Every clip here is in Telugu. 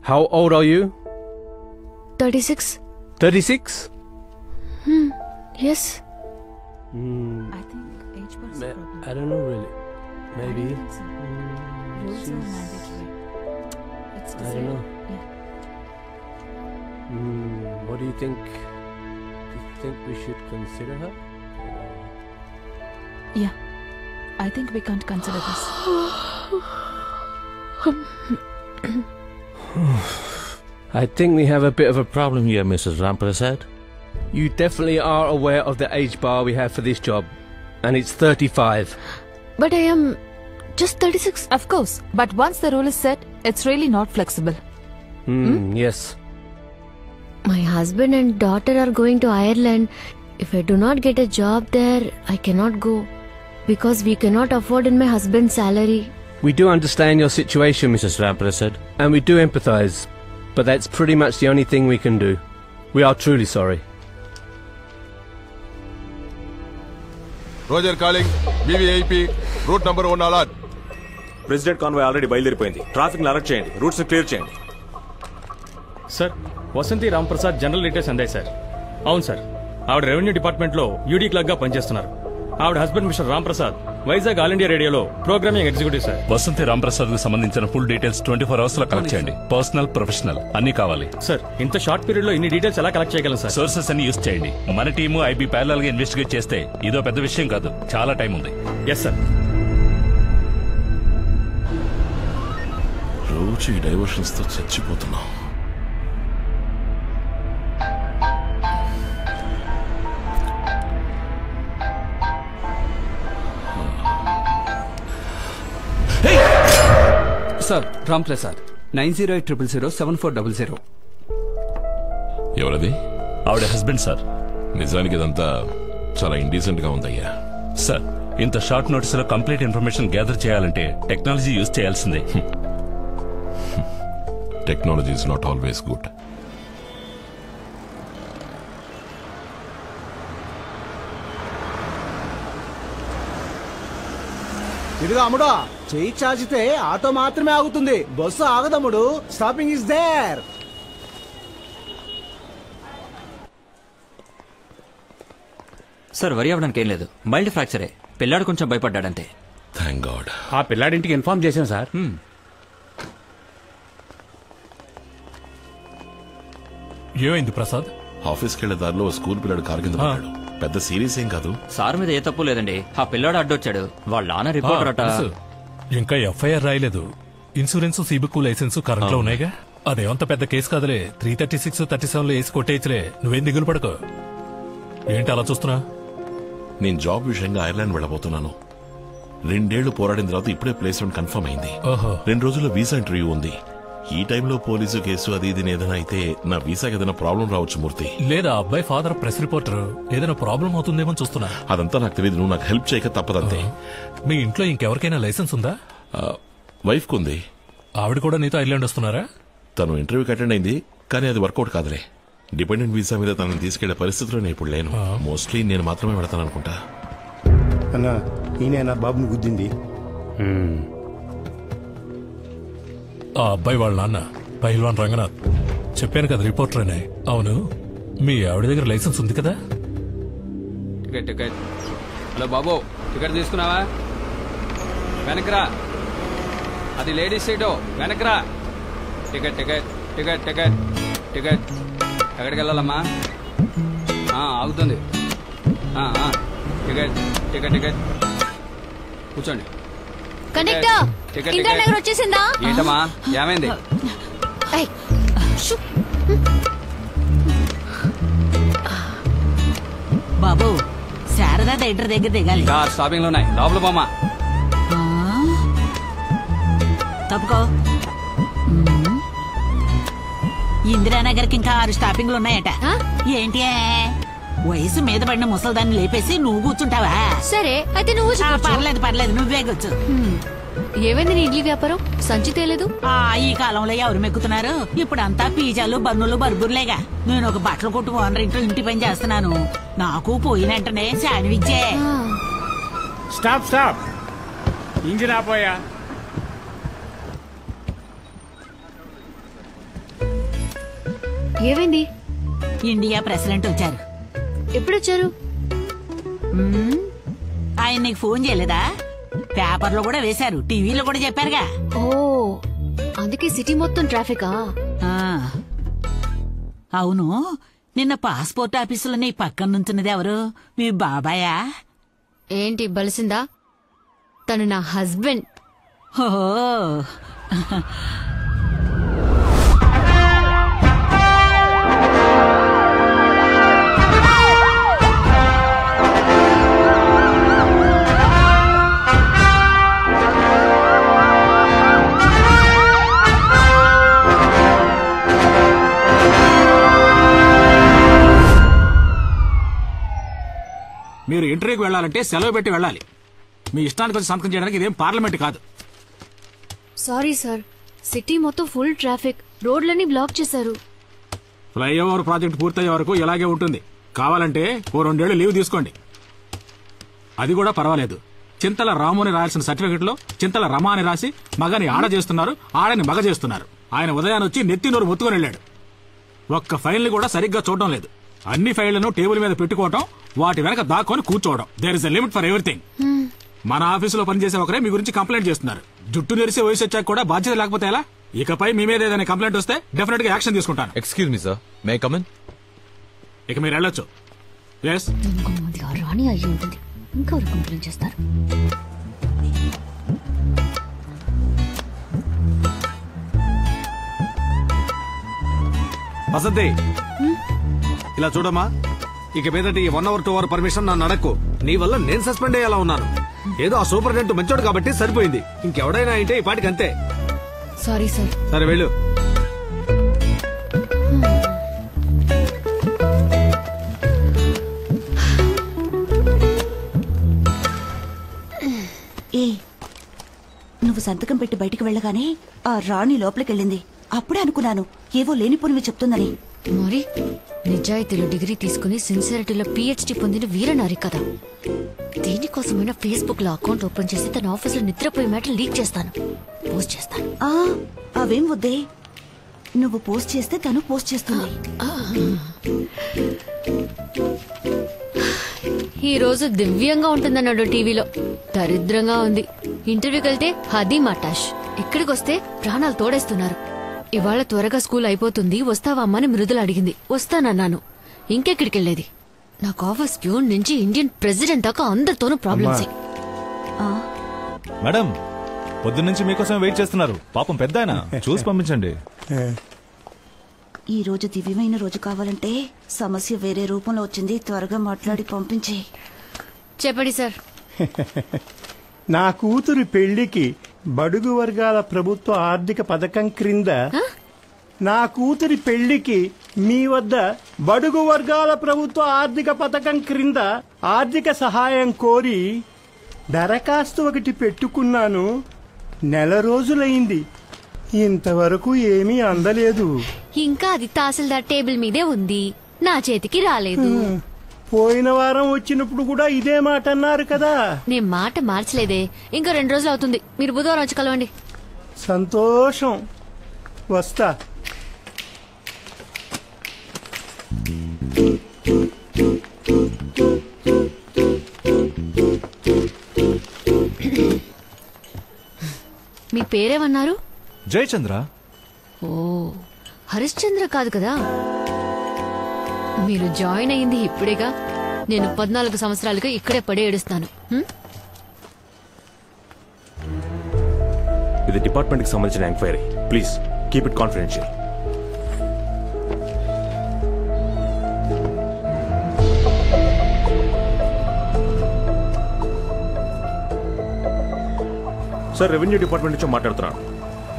How old are you? 36. 36? Yes. I think age was a problem. I don't know really. Maybe. Rules are mandatory. It's I don't know. Yeah. What do you think? Do you think we should consider her? Yeah. I think we can't consider this. I think we have a bit of a Problem here, Mrs. Ramprasad. You definitely are aware of the age bar we have for this job, and it's 35. But I am just 36. Of course. But once the rule is set, it's really not flexible. Yes. My husband and daughter are going to Ireland. If I do not get a job there, I cannot go. Because we cannot afford in my husband's salary. We do understand your situation, Mrs. Ramprasad, and we do empathize. But that's pretty much the only thing we can do. We are truly sorry. Roger calling. BVIP. Route number 1 alert. President convoy already బయలుదేరిపోయింది. ట్రాఫిక్ అలర్ట్ చేయండి. రూట్స్ క్లియర్ చేయండి. Sir Vasanthi Ramprasad general details అందాయి సార్. అవును సార్, ఆవిడ రెవెన్యూ డిపార్ట్మెంట్ లో యూడీ క్లర్క్ గా పనిచేస్తున్నారు. ఆవిడ husband mister Ramprasad Vizag All India రేడియోలో programming executive sir. Vasanthi Ramprasad కు సంబంధించిన ఫుల్ డీటెయిల్స్ 24 hours లో కలెక్ట్ చేయండి. పర్సనల్, ప్రొఫెషనల్ అన్ని కావాలి సార్. ఇంత షార్ట్ పీరియడ్ లో ఇన్ని డీటెయిల్స్ ఎలా కలెక్ట్ చేయగలం సార్? సోర్సెస్ అన్ని యూజ్ చేయండి. మన టీము ఐబీ ప్యారలల్ గా ఇన్వెస్టిగేట్ చేస్తే ఇదో పెద్ద విషయం కాదు. చాలా టైం ఉంది. Yes sir. రోజు ఈ డైవర్షన్స్ తో చచ్చిపోతున్నాం. సార్ రాంప్రసాద్ 9080007400. ఎవరది? ఆవిడ హస్బెండ్ సార్. నిజానికి ఇదంతా చాలా ఇండీసెంట్ గా ఉందయ్యా. సార్, ఇంత షార్ట్ నోటీస్ లో కంప్లీట్ ఇన్ఫర్మేషన్ గ్యాదర్ చేయాలంటే టెక్నాలజీ యూజ్ చేయాల్సిందే. Technology is not always good. ఇదిగా అమ్ముడు, చెయ్యి చాచితే ఆటో మాత్రమే ఆగుతుంది, బస్సు ఆగదమ్ముడు. Stopping is there. సార్ వరి అవ్వడానికి ఏం లేదు, మైల్డ్ ఫ్రాక్చరే. పిల్లాడు కొంచెం భయపడ్డాడంతే. Thank God. ఆ పిల్లాడింటికి ఇన్ఫార్మ్ చేశాను సార్. ఏమైంది ప్రసాద్? ఆఫీస్కి వెళ్లే దారిలో స్కూల్ పిల్లడు కారు కింద పడ్డాడు. పెద్ద సీరియస్ ఏం కాదు. సార్ మీద ఏ తప్పు లేదండి. ఆ పిల్లాడు అడ్డొచ్చాడు. వాళ్ళ నాన్న రిపోర్టర్ అట. ఇంకా ఎఫ్ఐఆర్ రాయలేదు. ఇన్సూరెన్స్, సిబిక్ లైసెన్స్ కరెంట్ లో ఉన్నాయిగా. అదేమంత పెద్ద కేసు కాదులే. 336, 37 వేసి కొట్టేయచ్చులే. నువ్వేం దిగులు పడకు. ఏంటి అలా చూస్తున్నా? నేను జాబ్ విషయంగా ఐర్లాండ్ వెళ్ళబోతున్నాను. 2 ఏళ్లు పోరాడిన తర్వాత ఇప్పుడే ప్లేస్మెంట్ కన్ఫర్మ్ అయింది. 2 రోజుల్లో వీసా ఇంటర్వ్యూ ఉంది. ఈ టైంలో పోలీసు కేసు అది ఇది ఏదైనా అయితే నా వీసాకి ఏదైనా ప్రాబ్లం రావచ్చు మూర్తి. లేదా అబ్బాయి ఫాదర్ ప్రెస్ రిపోర్టర్, ఏదైనా ప్రాబ్లం అవుతుందేమో చూస్తున్నా. అదంతా నాకు తెలియదు. నువ్వు నాకు హెల్ప్ చేయక తప్పదంతే. మీ ఇంట్లో ఇంకెవరికైనా లైసెన్స్ ఉందా? వైఫ్ కుంది. ఆవిడ కూడా నీతో ఐర్లాండ్ వస్తున్నారా? తను ఇంటర్వ్యూకి అటెండ్ అయింది, కానీ అది వర్కౌట్ కాదులే. డిపెండెంట్ వీసా మీద తనని తీసుకెళ్లే పరిస్థితిలో నేను ఇప్పుడు లేను. మోస్ట్లీ నేను మాత్రమే పెడతాను అనుకుంటా. అన్నా, ఈయన నా బాబుని గుద్దింది. ఆ అబ్బాయి వాళ్ళ నాన్న పహిల్వాన్ రంగనాథ్. చెప్పాను కదా రిపోర్టర్ అని. అవును, మీ ఆవిడ దగ్గర లైసెన్స్ ఉంది కదా? టికెట్. హలో బాబు, టికెట్ తీసుకున్నావా? వెనకరా, అది లేడీస్ సీటు. వెనకరా. టికెట్. ఎక్కడికి వెళ్ళాలమ్మా? ఆగుతుంది. టికెట్. కూర్చోండి. వచ్చేసిందా? ఏంటమ్మా, ఏమైంది? బాబు, శారదా థియేటర్ దగ్గర దిగాలి. స్టాపింగ్ లో ఉన్నాయి, లోపల పోమా. తప్పుకో. ఇందిరానగర్ కి ఇంకా 6 స్టాపింగ్లు ఉన్నాయట. ఏంటి వయసు మీద పడిన ముసల్దాన్ని లేపేసి నువ్వు కూర్చుంటావా? సరే అయితే నువ్వు పర్లేదు నువ్వే కూర్చో. ఏమైంది నీ ఇడ్లీ వ్యాపారం? సంచి తేలేదు. ఈ కాలంలో ఎవరు మెక్కుతున్నారు? ఇప్పుడంతా పిజ్జాలు, బన్నులు, బర్గర్లేగా. నేను ఒక బట్టల కొట్టు ఓనర్ ఇంట్లో ఇంటి పని చేస్తున్నాను. నాకు పోయిన వెంటనే శాండ్విచ్చే. స్టాప్. ఇంజిన్ ఆపోయా. ఏమైంది? ఇండియా ప్రెసిడెంట్ వచ్చారు. ఎప్పుడొచ్చారు? ఆయన నీకు ఫోన్ చేయలేదా? పేపర్లో కూడా వేశారు, టీవీలో కూడా చెప్పారుగా. ఓ, అందుకే సిటీ మొత్తం ట్రాఫికా? అవును, నిన్న పాస్పోర్ట్ ఆఫీసులో నీ పక్కన నుంచున్నది ఎవరు? మీ బాబాయా? ఏంటి బలిసిందా? తను నా హస్బెండ్. ఓహో. మీరు ఇంటర్వ్యూకి వెళ్ళాలంటే సెలవు పెట్టి వెళ్ళాలి. మీ ఇష్టానికి వచ్చి సంతకం చేయడానికి ఇదేం పార్లమెంట్ కాదు. సారీ సార్, సిటీ మొత్తం ఫుల్ ట్రాఫిక్, రోడ్లన్నీ బ్లాక్ చేశారు. ఫ్లైఓవర్ ప్రాజెక్ట్ పూర్తయ్యే వరకు ఇలాగే ఉంటుంది. కావాలంటే ఓ 2 ఏళ్లు లీవ్ తీసుకోండి. అది కూడా పర్వాలేదు. చింతల రాము అని రాయాల్సిన సర్టిఫికెట్ లో చింతల రమ అని రాసి మగని ఆడ చేస్తున్నారు, ఆడని మగ చేస్తున్నారు. ఆయన ఉదయాన్ని వచ్చి నెత్తి నోరు మొత్తుకొని వెళ్ళాడు. ఒక్క ఫైల్ని కూడా సరిగ్గా చూడటం లేదు. అన్ని ఫైళ్లను టేబుల్ మీద పెట్టుకోవటం, వాటి వెనక దాక్కొని కూర్చోవడం. There is a limit for everything. మన ఆఫీసులో పనిచేసే ఒకరే మీ గురించి కంప్లైంట్ చేస్తున్నారు. జుట్టు నెరిసే వయసు వచ్చాక కూడా బాధ్యత లేకపోతే ఎలా? ఇకపై మీ మీద ఏదైనా కంప్లైంట్ వస్తే డెఫినెట్ గా యాక్షన్ తీసుకుంటాను. Excuse me sir, may come in? ఇక మీరు వెళ్ళొచ్చు. ఎస్, రాణి అయ్యి ఉంటుంది, ఇంకా కంప్లైంట్ చేస్తారు. వసంతి, ఇలా చూడమ్మా, ఇక మీదటి 1 hour 2 hour పర్మిషన్ నన్ను అడక్కు. నీ వల్ల నేను సస్పెండ్ అయ్యేలా ఉన్నాను. ఏదో ఆ సూపరింటెండెంట్ మంచోడు కాబట్టి సరిపోయింది. ఇంకెవడైనా అయితే ఈ పాటికి అంతే. Sorry sir. సరే వెళ్ళు. ఏ, నువ్వు సంతకం పెట్టి బయటికి వెళ్ళగానే ఆ రాణి లోపలికెళ్ళింది. అప్పుడే అనుకున్నాను ఏవో లేనిపోనివి చెప్తుందని. మరి నిజాయితీలో డిగ్రీ తీసుకుని సిన్సియరిటీలో PhD పొందిన వీరనారి కదా. దేనికోసమైనా ఫేస్బుక్ లో అకౌంట్ ఓపెన్ చేసి తన ఆఫీస్ లో నిద్రపోయే మ్యాటర్ లీక్ చేస్తాను, పోస్ట్ చేస్తాను. అవేం వద్దే, నువ్వు పోస్ట్ చేస్తే తను పోస్ట్ చేస్తుంది. ఈ రోజు దివ్యంగా ఉంటుందన్నాడు టీవీలో, దరిద్రంగా ఉంది. ఇంటర్వ్యూకి వెళ్తే హదీ మటాష్, ఇక్కడికి వస్తే ప్రాణాలు తోడేస్తున్నారు. ఇవాళ త్వరగా స్కూల్ అయిపోతుంది, వస్తావా అమ్మని మృదులు అడిగింది. వస్తానన్నాను. ఇంకెక్కడికి వెళ్ళేది? నాకు ఆఫీస్ ప్యూన్ నుంచి ఇండియన్ ప్రెసిడెంట్ దాకా అందరితోనూ ప్రాబ్లమ్స్. మేడం, పొద్దున్నుంచి మీకోసం వెయిట్ చేస్తున్నారు. పాపం పెద్ద ఆయన, చూసి పంపించండి. ఈ రోజు దివ్యమైన రోజు కావాలంటే సమస్య వేరే రూపంలో వచ్చింది. త్వరగా మాట్లాడి పంపించే. చెప్పండి సార్. నా కూతురు పెళ్లికి బడుగు వర్గాల ప్రభుత్వ ఆర్థిక పథకం క్రింద నా కూతురి పెళ్లికి మీ వద్ద బడుగు వర్గాల ప్రభుత్వ ఆర్థిక పథకం క్రింద ఆర్థిక సహాయం కోరి దరఖాస్తు ఒకటి పెట్టుకున్నాను. 1 నెల రోజులైంది, ఇంతవరకు ఏమీ అందలేదు. ఇంకా అది తహసీల్దార్ టేబుల్ మీదే ఉంది, నా చేతికి రాలేదు. పోయిన వారం వచ్చినప్పుడు కూడా ఇదే మాట అన్నారు కదా. నేను మాట మార్చలేదే. ఇంకా 2 రోజులు అవుతుంది. మీరు బుధవారం వచ్చి కలవండి. సంతోషం, వస్తా. మీ పేరేమన్నారు? జయచంద్ర. ఓ, హరిశ్చంద్ర కాదు కదా. మీరు జాయిన్ అయ్యింది ఇప్పుడేగా. నేను 14 సంవత్సరాలుగా ఇక్కడే పడే ఏడుస్తాను. ఇది డిపార్ట్మెంట్ కి సంబంధించిన enquiry. Please keep it confidential. Sir, revenue department నుంచి మాట్లాడుతున్నాను.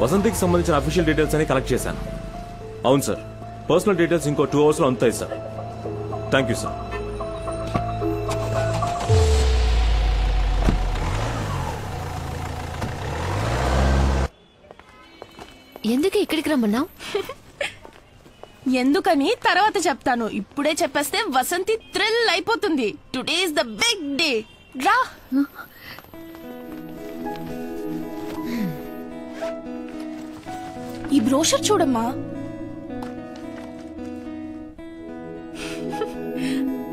వసంతికి సంబంధించిన అఫీషియల్ డీటెయిల్స్ అని కలెక్ట్ చేశాను. అవును సార్, పర్సనల్ డీటెయిల్స్ ఇంకో 2 hours లో అందుతాయి సార్. Thank you sir. ఎందుకు ఇక్కడికి రమ్మన్నావు? ఎందుకని తర్వాత చెప్తాను. ఇప్పుడే చెప్పేస్తే వసంతి థ్రిల్ అయిపోతుంది. Today is the big day. రా. ఈ బ్రోషర్ చూడమ్మా.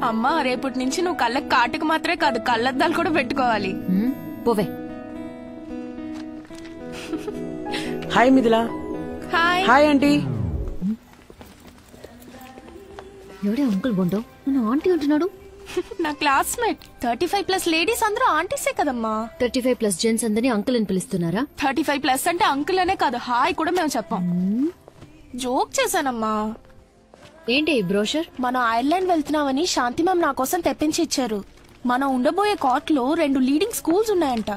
అమ్మా రేపటి నుంచి నువ్వు కళ్ళకి కాటుకు మాత్రమే కాదు కళ్ళద్దాలు కూడా పెట్టుకోవాలి. పోవే. Hi Mithila. Hi. Hi aunty. ఎవడే అంకుల్ బొండో నన్ను ఆంటీ అంటున్నాడు? నా క్లాస్మేట్. 35+ లేడీస్ అందరూ ఆంటీసే కదమ్మా. 35+ జెంట్స్ అందరినీ అంకుల్ అని పిలుస్తున్నారా? 35+ అంటే అంకుల్ అనే కాదు, హాయ్ కూడా మేము చెప్పాం. జోక్ చేశానమ్మా. ఏంటి ఈ బ్రోషర్? మనం ఐర్లాండ్ వెళ్తున్నామని శాంతి మ్యామ్ నా కోసం తెప్పించి ఇచ్చారు. మనం ఉండబోయే కాట్ లో 2 లీడింగ్ స్కూల్స్ ఉన్నాయంట.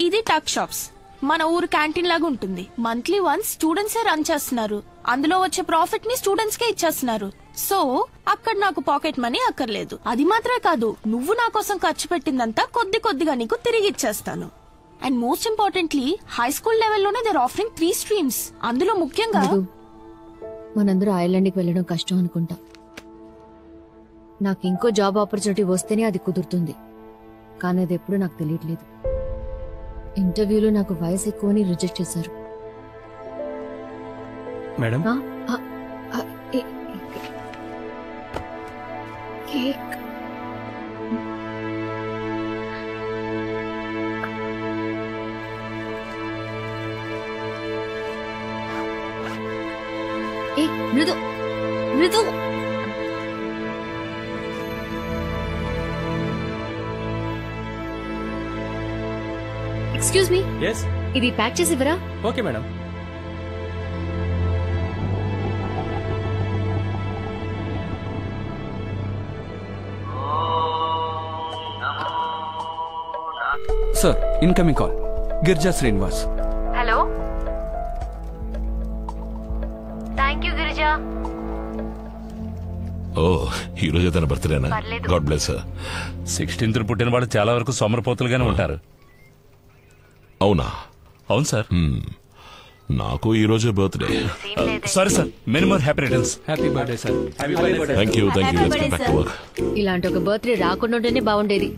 ఇది టక్ షాప్స్, మన ఊరు క్యాంటీన్ లాగా ఉంటుంది. మంత్లీ వన్స్ స్టూడెంట్స్ రన్ చేస్తున్నారు. అందులో వచ్చే ప్రాఫిట్ ని స్టూడెంట్స్ కే ఇచ్చేస్తున్నారు. సో అక్కడ నాకు పాకెట్ మనీ అక్కర్లేదు. అది మాత్రమే కాదు, నువ్వు నా కోసం ఖర్చు పెట్టిందంతా కొద్ది కొద్దిగా నీకు తిరిగి ఇచ్చేస్తాను. And most importantly high school లెవెల్లోనే దేర్ ఆఫరింగ్ 3 స్ట్రీమ్స్. అందులో ముఖ్యంగా మనందరూ ఐర్లాండ్కి వెళ్ళడం కష్టం అనుకుంటా. నాకు ఇంకో జాబ్ ఆపర్చునిటీ వస్తేనే అది కుదురుతుంది, కానీ అది ఎప్పుడు నాకు తెలియట్లేదు. ఇంటర్వ్యూలో నాకు వయసు ఎక్కువని రిజెక్ట్ చేశారు. Madam cake. ఏ మృదు మృదు, ఎక్స్క్యూజ్ మీ. ఇది ప్యాక్ చేసి ఇవ్వరా? Okay madam. Sir incoming call. Girija Srinivas. Hello. Thank you Girija. ఓ ఈ రోజు తన బర్త్డేనా? God bless. 16th పుట్టిన వాళ్ళు చాలా వరకు సోమరపోతులుగానే ఉంటారు. అవునా? అవును సార్. నాకు ఈ రోజే birthday. Sorry sir, many more happy returns. Happy birthday sir. Thank you. Let's get back to work. ఇలాంటి ఒక బర్త్డే రాకుండా ఉంటేనే బాగుండేది.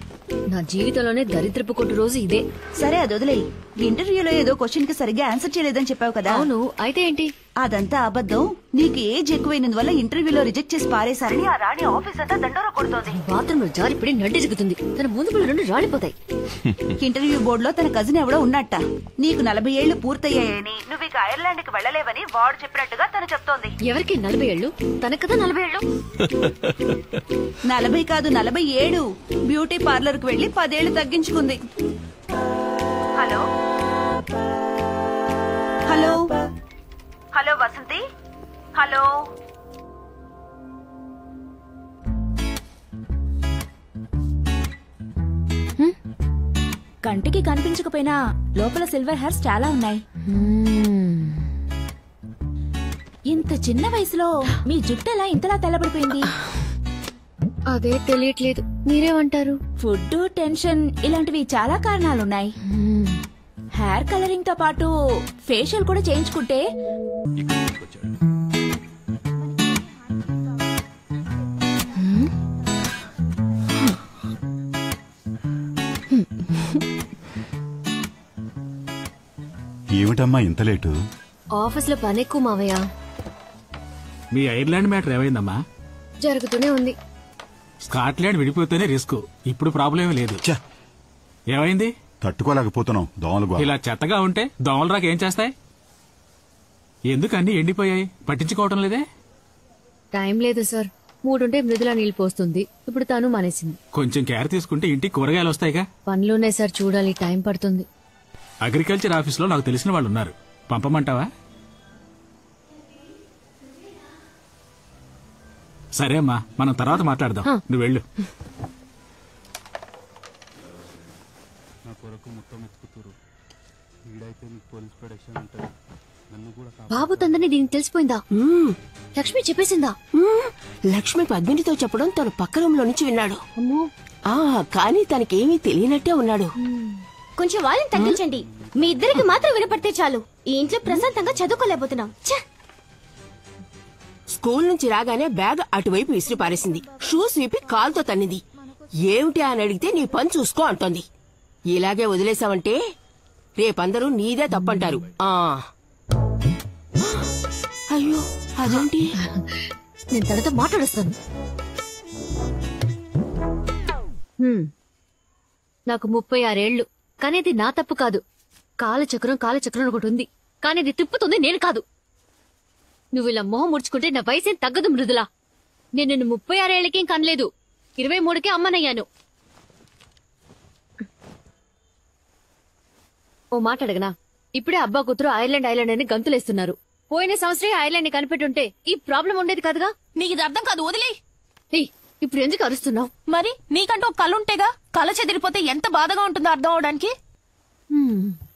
నా జీవితంలోనే దరిద్రపు కొట్టు రోజు ఇదే. సరే అది వదిలేయి. ఇంటర్వ్యూలో ఏదో క్వశ్చన్ కి సరిగ్గా ఆన్సర్ చేయలేదని చెప్పావు కదా? అవును, అయితే ఏంటి? అదంతా అబద్ధం. నీకు ఏజ్ ఎక్కువైనందువల్ల ఇంటర్వ్యూలో రిజెక్ట్ చేసి పారేశారని ఆ రాణి ఆఫీస్ అంతా దండోరా కొడుతోంది. బాత్రూమ్ లో జారిపడి నడ్డి జిగుతుంది. తన ముందు 2 రాలిపోతాయి. ఇంటర్వ్యూ బోర్డులో తన కజిన్ ఎవడో ఉన్నట్ట. నీకు 40 ఏళ్లు పూర్తయ్యాయని, నువ్వు ఇక ఐర్లాండ్ కి వెళ్లలేవని వాడు చెప్పినట్టుగా తను చెప్తోంది. ఎవరికి 40 ఏళ్లు? తన కదా 40 ఏళ్లు. 40 కాదు 47. బ్యూటీ పార్లర్ కు వెళ్లి 10 ఏళ్లు తగ్గించుకుంది. Hello hello hello Vasanthi. Hello. కంటికి కనిపించకపోయినా లోపల సిల్వర్ హెయిర్స్ చాలా ఉన్నాయి. ఇంత చిన్న వయసులో మీ జుట్టు ఎలా ఇంతలా తెల్లబడిపోయింది? అదే తెలియట్లేదు. మీరేమంటారు? ఫుడ్, టెన్షన్ ఇలాంటివి చాలా కారణాలున్నాయి. హెయిర్ కలరింగ్ తో పాటు ఫేషియల్ కూడా చేయించుకుంటే ఏమిటమ్మా ఇంత లేటు? ఆఫీస్ లో పని ఎక్కువ మావయ్య. మీ ఐర్లాండ్ మ్యాటర్ ఏమైందమ్మా? జరుగుతూనే ఉంది. స్కాట్లాండ్ విడిపోతేనే రిస్క్. ఇప్పుడు ప్రాబ్లం లేదు. ఏమైంది? తట్టుకోలేకపోతున్నాం. దోమలు ఇలా చెత్తగా ఉంటే దోమలు రాక ఏం చేస్తాయి? ఎందుకు అన్ని ఎండిపోయాయి? పట్టించుకోవటం లేదే? టైం లేదు సార్. 3 ఉంటే మృదులా నీళ్ళు పోస్తుంది. ఇప్పుడు తాను మానేసింది. కొంచెం కేర్ తీసుకుంటే ఇంటికి కూరగాయలు వస్తాయిగా. పనులున్నాయి సార్, చూడాలి. టైం పడుతుంది. అగ్రికల్చర్ ఆఫీస్ లో నాకు తెలిసిన వాళ్ళు ఉన్నారు. పంపమంటావా? సరే అమ్మా, మనం తర్వాత మాట్లాడదాం. నువ్వు వెళ్ళు. బాబు తందని దీనికి తెలిసిపోయిందా? లక్ష్మి చెప్పేసిందా? లక్ష్మి పద్మినితో చెప్పడం తను పక్క రూమ్ లో నుంచి విన్నాడు. కానీ తనకేమీ తెలియనట్టే ఉన్నాడు. కొంచెం వాళ్ళని తగ్గించండి. మీ ఇద్దరికి మాత్రం వినపడితే చాలు. ఈ ఇంట్లో ప్రశాంతంగా చదువుకోలేకపోతున్నాం. స్కూల్ నుంచి రాగానే బ్యాగ్ అటువైపు విసిరి పారేసింది. షూస్ విప్పి కాలుతో తన్నింది. ఏమిటి అని అడిగితే నీ పని చూసుకో అంటోంది. ఇలాగే వదిలేసావంటే రేపందరూ నీదే తప్పంటారు. అయ్యో అదేంటి? నేను తనతో మాట్లాడొస్తాను. నాకు 36 ఏళ్లు. కానీ అది నా తప్పు కాదు. కాలచక్రం ఒకటి ఉంది, కానీ అది తిప్పుతుంది నేను కాదు. నువ్వు ఇలా మొహం ముడుచుకుంటే నా వయసేం తగ్గదు మృదులా. నేను నిన్ను 36 ఏళ్లకేం కనలేదు, 23కే అమ్మనయ్యాను. ఓ మాట అడగనా? ఇప్పుడే అబ్బా కూతురు ఐర్లాండ్ అని గంతులేస్తున్నారు. పోయిన సంవత్సరం ఐర్లాండ్ ని కనిపెట్టుంటే ఈ ప్రాబ్లం ఉండేది కాదుగా. నీకు ఇది అర్థం కాదు, వదిలే. ఇప్పుడు ఎందుకు అరుస్తున్నావు? మరి నీకంటూ ఒక కళ ఉంటేగా, కళ చెదిరిపోతే ఎంత బాధగా ఉంటుందో అర్థం అవడానికి.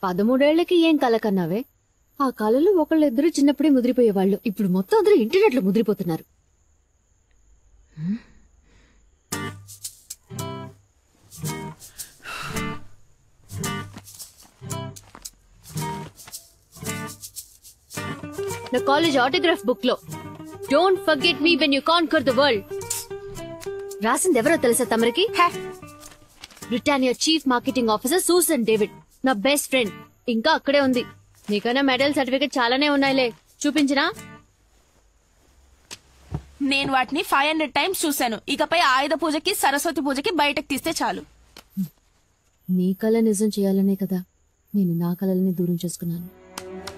13 ఏళ్లకి ఏం కళ కన్నావే? ఆ కళలు ఒకళ్ళిద్దరు చిన్నప్పుడే ముదిరిపోయేవాళ్ళు. ఇప్పుడు మొత్తం అందరూ ఇంటర్నెట్ లో ముదిరిపోతున్నారు. నా కాలేజ్ ఆటోగ్రాఫ్ బుక్ లో don't forget me when you conquer the world రాసింది ఎవరో తెలుసా తమరికి? Britannia chief marketing officer Susan David, నా బెస్ట్ ఫ్రెండ్. ఇంకా అక్కడే ఉంది. నీకైనా మెడల్ సర్టిఫికేట్ చాలానే ఉన్నాయిలే, చూపించినా? నేను వాటిని 500 టైమ్స్ చూశాను. ఇకపై ఆయుధ పూజకి సరస్వతి పూజకి బయటకు తీస్తే చాలు. నీ కళ నిజం చేయాలనే కదా నేను నా కళల్ని దూరం చేసుకున్నాను.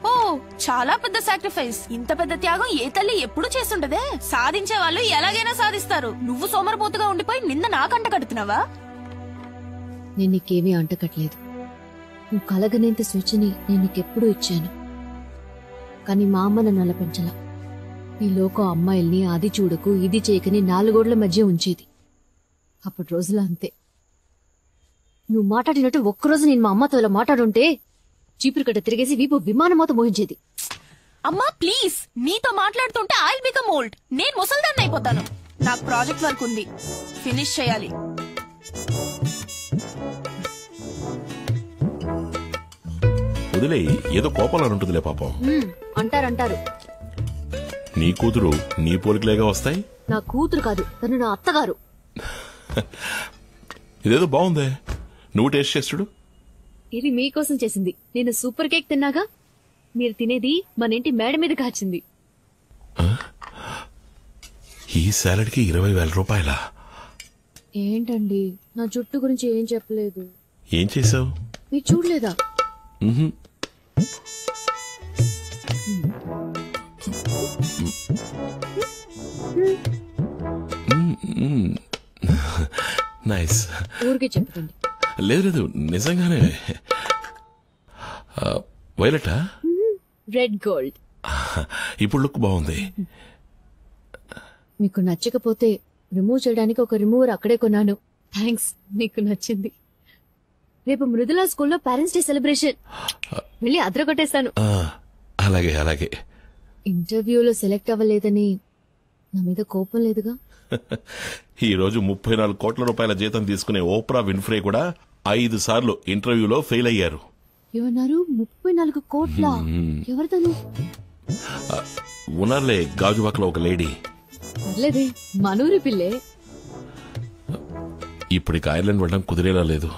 ఓ, చాలా పెద్ద సాక్రిఫైస్. ఇంత పెద్ద త్యాగం ఏ తల్లి ఎప్పుడు చేస్తుంటదే? సాధించే వాళ్ళు ఎలాగైనా సాధిస్తారు. నువ్వు సోమరపోతుగా ఉండిపోయి నిన్న నాకంట కడుతున్నావా? నేను నీకేమీ అంటకట్లేదు. నువ్వు కలగనేంత స్వేచ్ఛని నేను నీకెప్పుడూ ఇచ్చాను. కానీ మా అమ్మ నన్ను అలా పెంచలా. ఈ లోకం అమ్మాయిల్ని అది చూడకు ఇది చేయకని 4 గోడల మధ్య ఉంచేది. అప్పటి రోజులో అంతే. నువ్వు మాట్లాడినట్టు ఒక్కరోజు నేను మా అమ్మతో ఇలా మాట్లాడుంటే చీపురు కట్ట తిరిగేసి వీపు విమానమోత మోహించేది. అమ్మా ప్లీజ్, నీతో మాట్లాడుతుంటే ఐల్ బికమ్ ఓల్డ్. నేను ముసల్దాన్ని అయిపోతాను. నాకు ప్రాజెక్ట్ వర్క్ ఉంది, ఫినిష్ చేయాలి. వదిలే, ఏదో కోపంలో ఉంటుందిలే పాపం. అంటారు. నీ కూతురు నీ పోలికలేగా వస్తాయి. నా కూతురు కాదు, తను నా అత్తగారు. ఇదేదో బాగుందే, నువ్వు టేస్ట్ చేస్తుడు. ఇది మీకోసం చేసింది. నేను సూపర్ కేక్ తిన్నాగా, మీరు తినేది మన ఇంటి మేడ మీద కాచింది. ఈ సాలడ్ కి 20,000 రూపాయలా? ఏంటండి, నా జుట్టు గురించి ఏం చెప్పలేదు. ఏం చేసావు? మీరు చూడలేదా? నైస్. ఊరికే చెప్పండి. లేదు నిజంగానే. వైలెటా? Red gold. ఇప్పుడు లుక్ బాగుంది. మీకు నచ్చకపోతే రిమూవ్ చేయడానికి ఒక రిమూవర్ అక్కడే కొన్నాను. థ్యాంక్స్, మీకు నచ్చింది. రేపు మృదులా స్కూల్లో పేరెంట్స్ డే సెలబ్రేషన్, వెళ్ళి అదరగొట్టేస్తాను. అలాగే అలాగే. ఇంటర్వ్యూలో సెలెక్ట్ అవ్వలేదని నా మీద కోపం లేదుగా? ఈ రోజు 34 కోట్ల రూపాయల జీతం తీసుకునే ఓప్రా విన్ఫ్రే కూడా 5 సార్లు ఇంటర్వ్యూలో ఫెయిల్ అయ్యారు. ఏమన్నారు? 34 కోట్ల? ఎవరితను? ఉన్నారులే, గాజువాకలో ఒక లేడీ. పర్లేదే, మనూరి పిల్లే. ఇప్పటికి ఐర్లాండ్ వెళ్ళడం కుదిరేలా లేదు.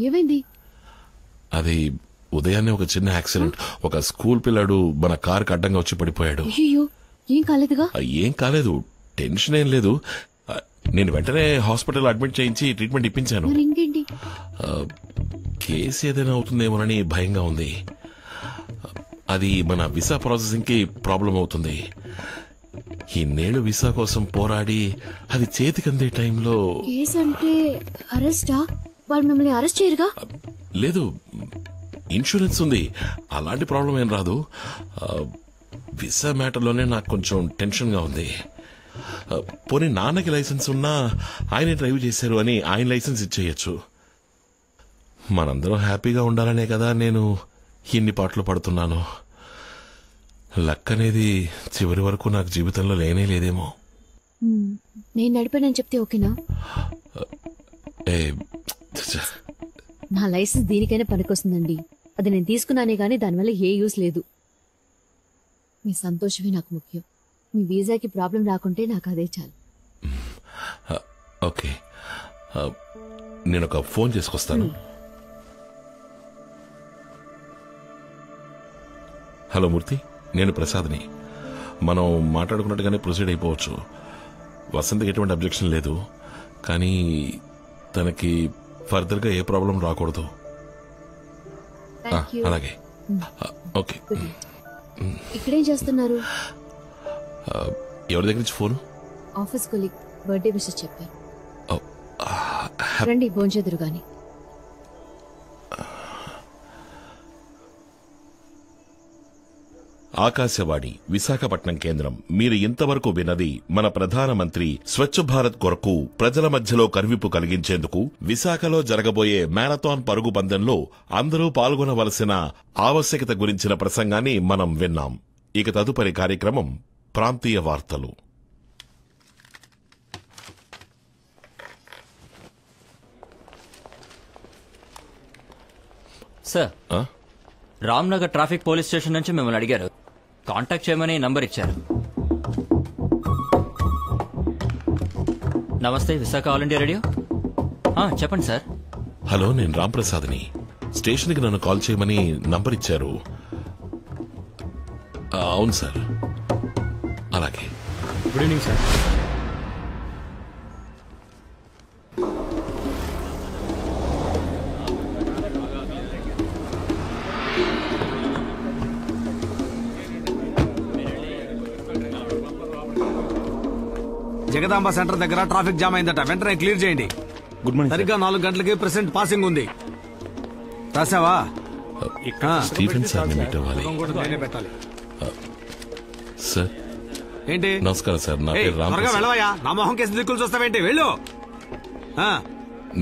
ఏమైంది? అది ఉదయాన్నే ఒక చిన్న యాక్సిడెంట్. ఒక స్కూల్ పిల్లాడు మన కారుకి అడ్డంగా వచ్చి పడిపోయాడు. అయ్యో, ఏం కాలేదుగా? ఏం కాలేదు, టెన్షన్ ఏం లేదు. నేను వెంటనే హాస్పిటల్ అడ్మిట్ చేయించి ట్రీట్మెంట్ ఇప్పించాను. ఇంకేంటి? కేసు ఏదైనా అవుతుందేమోనని భయంగా ఉంది. అది మన వీసా ప్రాసెసింగ్ కి ప్రాబ్లం అవుతుంది. ఇన్నేళ్లు వీసా కోసం పోరాడి అది చేతికందే టైంలో. కేసు అంటే అరెస్టా? వాళ్ళు మిమ్మల్ని అరెస్ట్ చేయరుగా? లేదు, ఇన్సూరెన్స్ ఉంది, అలాంటి ప్రాబ్లం ఏం రాదు. వీసా మ్యాటర్లోనే నాకు కొంచెం టెన్షన్ గా ఉంది. పోనీ నాన్నకి లైసెన్స్ ఉన్నా ఆయనే డ్రైవ్ చేశారు అని ఆయన లైసెన్స్ ఇచ్చేయచ్చు. మనందరం హ్యాపీగా ఉండాలనే కదా నేను ఇన్ని పాటలు పడుతున్నాను. లక్ అనేది చివరి వరకు నాకు జీవితంలో లేనే లేదేమో. నేను నడిపానని చెప్తే ఓకేనా? నా లైసెన్స్ దీనికైనా పనికొస్తుందండి. అది నేను తీసుకున్నానే గానీ దానివల్ల ఏ యూస్ లేదు. మీ సంతోషమే నాకు ముఖ్యం. మీ వీసాకి ప్రాబ్లం రాకుంటే నాకు అదే చాలు. ఓకే, నేను ఒక ఫోన్ చేసుకొస్తాను. హలో మూర్తి, నేను ప్రసాద్ని. మనం మాట్లాడుకున్నట్టుగానే ప్రొసీడ్ అయిపోవచ్చు. వసంతకి ఎటువంటి అబ్జెక్షన్ లేదు. కానీ తనకి ఫర్దర్ గా ఏ ప్రాబ్లం రాకూడదు. అలాగే ఓకే. ఇక్కడేం చేస్తున్నారు? ఎవరి దగ్గర నుంచి phone? Office colleague birthday wishes చెప్పారు. రండి భోంచేదురు గాని. ఆకాశవాణి విశాఖపట్నం కేంద్రం. మీరు ఇంతవరకు విన్నది మన ప్రధానమంత్రి స్వచ్ఛ భారత్ కొరకు ప్రజల మధ్యలో కనువిప్పు కలిగించేందుకు విశాఖలో జరగబోయే మ్యారథాన్ పరుగు పందెంలో అందరూ పాల్గొనవలసిన ఆవశ్యకత గురించిన ప్రసంగాన్ని మనం విన్నాం. ఇక తదుపరి కార్యక్రమం ప్రాంతీయ వార్తలు. Sir, Ramnagar traffic police station నుంచి మిమ్మల్ని అడిగారు. కాంటాక్ట్ చేయమని నంబర్ ఇచ్చారు. నమస్తే, విశాఖ ఆల్ ఇండియా రేడియో. చెప్పండి సార్. హలో, నేను రాంప్రసాద్ని. స్టేషన్కి నన్ను కాల్ చేయమని నంబర్ ఇచ్చారు. అవును సార్. అలాగే. Good evening sir. Jagadamba centre దగ్గర ట్రాఫిక్ జామ్ అయిందట, వెంటనే క్లియర్ చేయండి. Good morning. సరిగ్గా 4 గంటలకి ప్రెసెంట్ పాసింగ్ ఉంది. రాసావా? స్టీఫెన్ సార్ నేనే పెట్టాలి. సార్ ఏంటి? నమస్కారం సార్. నా పేరు త్వరగా రాంప్రసాద్. వెళ్ళవయ్యా, నా మొహం కేసు దిక్కులు చూస్తావేంటి? వెళ్ళు.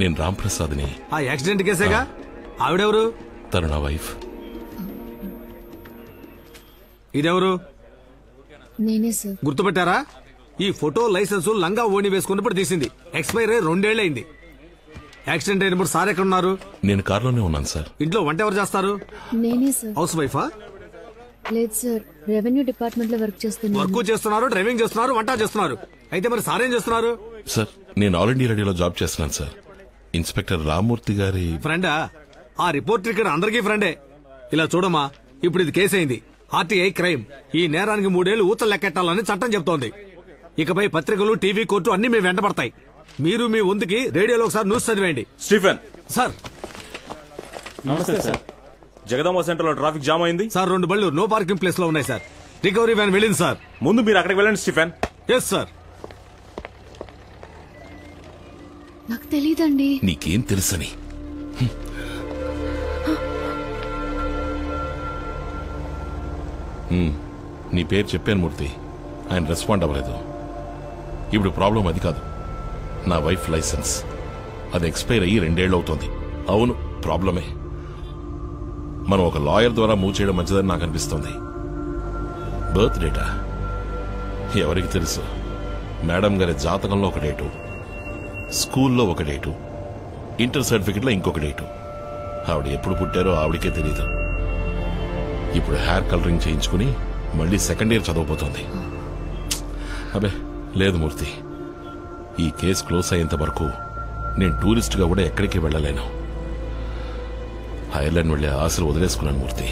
నేను రాంప్రసాద్ని. ఆ యాక్సిడెంట్ కేసేగా. ఆవిడెవరు? తను నా వైఫ్. ఇదెవరు? నేనే సార్. గుర్తుపెట్టారా? ఈ ఫోటో లైసెన్స్ లంగా ఓణి వేసుకున్నప్పుడు తీసింది. ఎక్స్పైర్ అయ్యి 2 ఏళ్లైంది. యాక్సిడెంట్ అయినప్పుడు సార్ ఎక్కడ ఉన్నారు? నేను కారులోనే ఉన్నాను సార్. ఇంట్లో వంట ఎవరు చేస్తారు? నేనే సార్. హౌస్ వైఫా? లేదు సార్, రెవెన్యూ డిపార్ట్మెంట్ లో వర్క్ చేస్తున్నాను. వర్క్ చేస్తున్నారు, డ్రైవింగ్ చేస్తున్నారు, వంట చేస్తున్నారు. అయితే మరి సార్ ఏం చేస్తున్నారు? సార్, నేను ఆల్ ఇండియా రేడియోలో జాబ్ చేస్తున్నాను సార్. ఇన్స్పెక్టర్ రామ్మూర్తి గారి ఫ్రెండా? ఆ రిపోర్టర్ ఇక్కడ అందరికీ ఫ్రెండే. ఇలా చూడమ్మా, ఇప్పుడు ఇది కేసు అయింది. RTI crime. ఈ నేరానికి 3 ఏళ్లు ఊచలు లెక్కెట్టాలని చట్టం చెప్తోంది. ఇకపై పత్రికలు, టీవీ, కోర్టు అన్ని మేము వెంటబడతాయి. మీరు మీ వంతుకి రేడియోలో ఒకసారి న్యూస్ చదివేయండి. Stephen sir. నమస్తే సార్. జగదాంబ సెంటర్ లో ట్రాఫిక్ జామ్ అయింది సార్. 2 బళ్ళు నో పార్కింగ్ ప్లేస్ లో ఉన్నాయి సార్. రికవరీ వ్యాన్ వెళ్ళింది సార్. ముందు మీరు అక్కడికి వెళ్ళండి స్టీఫెన్. Yes sir. నాకు తెలీదండి. నీకేం తెలుసని? నీ పేరు చెప్పాను మూర్తి. ఆయన రెస్పాండ్ అవ్వలేదు. ఇప్పుడు ప్రాబ్లం అది కాదు, నా వైఫ్ లైసెన్స్. అది ఎక్స్పైర్ అయ్యి 2 ఏళ్ళు అవుతోంది. అవును, ప్రాబ్లమే. మనం ఒక లాయర్ ద్వారా మూవ్ చేయడం మంచిదని నాకు అనిపిస్తోంది. బర్త్ డేటా ఎవరికి తెలుసు? మేడం గారి జాతకంలో ఒక డేటు, స్కూల్లో ఒక డేటు, ఇంటర్ సర్టిఫికెట్లో ఇంకొక డేటు. ఆవిడ ఎప్పుడు పుట్టారో ఆవిడకే తెలియదు. ఇప్పుడు హెయిర్ కలరింగ్ చేయించుకుని మళ్ళీ 2nd ఇయర్ చదవబోతోంది. అబే లేదు మూర్తి, ఈ కేసు క్లోజ్ అయ్యేంత వరకు నేను టూరిస్ట్గా కూడా ఎక్కడికి వెళ్ళలేను. ఐర్లాండ్ వెళ్లే ఆశలు వదిలేసుకున్నాను మూర్తి.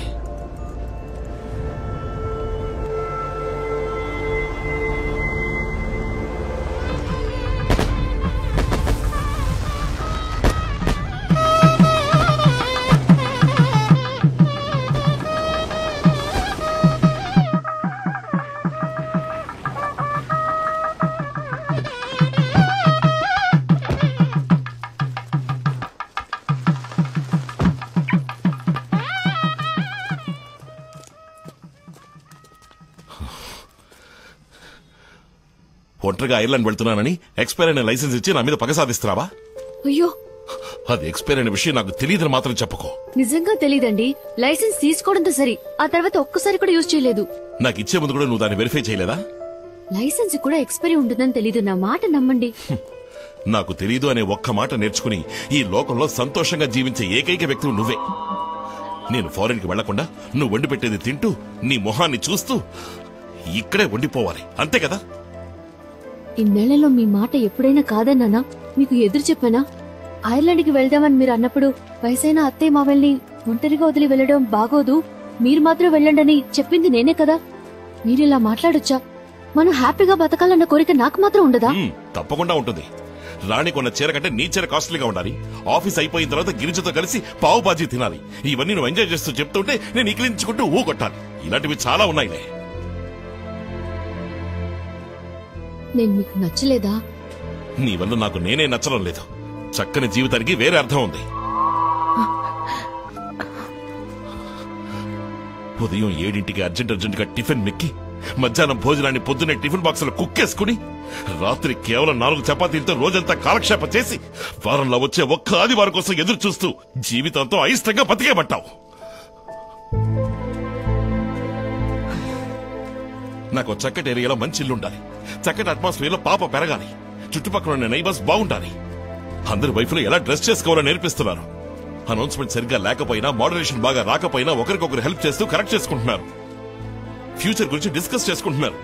ఒంటరిగా ఐర్లాండ్ వెళ్తున్నానని ఎక్స్పైర్ అయిన లైసెన్స్ ఇచ్చి నా మీద పగ సాధిస్తున్నావా? అయ్యో, అది ఎక్స్పైర్ అయిన విషయం నాకు తెలియదని మాత్రం చెప్పుకో. నిజంగా తెలీదండి. లైసెన్స్ తీసుకోవడంతో సరి, ఆ తర్వాత ఒక్కసారి కూడా యూజ్ చేయలేదు. నాకు ఇచ్చే ముందు కూడా నువ్వు దాన్ని వెరిఫై చేయలేదా? లైసెన్స్ కూడా ఎక్స్పైరీ ఉంటుందని తెలీదు. నా మాట నమ్మండి. నాకు తెలీదు అనే ఒక్క మాట నేర్చుకుని ఈ లోకంలో సంతోషంగా జీవించే ఏకైక వ్యక్తులు నువ్వే. నేను ఫారెన్ కి వెళ్లకుండా నువ్వు వండి పెట్టేది తింటూ నీ మొహాన్ని చూస్తూ ఇక్కడే వండిపోవాలి, అంతే కదా? ఇన్నేళ్లలో మీ మాట ఎప్పుడైనా కాదన్నానా? మీకు ఎదురు చెప్పానా? ఐర్లాండ్ కి వెళ్దామని మీరు అన్నప్పుడు వయసైన అత్తయ్య మావల్ని ఒంటరిగా వదిలి వెళ్లడం బాగోదు, మీరు మాత్రం వెళ్ళండని చెప్పింది నేనే కదా. మీరిలా మాట్లాడొచ్చా? మనం హ్యాపీగా బతకాలన్న కోరిక నాకు మాత్రం ఉండదా? తప్పకుండా ఉంటుంది. రాణి కొన్న చీర కంటే నీ చీర కాస్ట్లీగా ఉండాలి, ఆఫీస్ అయిపోయిన తర్వాత గిరిజతో కలిసి పావు బాజీ తినాలి, ఇవన్నీ నువ్వు ఎంజాయ్ చేస్తూ చెప్తుంటే నేను ఇకిలించుకుంటూ ఊ కొట్టాలి. ఇలాంటివి చాలా ఉన్నాయిలే. నేను మీకు నచ్చలేదా? నీ వల్ల నాకు నేనే నచ్చడం లేదు. చక్కని జీవితానికి వేరే అర్థం ఉంది. ఉదయం 7ంటికి అర్జెంటుగా టిఫిన్ మెక్కి, మధ్యాహ్నం భోజనాన్ని పొద్దున్నే టిఫిన్ బాక్సులో కుక్కేసుకుని, రాత్రి కేవలం 4 చపాతీలతో రోజంతా కాలక్షేపం చేసి, వారంలో వచ్చే ఒక్క ఆదివారం కోసం ఎదురు చూస్తూ జీవితంతో అయిష్టంగా బతికేమంటావు. నాకు చక్కటి ఏరియాలో మంచి ఇల్లు ఉండాలి, చక్కటి అట్మాస్ఫియర్ లో పాప పెరగాలి, చుట్టుపక్కల ఉన్న నైబర్స్ బాగుండాలి. అందరి వైఫ్లో ఎలా డ్రెస్ చేసుకోవాలో నేర్పిస్తున్నారు. అనౌన్స్మెంట్ సరిగ్గా లేకపోయినా, మోడరేషన్ బాగా రాకపోయినా ఒకరికొకరు హెల్ప్ చేస్తూ కరెక్ట్ చేసుకుంటున్నారు. ఫ్యూచర్ గురించి డిస్కస్ చేసుకుంటున్నారు.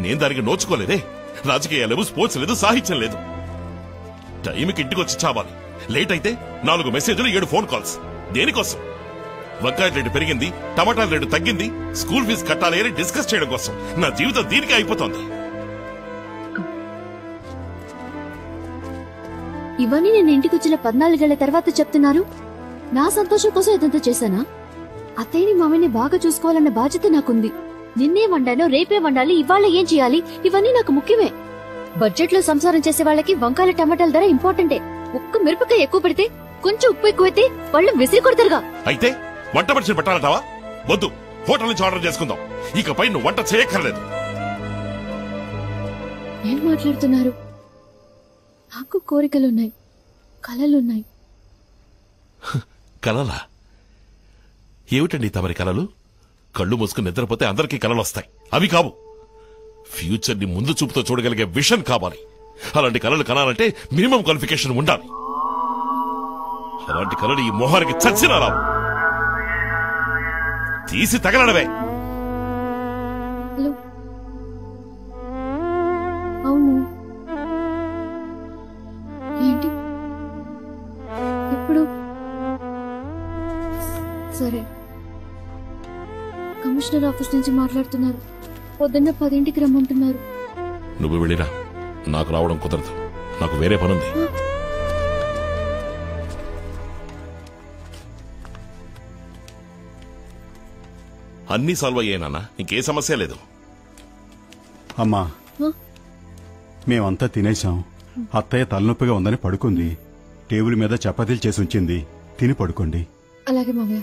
నేను దానికి నోచుకోలేదే. రాజకీయాలు లేవు, స్పోర్ట్స్ లేదు, సాహిత్యం లేదు. టైంకి ఇంటికి వచ్చి చావాలి. లేట్ అయితే 4 మెసేజ్లు, 7 ఫోన్ కాల్స్. దేనికోసం? వంకాయ రేటు పెరిగింది, టమాటాల రేటు తగ్గింది, స్కూల్ ఫీజు కట్టాలి అని డిస్కస్ చేయడం కోసం. నా జీవితం దీనికి అయిపోతుంది. ఇవన్నీ నేను ఇంటికి వచ్చిన 14 ఏళ్ల తర్వాత చెప్తున్నారు. నా సంతోషం కోసం ఇదంతా చేశానా? అత్తయ్యని మామని బాగా చూసుకోవాలన్న బాధ్యత నాకుంది. నిన్నే వండానో, రేపే వండాలి, ఇవాళ ఏం చేయాలి, ఇవన్నీ నాకు ముఖ్యమే. బడ్జెట్ లో సంసారం చేసే వాళ్ళకి వంకాయల టమాటాల ధర ఇంపార్టెంటే. ఒక్క మిరపకాయ ఎక్కువ పెడితే, కొంచెం ఉప్పు ఎక్కువైతే వాళ్ళు విసిరి కొడతారుగా. అయితే వంట మనిషిని పెట్టాలంటావా? వద్దు, హోటల్ నుంచి ఆర్డర్ చేసుకుందాం. ఇకపై నువ్వు వంట చేయక్కర్లేదు. ఏం మాట్లాడుతున్నారు? నాకు కోరికలున్నాయి, కలలున్నాయి. కలలా? ఏమిటండి తమరి కలలు? కళ్ళు మూసుకుని నిద్రపోతే అందరికీ కలలు వస్తాయి. అవి కావు. ఫ్యూచర్ ని ముందు చూపుతో చూడగలిగే విషన్ కావాలి. అలాంటి కలలు కనాలంటే మినిమం క్వాలిఫికేషన్ ఉండాలి. అలాంటి కలలు ఈ మొహానికి చచ్చినా రావు. తీసి తగలడవే. అవును. ఏంటి ఎప్పుడు? సరే, కమిషనర్ ఆఫీస్ నుంచి మాట్లాడుతున్నారు. పొద్దున్న 10ంటికి రమ్మంటున్నారు. నువ్వు వెళ్ళిరా, నాకు రావడం కుదరదు. నాకు వేరే పనుంది. అన్నీ సాల్వ్ అయ్యాయనా? ఇంకే సమస్య లేదు. అమ్మా, మేమంతా తినేశాం. అత్తయ్య తలనొప్పిగా ఉందని పడుకుంది. టేబుల్ మీద చపాతీలు చేసి ఉంచింది, తిని పడుకోండి. అలాగే మావయ్య.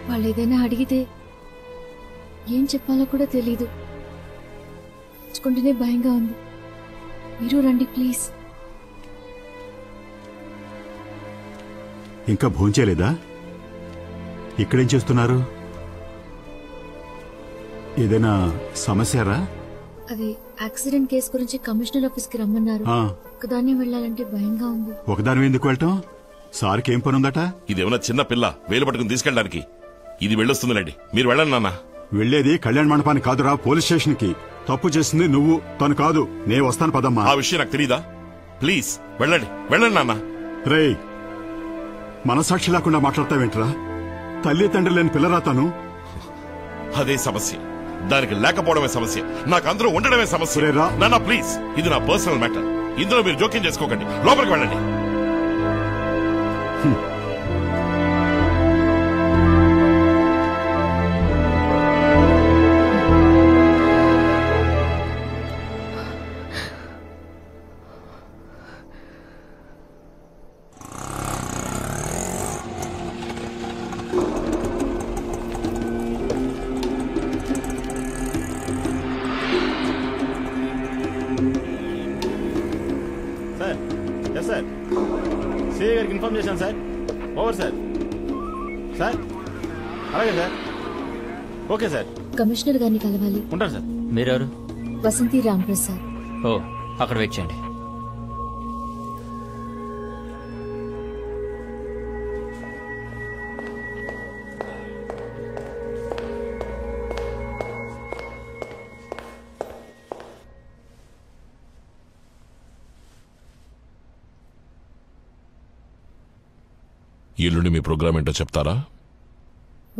వాళ్ళు ఏదైనా అడిగితే ఏం చెప్పాలో కూడా తెలీదు. తెచ్చుకుంటేనే భయంగా ఉంది. మీరు రండి ప్లీజ్. ఇంకా భోంచేలేదా? ఇక్కడేం చేస్తున్నారు? ఏదైనా సమస్యరా? అది యాక్సిడెంట్ కేసు గురించి కమిషనర్ ఆఫీస్ కి రమ్మన్నారు. ఒకదాన్ని వెళ్ళాలంటే భయంగా ఉంది. ఒకదాని ఎందుకు వెళ్ళటం? సార్కి ఏం పని ఉందట? ఇదేమన్నా చిన్న పిల్ల వేలు పట్టుకుని తీసుకెళ్ళడానికి? ఇది వెళ్ళొస్తుందిలేండి, మీరు వెళ్ళండి నాన్న. వెళ్లేది కళ్యాణ మండపానికి కాదురా, పోలీస్ స్టేషన్ కి. తప్పు చేసింది నువ్వు, తను కాదు. నే వస్తాను పదమ్మా. ఆ విషయం నాకు తెలీదా? ప్లీజ్ వెళ్ళండి, వెళ్ళండి నాన్న. రేయ్, మనసాక్షి లేకుండా మాట్లాడతావేంట్రా? తల్లి తండ్రి లేని పిల్లరా తను. అదే సమస్య, దానికి లేకపోవడమే సమస్య, నాకు అందరూ ఉండడమే సమస్య. నాన్న ప్లీజ్, ఇది నా పర్సనల్ మ్యాటర్. ఇందులో మీరు జోక్యం చేసుకోకండి. లోపలికి వెళ్ళండి. సార్, సిఐ గారికి ఇన్ఫార్మ్ చేశాను సార్. Over sir. సార్ అలాగే సార్. Okay sir. కమిషనర్ గారిని కలవాలి. ఉంటాను సార్. మీరెవరు? వసంతి రాంప్రసాద్. ఓ, అక్కడ వెయిట్ చేయండి. ఎల్లుండి మీ ప్రోగ్రామ్ ఏంటో చెప్తారా?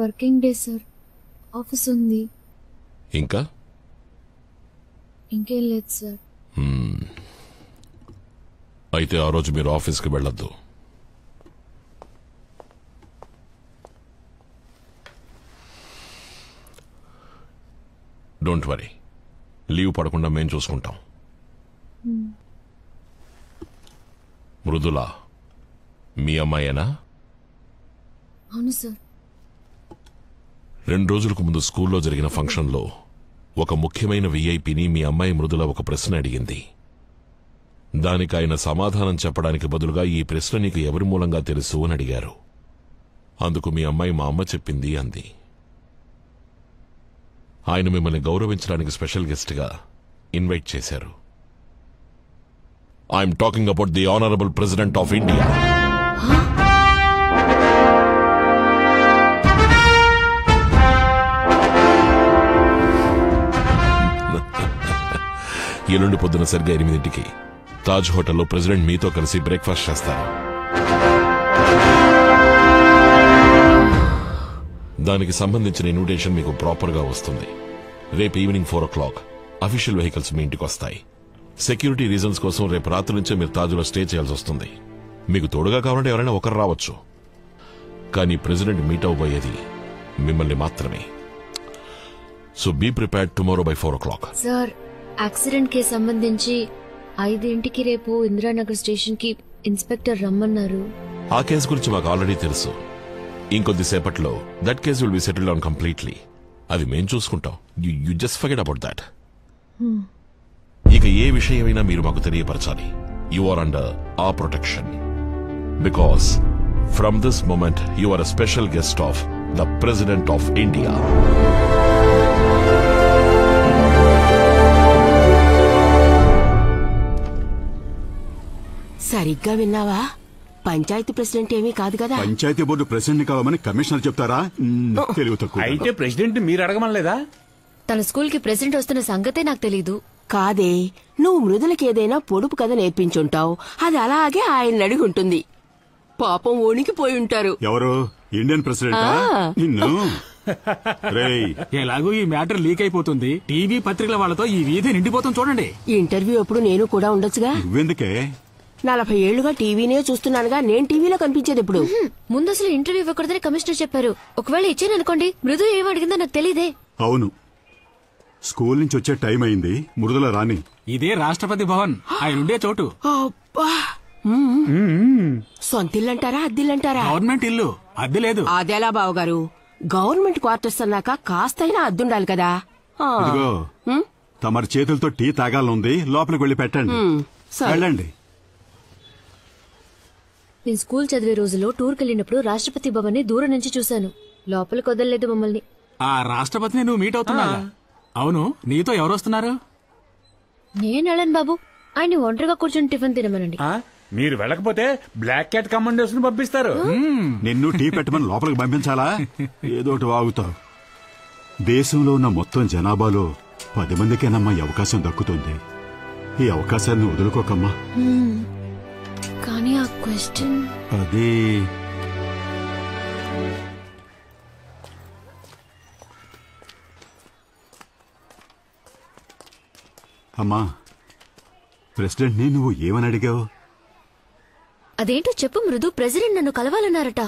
వర్కింగ్ డే సార్, ఆఫీస్ ఉంది. ఇంకా ఇంకేం లేదు సార్. అయితే ఆ రోజు మీరు ఆఫీస్కి వెళ్ళొద్దు. డోంట్ వరీ, లీవ్ పడకుండా మేం చూసుకుంటాం. మృదుల మీ అమ్మాయేనా? అవును సార్. 2 రోజులకు ముందు స్కూల్లో జరిగిన ఫంక్షన్లో ఒక ముఖ్యమైన విఐపిని మీ అమ్మాయి మృదుల ఒక ప్రశ్న అడిగింది. దానికి ఆయన సమాధానం చెప్పడానికి బదులుగా ఈ ప్రశ్న నీకు ఎవరి మూలంగా తెలుసు అని అడిగారు. అందుకు మీ అమ్మాయి మా అమ్మ చెప్పింది అంది. ఆయన మిమ్మల్ని గౌరవించడానికి స్పెషల్ గెస్ట్ గా ఇన్వైట్ చేశారు. I'm talking about the honourable president of India. ఎల్లుండి పొద్దున సరిగ్గా 8ంటికి తాజ్ హోటల్లో ప్రెసిడెంట్ మీతో కలిసి బ్రేక్ఫాస్ట్ చేస్తారు. దానికి సంబంధించిన ఇన్విటేషన్ మీకు ప్రాపర్ గా వస్తుంది. రేపు ఈవినింగ్ 4 o'clock అఫీషియల్ వెహికల్స్ మీ ఇంటికి వస్తాయి. సెక్యూరిటీ రీజన్స్ కోసం రేపు రాత్రి నుంచే మీరు తాజ్లో స్టే చేయాల్సి వస్తుంది. మీకు తోడుగా కావాలంటే ఎవరైనా ఒకరు రావచ్చు, కానీ ప్రెసిడెంట్ మీట్ అవబోయేది మిమ్మల్ని మాత్రమే. So be prepared tomorrow by 4 o'clock. Sir, accident కి సంబంధించి 5ంటికి రేపు ఇందిరానగర్ స్టేషన్ కి ఇన్స్పెక్టర్ రమ్మన్నారు. ఆ కేసు గురించి మాకు ఆల్రెడీ తెలుసు. ఇంకొద్దిసేపట్లో that case will be settled on completely. అది మేం చూసుకుంటాం. You just forget about that. ఇక ఏ విషయమైనా మీరు మాకు తెలియపరచాలి. You are under a protection. Because from this moment you are a special guest of the president of India. సరిగ్గా విన్నావా? పంచాయతీ ప్రెసిడెంట్ ఏమీ కాదు కదా. పంచాయతీ బోర్డు ప్రెసిడెంట్ కావాలని కమిషనర్ చెప్తారా? తెలివి తక్కువ. అయితే ప్రెసిడెంట్ మీరు అడగమనలేదా? తన స్కూల్ కి ప్రెసిడెంట్ వస్తున్న సంగతే నాకు తెలీదు. కాదే, నువ్వు మృదులకి ఏదైనా పొడుపు కథ నేర్పించుంటావు. అది అలాగే ఆయన అడిగి ఉంటుంది. పాపం ఓణికిపోయి ఉంటారు. ఎవరు? Indian president? నిన్ను ఎలాగూ ఈ మ్యాటర్ లీక్ అయిపోతుంది. టీవీ పత్రికల వాళ్ళతో ఈ వీధి నిండిపోతుంది చూడండి. ఇంటర్వ్యూ అప్పుడు నేను కూడా ఉండొచ్చుగా. నువ్వెందుకే? 40 ఏళ్లుగా టీవీనే చూస్తున్నానుగా, నేను టీవీలో కనిపించేది ఇప్పుడు. ముందు అసలు ఇంటర్వ్యూ ఇవ్వకూడదని కమిషనర్ చెప్పారు. ఒకవేళ ఇచ్చాననుకోండి, మృదు ఏం అడిగిందో నాకు తెలీదే. అవును, స్కూల్ నుంచి వచ్చే టైం అయింది. మృదుల రాణి. ఇదే రాష్ట్రపతి భవన్, ఆయన ఉండే చోటు. సొంతిల్లంటారా అద్దిల్లంటారా? గవర్నమెంట్ ఇల్లు, అద్దె లేదు. అదేలా బావగారు, గవర్నమెంట్ క్వార్టర్స్ అన్నాక కాస్తైనా అద్దుండాలి కదా. ఇదిగో తమరి చేతులతో టీ తాగాలనుంది, లోపలికి వెళ్ళి పెట్టండి. వెళ్ళండి. నేను స్కూల్ చదివే రోజుల్లో టూర్కి వెళ్ళినప్పుడు రాష్ట్రపతి భవన్ ని దూరం నుంచి చూశాను. లోపలికి వదలలేదు మమ్మల్ని. ఆ రాష్ట్రపతిని నువ్వు మీట్ అవుతున్నా? అవును, నీతో ఎవరు వస్తున్నారు? నేను వెళ్ళను బాబు, ఆయన ఒంటరిగా కూర్చొని టిఫిన్ తినమనండి. మీరు వెళ్ళకపోతే బ్లాక్ క్యాట్ కమాండర్స్ పంపిస్తారు. నిన్ను టీ పెట్టమని లోపలికి పంపించాలా? ఏదోటి వాగుతావు. దేశంలో ఉన్న మొత్తం జనాభాలో 10 మందికేనమ్మా ఈ అవకాశం దక్కుతుంది. ఈ అవకాశాన్ని వదులుకోకమ్మా. కానీ ఆ క్వశ్చన్ అది అమ్మా, ప్రెసిడెంట్ ని నువ్వు ఏమని అడిగావు? అదేంటో చెప్పు మృదు. ప్రెసిడెంట్ నన్ను కలవాలన్నారట.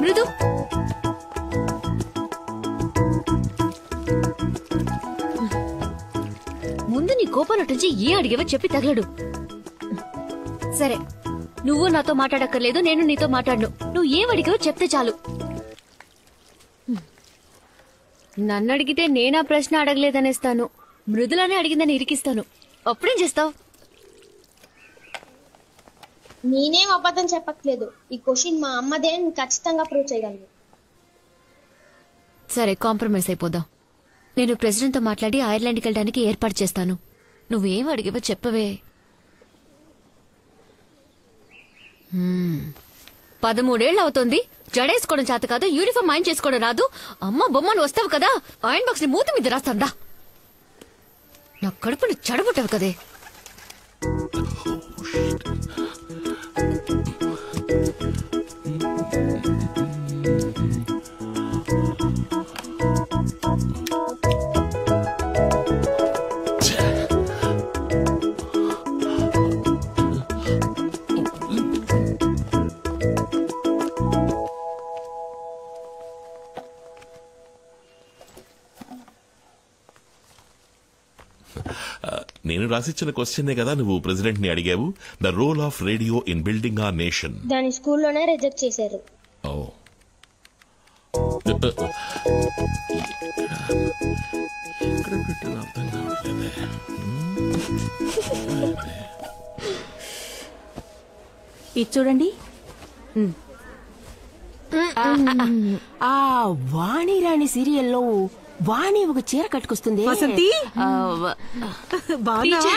మృదు, ముందు నీ కోపం నటించి ఏ అడిగేవో చెప్పి తగలడు. సరే, నువ్వు నాతో మాట్లాడక్కర్లేదు, నేను నీతో మాట్లాడను. నువ్వు ఏం అడిగావో చెప్తే చాలు. నన్ను అడిగితే నేనా ప్రశ్న అడగలేదనేస్తాను, మృదులానే అడిగిందని ఇరికిస్తాను. అప్పుడేం చేస్తావు? నేనేం అబద్ధం చెప్పట్లేదు. ఈ క్వశ్చన్ మా అమ్మదే, ఖచ్చితంగా ప్రూవ్ చేయగలను. సరే, కాంప్రమైజ్ అయిపోదాం. నేను ప్రెసిడెంట్ తో మాట్లాడి ఐర్లాండ్కి వెళ్ళడానికి ఏర్పాటు చేస్తాను. నువ్వేం అడిగావో చెప్పవే. 13 అవుతుంది, జడేసుకోవడం చేత కాదు, యూనిఫామ్ ఆయన చేసుకోవడం రాదు. అమ్మ బొమ్మను వస్తావు కదా, ఆయన బాక్స్ ని మూత మీద రాస్తాందా. నా కడుపుని చెడబుట్టావు కదే. నేను రాసిచ్చిన క్వశ్చన్ కదా నువ్వు ప్రెసిడెంట్ ని అడిగావు. The role of radio in building a nation. దాని స్కూల్లోనే రిజెక్ట్ చేశారు. ఇది చూడండి. ఆ వాణిరాణి సీరియల్లో వాణి ఒక చీర కట్టుకొస్తుంది. వసంతి బాగున్నావా?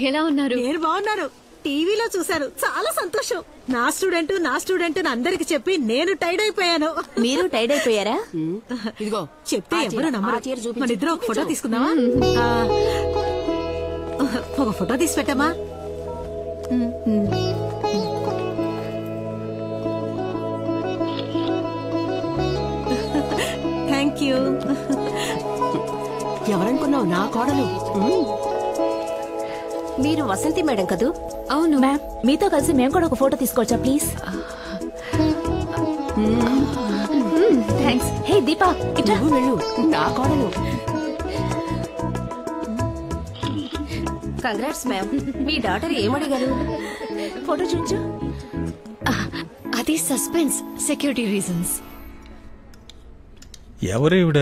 ఎలా ఉన్నారు? నేను బాగున్నాను. టీవీలో చూశాను, చాలా సంతోషం. నా స్టూడెంట్ అందరికి చెప్పి నేను టైడ్ అయిపోయాను. మీరు టైడ్ అయిపోయారా? ఇదిగో చెప్తే ఎవరు నమ్మరు. మన ఇద్దరు ఒక ఫోటో తీసుకుందామా? ఒక ఫోటో తీసి పెట్టమ్మా. Thank you. ఎవరనుకున్నావు? నా కోడలు. మీరు వసంతి మేడం కదూ? అవును మ్యామ్. మీతో కలిసి మేము కూడా ఒక ఫోటో తీసుకోవచ్చా ప్లీజ్? థ్యాంక్స్. హే దీపా, ఇట్లా వెళ్ళు. నా కోడలు. Congrats ma'am. మీ డాటర్ ఏమడిగారు? ఫోటో చూపించు. అది సస్పెన్స్, సెక్యూరిటీ రీజన్స్. ఎవరేవిడ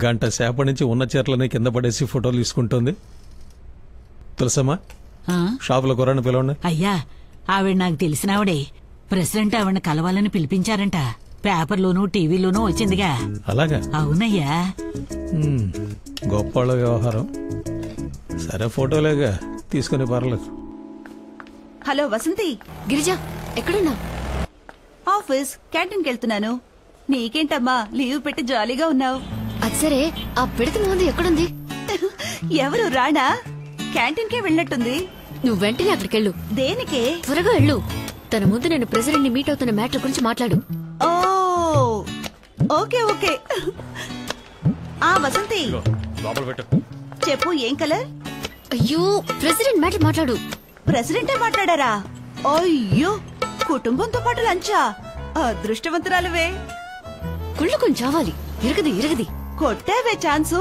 గంట సేపటి నుంచి ఉన్న చీరలని కింద పడేసి ఫోటోలు తీసుకుంటుంది? తెలుసమ్మా? షాపులో కుర్రాన్ని పిలవండి. అయ్యా, ఆవిడ నాకు తెలిసినావిడే. ప్రెసిడెంట్ ఆవిడ కలవాలని పిలిపించారంట. పేపర్లోనూ టీవీలోనూ వచ్చిందిగా. అలాగా? అవునయ్యా. గొప్ప వ్యవహారం. సరే, ఫోటోలేగా తీసుకుని పర్లేదు. హలో వసంతి. గిరిజా, ఎక్కడున్నా? ఆఫీస్ క్యాంటీన్కి వెళ్తున్నాను. నీకేంటమ్మా లీవ్ పెట్టి జాలీగా ఉన్నావు? అది సరే, ఆ పిడత ముందు ఎక్కడుంది? ఎవరు రాణా? క్యాంటీన్కే వెళ్ళినట్టుంది. నువ్వు వెంటనే అక్కడికెళ్ళు. దేనికే? త్వరగా వెళ్ళు. తన ముందు నేను ప్రెసిడెంట్ ని మీట్ అవుతున్న మ్యాటర్ గురించి మాట్లాడు. ఓ ఓకే ఓకే. ఆ వసంతి చెప్పు, ఏం కలర్? అయ్యో, ప్రెసిడెంట్ మ్యాటర్ మాట్లాడు. ప్రెసిడెంటే మాట్లాడారా? అయ్యో, కుటుంబంతో పాటు లంచా? అదృష్టవంతురాలువే. కుళ్ళు కొంచెం చావాలి. ఇరగది కొట్టావే ఛాన్సు.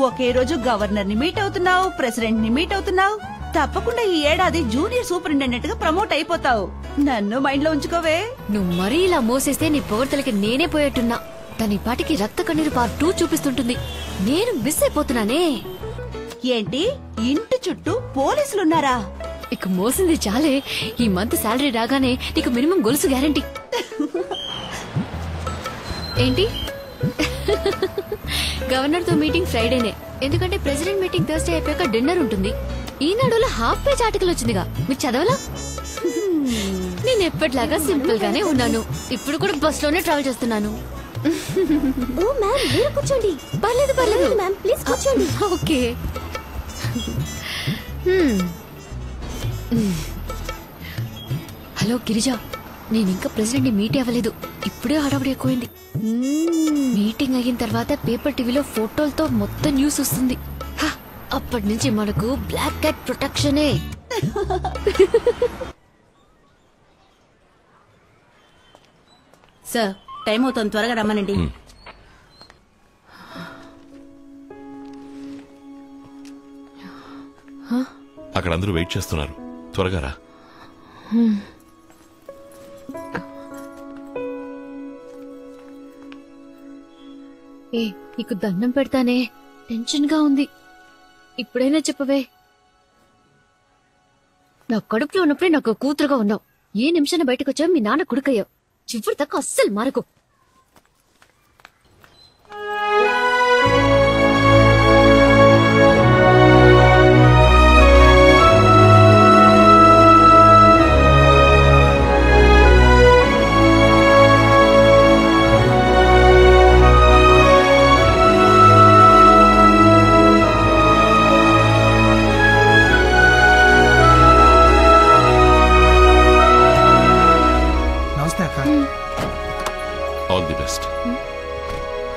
ఒకే రోజు గవర్నర్ ని మీట్ అవుతున్నావు, ప్రెసిడెంట్ ని మీట్ అవుతున్నావు. తప్పకుండా ఈ ఏడాది జూనియర్ సూపరింటెండెంట్ గా ప్రమోట్ అయిపోతావు. నన్ను మైండ్ లో ఉంచుకోవే. నువ్వు మరీ ఇలా మోసేస్తే నీ పొగడ్తలకి నేనే పోయేట్టున్నా. దాని పాటికి రక్త కన్నీరు పార్ట్ 2 చూపిస్తుంటుంది. నేను మిస్ అయిపోతున్నానే. ఏంటి, ఇంటి చుట్టూ పోలీసులున్నారా? ఇక మోసింది చాలే. ఈ మంత్ శాలరీ రాగానే నీకు మినిమం గొలుసు గ్యారంటీ. ఏంటి? గవర్నర్ తో మీటింగ్ ఫ్రైడేనే, ఎందుకంటే ప్రెసిడెంట్ మీటింగ్ థర్స్డే అయిపోయాక డిన్నర్ ఉంటుంది. ఈనాడులో హాఫ్ పేజ్ ఆర్టికల్ వచ్చిందిగా, మీరు చదవలా? నేను ఎప్పటిలాగా సింపుల్ గానే ఉన్నాను. ఇప్పుడు కూడా బస్ లోనే ట్రావెల్ చేస్తున్నాను. ఓ మ్యామ్, మీరు కూర్చోండి. పర్లేదు మ్యామ్, ప్లీజ్ కూర్చోండి. ఓకే. హలో గిరిజా, నేను ఇంకా ప్రెసిడెంట్ ని మీట్ అవ్వలేదు. ఇప్పుడే హడావుడి ఎక్కువైంది. మీటింగ్ అయిన తర్వాత పేపర్ టీవీలో ఫోటోలతో మొత్తం న్యూస్ వస్తుంది. అప్పటి నుంచి మనకు బ్లాక్ క్యాట్ ప్రొటెక్షనే. సార్, టైం అవుతుంది, త్వరగా రమ్మనండి. అక్కడ అందరూ వెయిట్ చేస్తున్నారు, త్వరగా రా. ఏ, నీకు దండం పెడతానే, టెన్షన్ గా ఉంది. ఇప్పుడైనా చెప్పవే. నా కడుపులో ఉన్నప్పుడే నాకు కూతురుగా ఉన్నావు. ఏ నిమిషాన్ని బయటకు వచ్చావు మీ నాన్న కొడుకయ్యావు. చివరి దాకా అస్సలు మారకు.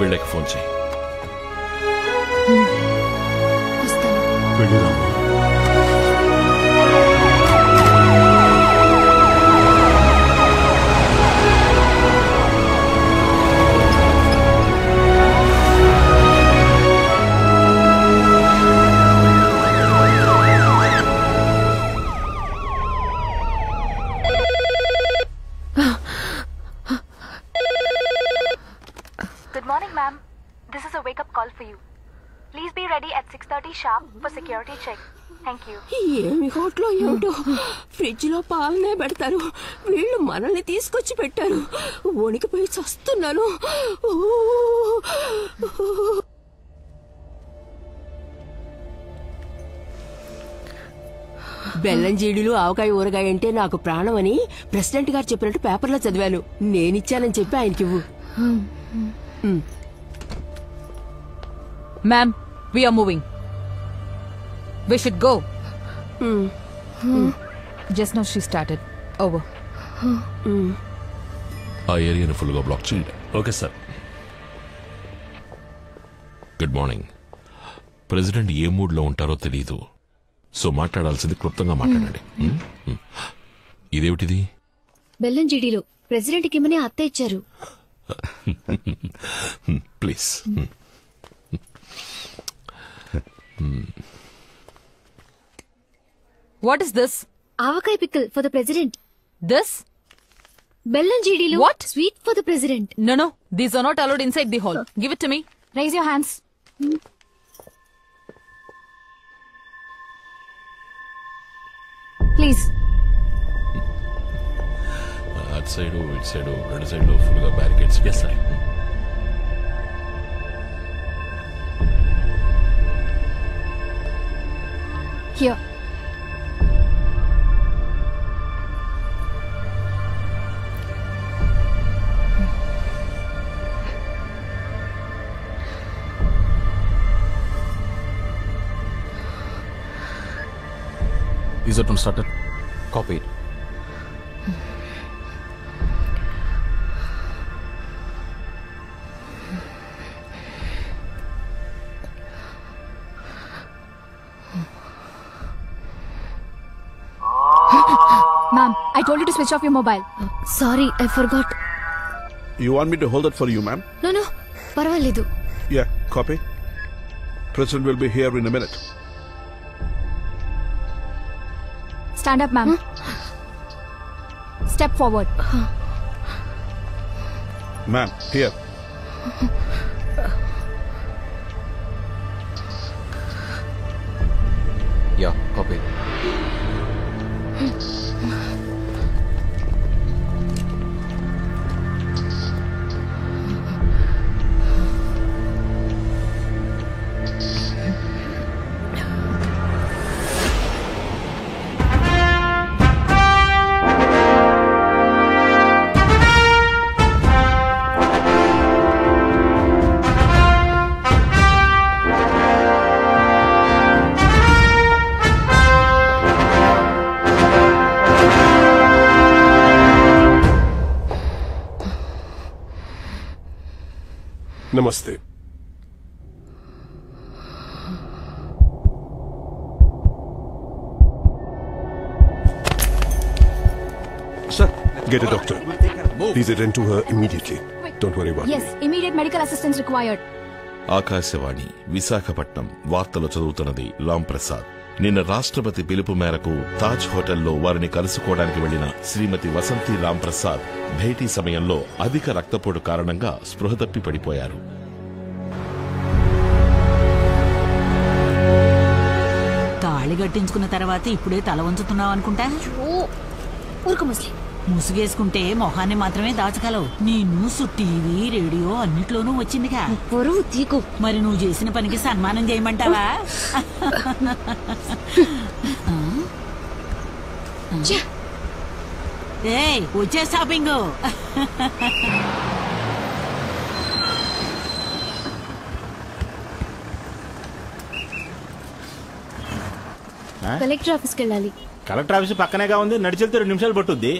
వీళ్ళకి ఫోన్ చేయి. వెళ్ళిరామ్మా. Good morning, ma'am. This is a wake-up call for you. Please be ready at 6:30 sharp for security check. Thank you. ఏమి హోటలో ఏమిటో ఫ్రిడ్జ్ లో పాలనే పెడతారు, వీళ్ళు మనల్ని తీసుకొచ్చి పెట్టారు. వణికిపోయి చస్తున్నాను. బెల్లం జీడులు ఆవకాయ ఊరగాయ అంటే నాకు ప్రాణం అని ప్రెసిడెంట్ గారు చెప్పినట్టు పేపర్లో చదివాను. నేనిచ్చానని చెప్పి ఆయనకి ఇవ్వు. Ma'am, we are moving. We should go. Just now she started. Over. ఆ ఏరియాను ఫుల్గా బ్లాక్ చేయండి. Okay sir. Good morning. President ఏ మూడ్లో ఉంటారో తెలీదు, సో మాట్లాడాల్సింది క్లుప్తంగా మాట్లాడండి. ఇదేమిటిది? బెల్లం జీడీలో ప్రెసిడెంట్కి ఇమ్మని అత్త ఇచ్చారు. Please. What is this? Avakaya pickle for the president. This? బెల్లం జీడీలో What? Sweet for the president. No. These are not allowed inside the hall. Give it to me. Raise your hands. Please. అటు సైడ్ ఇటు సైడ్ రెండు సైడ్లో ఫుల్గా barricades. Yes sir. Here. User term started. Copied. Ma'am, I told you to switch off your mobile. Sorry, I forgot. You want me to hold it for you, ma'am? No, పర్వాలేదు. Yeah, copy. President will be here in a minute. Stand up, ma'am. Step forward. Ma'am, here. Yeah, copy. Namaste. Sir, get a doctor. Please attend to her immediately. Don't worry about Yes, me. immediate medical assistance required. Akashvani Visakhapatnam వార్తలు చదువుతున్నది రామ్ ప్రసాద్. నిన్న రాష్ట్రపతి పిలుపు మేరకు తాజ్ హోటల్లో వారిని కలుసుకోవడానికి వెళ్లిన శ్రీమతి వసంతి రామ్ ప్రసాద్ భేటీ సమయంలో అధిక రక్తపోటు కారణంగా స్పృహ తప్పి పడిపోయారు. తాళి కట్టించుకున్న తర్వాత ఇప్పుడే తల వంచుతున్నావు అనుకుంటా. ఊరుకు ముస్లిం. ముసుగేసుకుంటే మొహాన్ని మాత్రమే దాచగలవు. నీ న్యూస్ టీవీ రేడియో అన్నిట్లోనూ వచ్చిందిగా. పొరుగు తీకు. మరి నువ్వు చేసిన పనికి సన్మానం చేయమంటావా? ఏయ్, వచ్చే షాపింగ్. కలెక్టర్ ఆఫీస్కి వెళ్ళాలి. కలెక్టర్ ఆఫీస్ పక్కనేగా ఉంది, నడిచెళ్తే 2 నిమిషాలు పట్టుద్ది.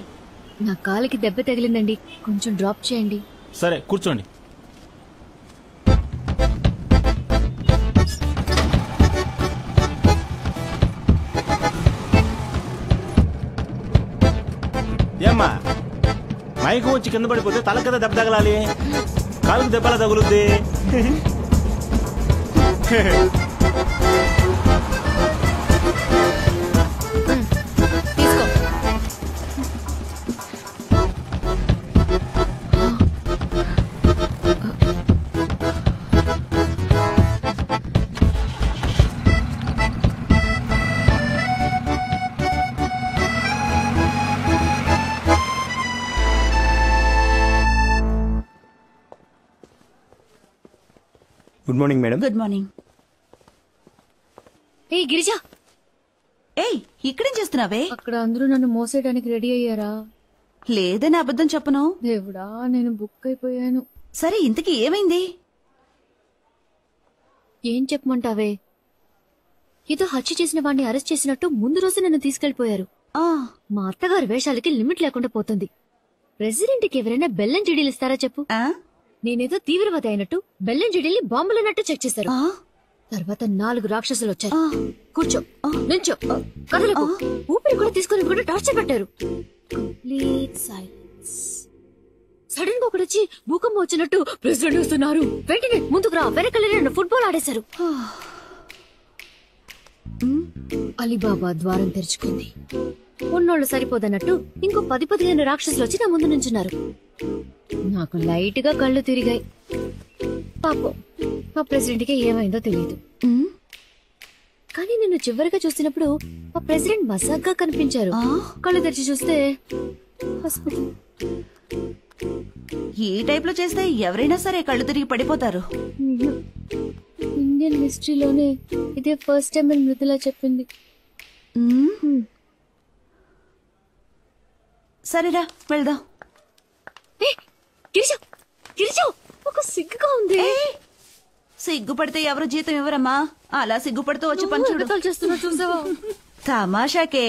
నా కాలికి దెబ్బ తగిలిందండి, కొంచెం డ్రాప్ చేయండి. సరే కూర్చోండి. ఏమ్మా మైకు వచ్చి కింద పడిపోతే తల కదా దెబ్బ తగలాలి, కాలుకు దెబ్బలా తగులుద్ది. Good morning madam. Good morning. ఏ గిరిజా, ఏయ్ ఇక్కడేం చేస్తున్నావే? అక్కడ అందరూ నన్ను మోసేయడానికి రెడీ అయ్యారా? లేదని అబద్ధం చెప్పను. దేవుడా, నేను బుక్ అయిపోయాను. సరే ఇంతకీ ఏమైంది? ఏం చెప్పమంటావే? ఏదో హత్య చేసిన వాడిని అరెస్ట్ చేసినట్టు ముందు రోజు నన్ను తీసుకెళ్లిపోయారు. మా అత్తగారి వేషాలకి లిమిట్ లేకుండా పోతుంది. ప్రెసిడెంట్కి ఎవరైనా బెల్లం చెడీలు ఇస్తారా చెప్పు? నేనేదో తీవ్రవాది అయినట్టు బెల్లం చెడీల్ని బాంబులన్నట్టు చెక్ చేశారు. తర్వాత 4 రాక్షసులు వచ్చారు. కూర్చో, నుంచో, కదలకు, ఊపిరి కూడా తీసుకుని కూడా టార్చర్ పెట్టారు. Complete silence. సడన్ గా ఒకటి వచ్చి భూకంపం వచ్చినట్టు ప్రెసిడెంట్ వస్తున్నారు, వెంటనే ముందుకు రా, వెనకాల నన్ను ఫుట్బాల్ ఆడేశారు. అలీబాబా ద్వారం తెరుచుకుంది. ఉన్నోళ్ళు సరిపోదన్నట్టు ఇంకో 10-15 రాక్షసులు వచ్చి నా ముందు నుంచున్నారు. నాకు లైట్ గా కళ్ళు తిరిగాయి. పాపం మా ప్రెసిడెంట్ కి ఏమైందో తెలియదు. కానీ నిన్ను చివరిగా చూసినప్పుడు మా ప్రెసిడెంట్ మసాగ్గా కనిపించారు. కళ్ళు తెరిచి చూస్తే హాస్పిటల్. ఈ టైప్ లో చేస్తే ఎవరైనా సరే కళ్ళు తిరిగి పడిపోతారు. ఇండియన్ హిస్టరీలోనే ఇదే ఫస్ట్ టైం అని మృదులా చెప్పింది. సరేరా వెళ్దాం. ఒక సిగ్గుగా ఉంది. సిగ్గుపడితే ఎవరు జీతం ఇవ్వరమ్మా. అలా సిగ్గుపడుతూ వచ్చి చూసావా? తమాషాకే.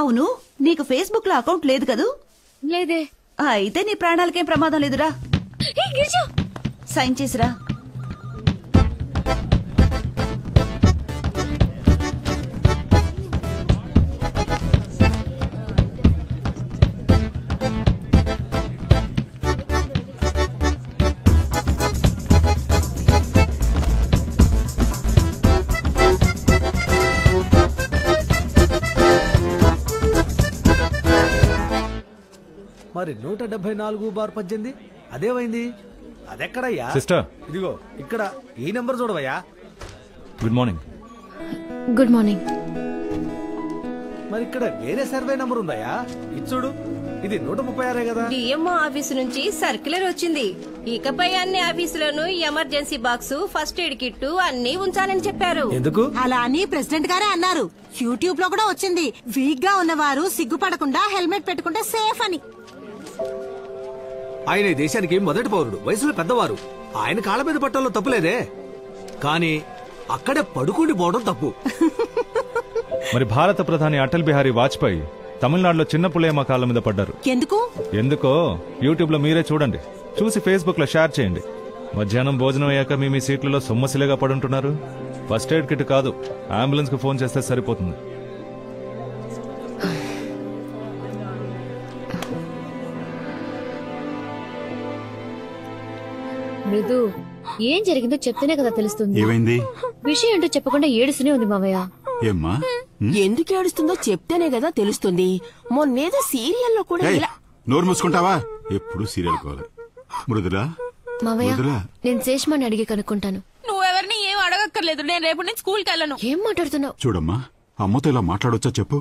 అవును, నీకు ఫేస్బుక్ లో అకౌంట్ లేదు కదూ? లేదే. అయితే నీ ప్రాణాలకేం ప్రమాదం లేదురా. సైన్ చేసిరా. మరి 174/18 అదేమైంది? అదెక్కడయ్యా? సిస్టర్, ఇదిగో ఇక్కడ ఈ నెంబర్ చూడవయ్యా. Good morning. Good morning. మరి ఇక్కడ వేరే సర్వే నంబర్ ఉందయ్యా. ఇది చూడు, ఇది 136 కదా. డిఎంఓ ఆఫీసు నుంచి సర్క్యులర్ వచ్చింది. ఇకపై అన్ని ఆఫీసులోనూ emergency box, first aid kit అన్ని ఉంచాలని చెప్పారు. ఎందుకు అలా అని ప్రెసిడెంట్ గారే అన్నారు. యూట్యూబ్ లో కూడా వచ్చింది. వీక్ గా ఉన్నవారు సిగ్గుపడకుండా హెల్మెట్ పెట్టుకుంటే సేఫ్ అని. ఆయన ఈ దేశానికి మొదటి పౌరుడు, వయసులో పెద్దవారు. ఆయన కాళ్ళ మీద పట్టడంలో తప్పులేదే, కానీ అక్కడే పడుకుని పోవడం తప్పు. మరి భారత ప్రధాని అటల్ బిహారీ వాజ్పేయి తమిళనాడులో చిన్న పుల్లయ్యమ్మ కాళ్ళ మీద పడ్డారు. ఎందుకో యూట్యూబ్ లో మీరే చూడండి, చూసి ఫేస్బుక్ లో షేర్ చేయండి. మధ్యాహ్నం భోజనం అయ్యాక మీ సీట్లలో సొమ్మసిలేగా పడుంటున్నారు. ఫస్ట్ ఎయిడ్ కిట్ కాదు, అంబులెన్స్ కు ఫోన్ చేస్తే సరిపోతుంది. మృదు, ఏం జరిగిందో చెప్తేనే కదా తెలుస్తుంది. ఏమైంది? విషయం ఏంటో చెప్పకుండా ఏడుస్తూనే ఉంది మావయ్య. ఏమ్మా? ఎందుకు ఏడుస్తుందో చెప్తేనే కదా తెలుస్తుంది. మొన్నేదో సీరియల్లో కూడా ఇలా. నోరు మూసుకుంటావా? ఎప్పుడు సీరియల్ కావాలి. మృదులా, మావయ్య, నేను శేష్మాని అడిగి కనుక్కుంటాను. నువ్వెవరిని ఏం అడగక్కర్లేదు. నేను రేపు నుంచి స్కూల్కి వెళ్ళను. ఏం మాట్లాడుతున్నావు? చూడమ్మా, అమ్మతో ఇలా మాట్లాడొచ్చా చెప్పు.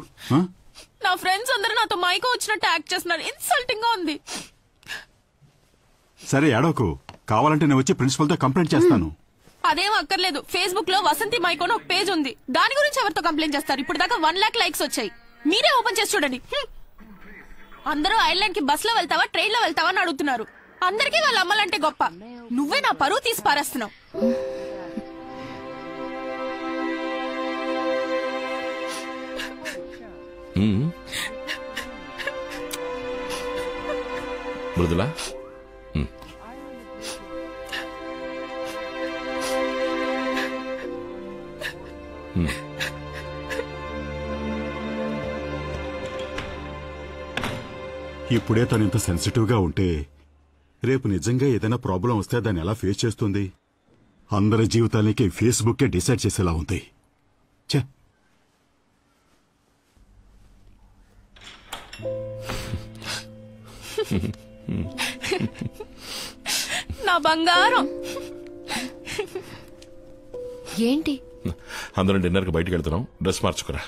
నా ఫ్రెండ్స్ అందరూ నాతో మైకో వచ్చినట్టు యాక్ట్ చేస్తున్నారు. ఇన్సల్టింగ్ గా ఉంది. సరే ఏడవకు, కావాలంటే నేను వచ్చి ప్రిన్సిపల్ తో కంప్లైంట్ చేస్తాను. అదేం అక్కర్లేదు. ఫేస్బుక్ లో వసంతి మైకోన్ ఒక పేజ్ ఉంది. దాని గురించి ఎవరితో కంప్లైంట్ చేస్తారు? ఇప్పుడు దాకా 1 lakh లైక్స్ వచ్చాయి. మీరే ఓపెన్ చేసి చూడండి. అందరూ ఐర్లాండ్ కి బస్ లో వెళ్తావా, ట్రైన్ లో వెళ్తావా అని అడుగుతున్నారు. అందరికీ వాళ్ళ అమ్మలంటే గొప్ప. నువ్వే నా పరువు తీసి పారేస్తున్నావు. మృదులా, ఇప్పుడే తను ఇంత సెన్సిటివ్గా ఉంటే రేపు నిజంగా ఏదైనా ప్రాబ్లం వస్తే దాన్ని ఎలా ఫేస్ చేస్తుంది? అందరి జీవితాలకి ఫేస్బుక్కే డిసైడ్ చేసేలా ఉంది. ఛే, నా బంగారం. ఏంటి? అందరం డిన్నర్కి బయటికి వెళ్తున్నాం, డ్రెస్ మార్చుకురా.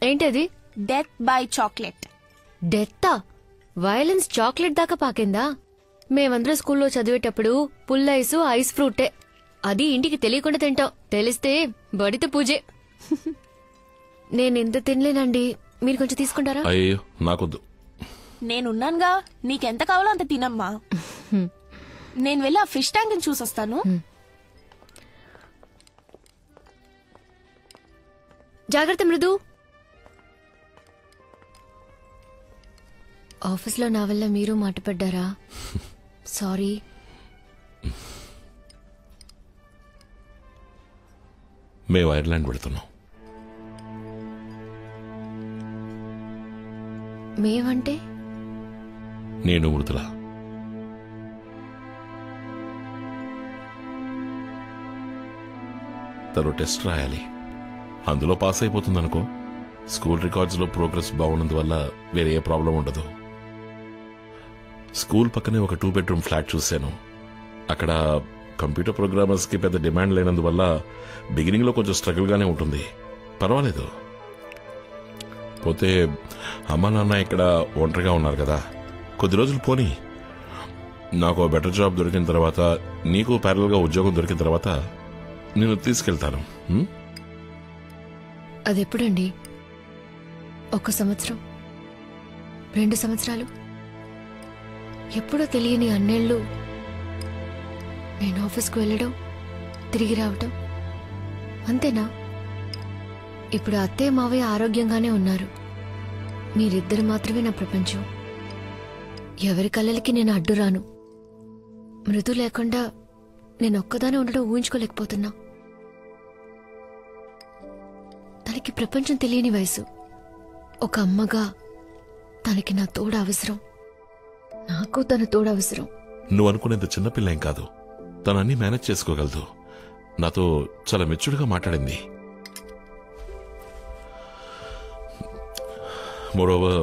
ఏంటది? Death by chocolate. డెత్తా? వైలెన్స్ చాక్లెట్ దాకా పాకిందా? మేమందరం స్కూల్లో చదివేటప్పుడు పుల్ల ఐస్ ఫ్రూటే. అది ఇంటికి తెలియకుండా తింటాం, తెలిస్తే బడిత పూజే. నేనెంత తినలేనండి, మీరు కొంచెం తీసుకుంటారా? అయ్యో నాకొద్దు. నేనున్నానుగా, నీకెంత కావాలో అంత తినమ్మా. నేను వెళ్ళి ఆ ఫిష్ ట్యాంక్ చూసొస్తాను. జాగ్రత్త మృదు. ఆఫీస్లో నా వల్ల మీరు మాటపడ్డారా? సారీ. మేము ఐర్లాండ్ వెళుతున్నాం. మేమంటే? నేను మృదుల. తను టెస్ట్ రాయాలి, అందులో పాస్ అయిపోతుందనుకో. స్కూల్ రికార్డ్స్ లో ప్రోగ్రెస్ బాగున్నందువల్ల వేరే ఏ ప్రాబ్లం ఉండదు. స్కూల్ పక్కనే ఒక 2 bedroom ఫ్లాట్ చూశాను. అక్కడ కంప్యూటర్ ప్రోగ్రామర్స్ కి పెద్ద డిమాండ్ లేనందువల్ల బిగినింగ్ లో కొంచెం స్ట్రగుల్ గానే ఉంటుంది. పర్వాలేదు. పోతే అమ్మ నాన్న ఇక్కడ ఒంటరిగా ఉన్నారు కదా, కొద్ది రోజులు పోని. నాకు బెటర్ జాబ్ దొరికిన తర్వాత, నీకు ప్యారల్ గా ఉద్యోగం దొరికిన తర్వాత నేను తీసుకెళ్తాను. అదెప్పుడండి? 1 సంవత్సరం, 2 సంవత్సరాలు, ఎప్పుడో తెలియని అన్నేళ్ళు నేను ఆఫీస్కు వెళ్ళడం, తిరిగి రావటం, అంతేనా? ఇప్పుడు అత్తయ్య మావయ్య ఆరోగ్యంగానే ఉన్నారు. మీరిద్దరు మాత్రమే నా ప్రపంచం. ఎవరి కళ్ళకి నేను అడ్డురాను. మృదు లేకుండా నేను ఒక్కదానే ఉండడం ఊహించుకోలేకపోతున్నా. తనకి ప్రపంచం తెలియని వయసు. ఒక అమ్మగా తనకి నా తోడు అవసరం, నాకు తన తోడు అవసరం. నువ్వు అనుకునేంత చిన్నపిల్ల ఏం కాదు. తను అన్ని మేనేజ్ చేసుకోగలదు. నాతో చాలా మెచ్యూర్డ్గా మాట్లాడింది. మోరోవర్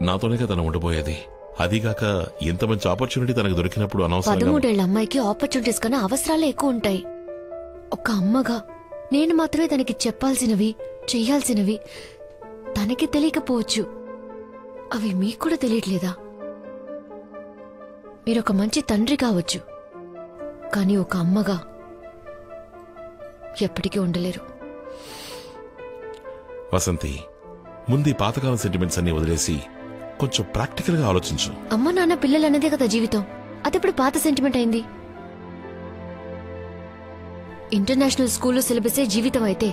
నాతోనే తను ఉండబోయేది. అదిగాక ఎంత మంచి ఆపర్చునిటీ తనకు దొరికినప్పుడు అనవసరంగా 13 ఏళ్ల అమ్మాయికి ఆపర్చునిటీస్ కన్నా అవసరాలే ఎక్కువ ఉంటాయి. ఒక అమ్మగా నేను మాత్రమే తనకి చెప్పాల్సినవి, చెయ్యాల్సినవి తనకి తెలియకపోవచ్చు. అవి మీకు కూడా తెలియట్లేదా? మీరొక మంచి తండ్రి కావచ్చు, కానీ ఒక అమ్మగా ఎప్పటికీ ఉండలేరు. వసంతి, ముందు పాతకాలం సెంటిమెంట్స్ అన్ని వదిలేసి కొంచెం ప్రాక్టికల్ గా ఆలోచించు. అమ్మ నాన్న పిల్లలు అనేదే కదా జీవితం. అదెప్పుడు పాత సెంటిమెంట్ అయింది? ఇంటర్నేషనల్ స్కూల్లో సిలబసే జీవితం అయితే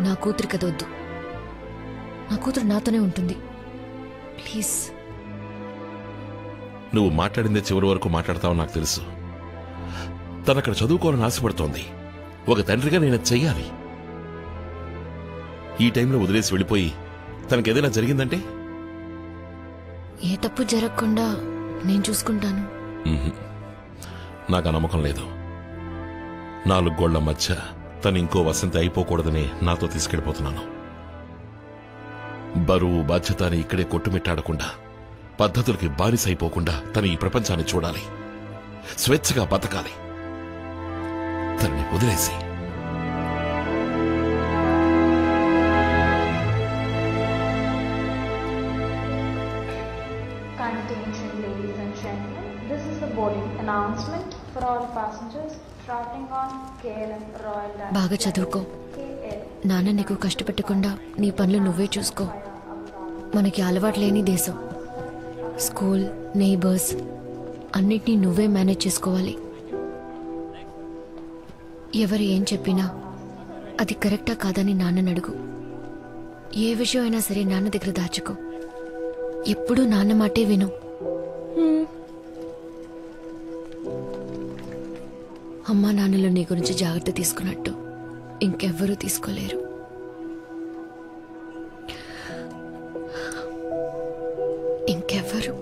నా కూతురు కదొద్దు. నా కూతురు నాతోనే ఉంటుంది. ప్లీజ్. నువ్వు మాట్లాడిందే చివరి వరకు మాట్లాడతావు నాకు తెలుసు. తనక్కడ చదువుకోవాలని ఆశపడుతోంది. ఒక తండ్రిగా నేను చెయ్యాలి. ఈ టైంలో వదిలేసి వెళ్ళిపోయి తనకేదైనా జరిగిందంటే? ఏ తప్పు జరగకుండా నేను చూసుకుంటాను. నాకు ఆ నమ్మకం లేదు. 4 గోళ్ల మధ్య తను ఇంకో వసంతి అయిపోకూడదని నాతో తీసుకెళ్లిపోతున్నాను. బరువు బాధ్యత అని ఇక్కడే కొట్టుమిట్టాడకుండా, పద్ధతులకి బానిస అయిపోకుండా తను ఈ ప్రపంచాన్ని చూడాలి, స్వేచ్ఛగా బతకాలి. తనని వదిలేసి Attention ladies and gentlemen, this is the boarding announcement for all passengers traveling on KLM Royal Dutch. బాగా చదువుకో. నాన్న నీకు కష్టపెట్టకుండా నీ పనులు నువ్వే చూసుకో. మనకి అలవాటు లేని దేశం. స్కూల్, నైబర్స్ అన్నిటినీ నువ్వే మేనేజ్ చేసుకోవాలి. ఎవరు ఏం చెప్పినా అది కరెక్టా కాదని నాన్నని అడుగు. ఏ విషయం అయినా సరే నాన్న దగ్గర దాచుకో. ఎప్పుడూ నాన్న మాటే విను. అమ్మా నాన్నలు నీ గురించి జాగ్రత్త తీసుకున్నట్టు ఇంకెవ్వరూ తీసుకోలేరు. ఇంకెవ్వరు.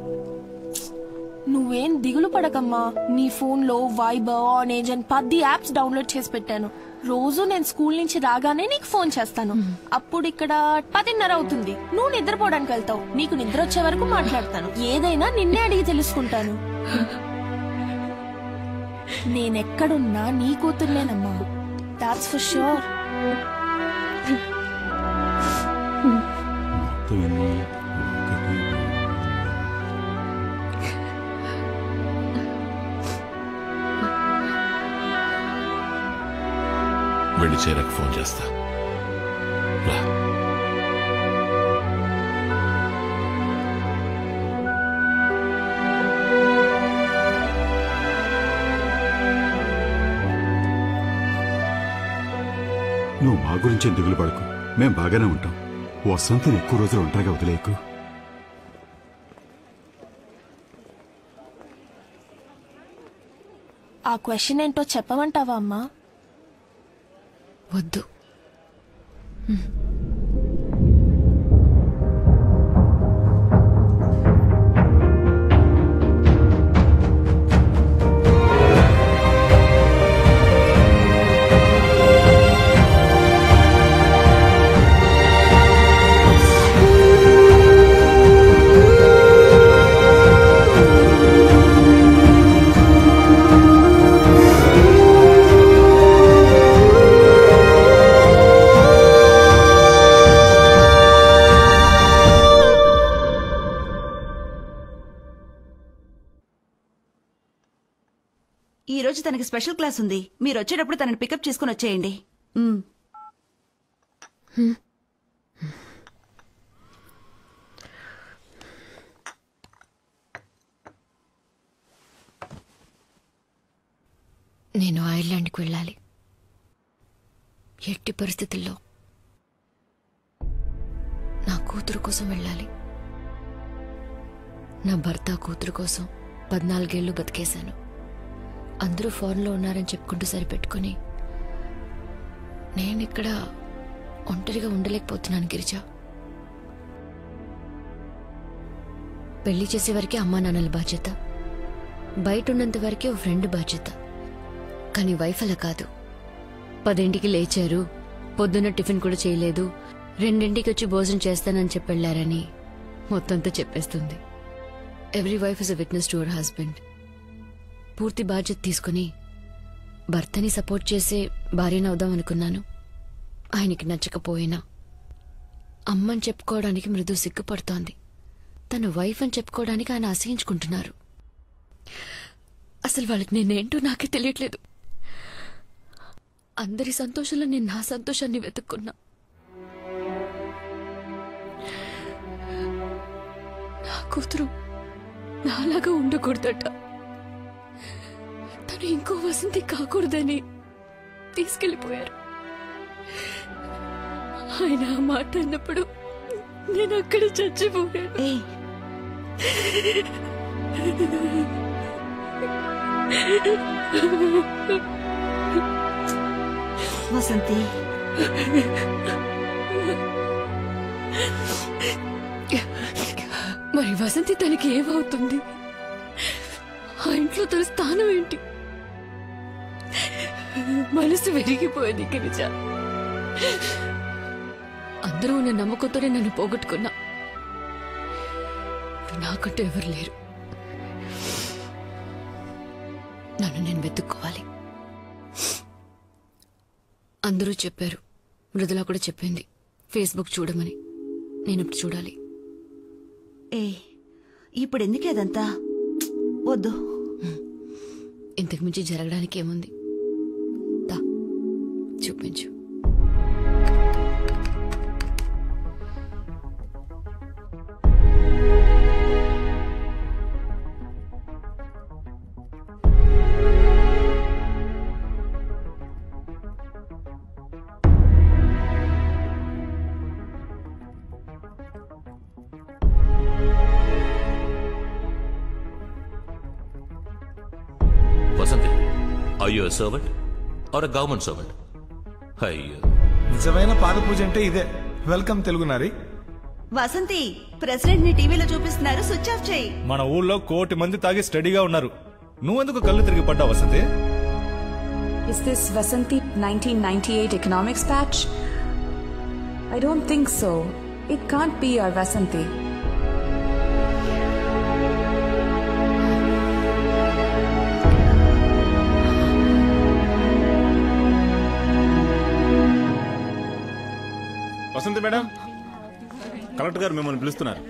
నువ్వేం దిగులు పడకమ్మా. నీ ఫోన్ లో వైబర్, ఆనేజ్ అని 10 యాప్స్ డౌన్లోడ్ చేసి పెట్టాను. రోజు నేను స్కూల్ నుంచి రాగానే నీకు ఫోన్ చేస్తాను. అప్పుడు ఇక్కడ 10:30 అవుతుంది. నువ్వు నిద్రపోవడానికి వెళ్తావు. నీకు నిద్ర వచ్చే వరకు మాట్లాడతాను. ఏదైనా నిన్నే అడిగి తెలుసుకుంటాను. నేనెక్కడున్నా నీ కూతుర్లేనమ్మా. That's for sure. వెళ్ళి చేరకు ఫోన్ చేస్తా. నువ్వు మా గురించి దిగులు పడకు, మేం బాగానే ఉంటాం. వసంతిని ఎక్కువ రోజులు ఒంటరిగా వదిలేకు. ఆ క్వశ్చన్ ఏంటో చెప్పమంటావా అమ్మా? వద్దు. ఈ రోజు తనకి స్పెషల్ క్లాస్ ఉంది. మీరు వచ్చేటప్పుడు తనని పికప్ చేసుకుని వచ్చేయండి. నేను ఐర్లాండ్కి వెళ్ళాలి. ఎట్టి పరిస్థితుల్లో నా కూతురు కోసం వెళ్ళాలి. నా భర్త కూతురు కోసం 14 ఏళ్ళు బతికేశాను. అందరూ ఫారెన్లో ఉన్నారని చెప్పుకుంటూ సరిపెట్టుకుని నేనిక్కడ ఒంటరిగా ఉండలేకపోతున్నాను గిరిజా. పెళ్లి చేసే వరకే అమ్మా నాన్నల బాధ్యత, బయట ఉన్నంత వరకే ఓ ఫ్రెండ్ బాధ్యత. కానీ వైఫ్ అలా కాదు. 10ంటికి లేచారు, పొద్దున్న టిఫిన్ కూడా చేయలేదు, 2ంటికి వచ్చి భోజనం చేస్తానని చెప్పెళ్లారని మొత్తంతో చెప్పేస్తుంది. Every wife is a witness to our husband. పూర్తి బాధ్యత తీసుకుని భర్తని సపోర్ట్ చేసే భార్యనవుదాం అనుకున్నాను. ఆయనకి నచ్చకపోయినా అమ్మని చెప్పుకోవడానికి మృదు సిగ్గుపడుతోంది. తన వైఫ్ అని చెప్పుకోవడానికి ఆయన అసహించుకుంటున్నారు. అసలు వాళ్ళకి నేనేంటో నాకే తెలియట్లేదు. అందరి సంతోషంలో నేను నా సంతోషాన్ని వెతుక్కున్నా. నా కూతురు నాలాగా ఉండకూడదట. తను ఇంకో వసంతి కాకూడదని తీసుకెళ్లిపోయారు. ఆయన ఆ మాట అన్నప్పుడు నేను అక్కడ చచ్చిపోయాను. వసంతి, మరి వసంతి తనకి ఏమవుతుంది? ఆ ఇంట్లో తన స్థానం ఏంటి? మనసు విరిగిపోయింది గిరిజ. అందరూ ఉన్న నమ్మకంతోనే నన్ను పోగొట్టుకున్నా. నాకంటూ ఎవరు లేరు. నన్ను నేను వెతుక్కోవాలి. అందరూ చెప్పారు, మృదులా కూడా చెప్పింది ఫేస్బుక్ చూడమని. నేను ఇప్పుడు చూడాలి. ఇప్పుడు ఎందుకు అదంతా? వద్దు. ఇంతకు మించి జరగడానికి ఏముంది? చూపించు. Vasanthi, Are you a servant or a government servant? అయ్యో, నిజమైన పాద పూజ అంటే ఇదే. వెల్కమ్ తెలుగు నారి. వసంతి, ప్రెసిడెంట్ ని టీవీలో చూపిస్తున్నారు, స్విచ్ ఆఫ్ చేయి. మన ఊళ్ళో 1 కోటి మంది తాగి స్టడీగా ఉన్నారు. నువ్వెందుకు కళ్ళు తిరిగి పడ్డావు Vasanthi? Is this Vasanti 1998 economics patch? I don't think so. It can't be our Vasanti. Vasanthi madam, collector గారు మిమ్మల్ని పిలుస్తున్నారు.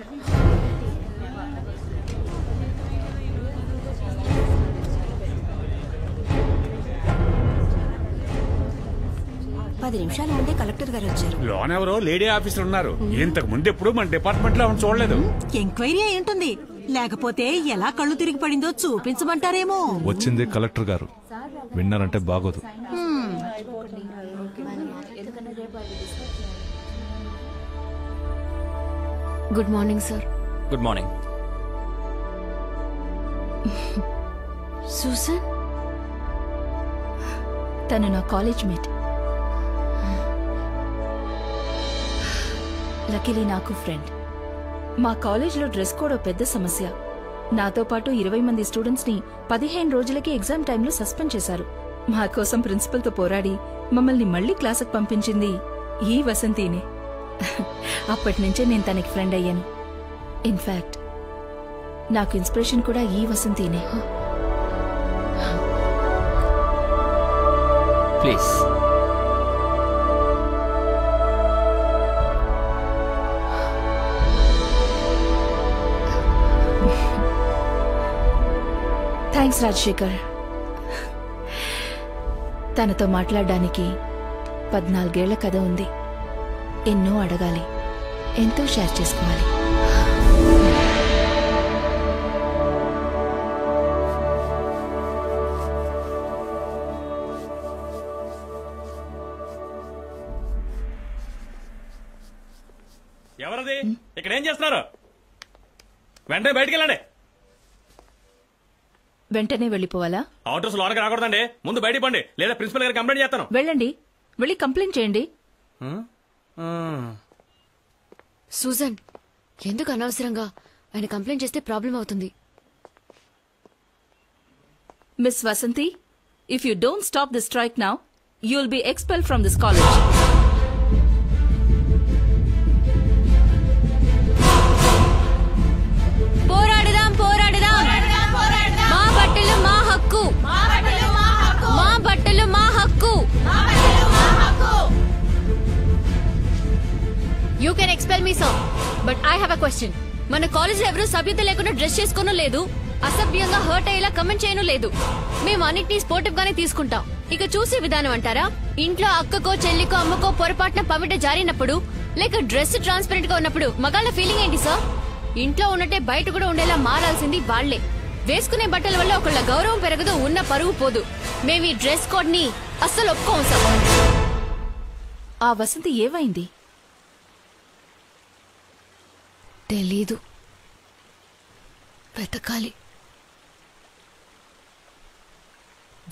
పది నిమిషాల ముందే కలెక్టర్ గారు వచ్చారు. లోన్ ఎవరో లేడీ ఆఫీసర్ ఉన్నారు. ఇంతకు ముందు ఎప్పుడు మన డిపార్ట్మెంట్ లో ఆవిడ చూడలేదు. ఎంక్వైరీ అయి ఉంటుంది, లేకపోతే ఎలా కళ్ళు తిరిగి పడిందో చూపించమంటారేమో. వచ్చింది కలెక్టర్ గారు, విన్నారంటే బాగోదు. Good morning sir. Good morning. Susan, తను నా కాలేజ్ మేట్. లక్కీలీ నాకు ఫ్రెండ్. మా కాలేజ్లో డ్రెస్ కోడ్ పెద్ద సమస్య. నాతో పాటు 20 మంది స్టూడెంట్స్ ని 15 రోజులకి ఎగ్జామ్ టైంలో సస్పెండ్ చేశారు. మా కోసం ప్రిన్సిపల్ తో పోరాడి మమ్మల్ని మళ్లీ క్లాసుకు పంపించింది ఈ వసంతినే. అప్పటి నుంచే నేను తనకి ఫ్రెండ్ అయ్యాను. ఇన్ఫాక్ట్ నాకు ఇన్స్పిరేషన్ కూడా ఈ వసంతినే. ప్లీజ్. థ్యాంక్స్ రాజశేఖర్. తనతో మాట్లాడడానికి 14 ఏళ్ల కథ ఉంది. ఎన్నో అడగాలి, ఎంతో షేర్ చేసుకోవాలి. ఎవరది? ఇక్కడ ఏం చేస్తున్నారు? వెంటనే బయటికి వెళ్ళండి. వెంటనే వెళ్ళిపోవాలా? ఆటోస్ లోనకి రాకూడదండి. ముందు బయటికి పండి, లేదా ప్రిన్సిపల్ గారికి కంప్లైంట్ చేస్తాను. వెళ్ళండి, వెళ్ళి కంప్లైంట్ చేయండి. సూజన్, ఎందుకు అనవసరంగా ఆయన కంప్లైంట్ చేస్తే ప్రాబ్లం అవుతుంది. Miss Vasanthi, if you don't stop the strike now, you will be expelled from this college. పోరాడదాం, పోరాడదాం. మా బట్టలు మా హక్కు, మా బట్టలు మా హక్కు. You can expel me sir, but I have a question. మన కాలేజ్ లో ఎవరు సభ్యత లేకుండా డ్రెస్ చేసుకోను లేదు, అసభ్యంగా హర్ట్ అయ్యేలా కమెంట్ చేయను లేదు. మేము అన్నిటినీ స్పోర్టివ్ గానే తీసుకుంటాం. ఇక చూసే విధానం అంటారా? ఇంట్లో అక్కకో చెల్లికో అమ్మకో పొరపాటున పమిట జారినప్పుడు, లేక డ్రెస్ ట్రాన్స్పరెంట్ గా ఉన్నప్పుడు మగాళ్ళ ఫీలింగ్ ఏంటి సార్? ఇంట్లో ఉన్నట్టే బయట కూడా ఉండేలా మారాల్సింది వాళ్లే. వేసుకునే బట్టల వల్ల ఒకళ్ళ గౌరవం పెరగదు, ఉన్న పరువు పోదు. మేము ఈ డ్రెస్ కోడ్ ని అస్సలు ఒప్పుకోం సార్. ఆ వసంతి ఏమైంది? తెలీదు, వెతకాలి.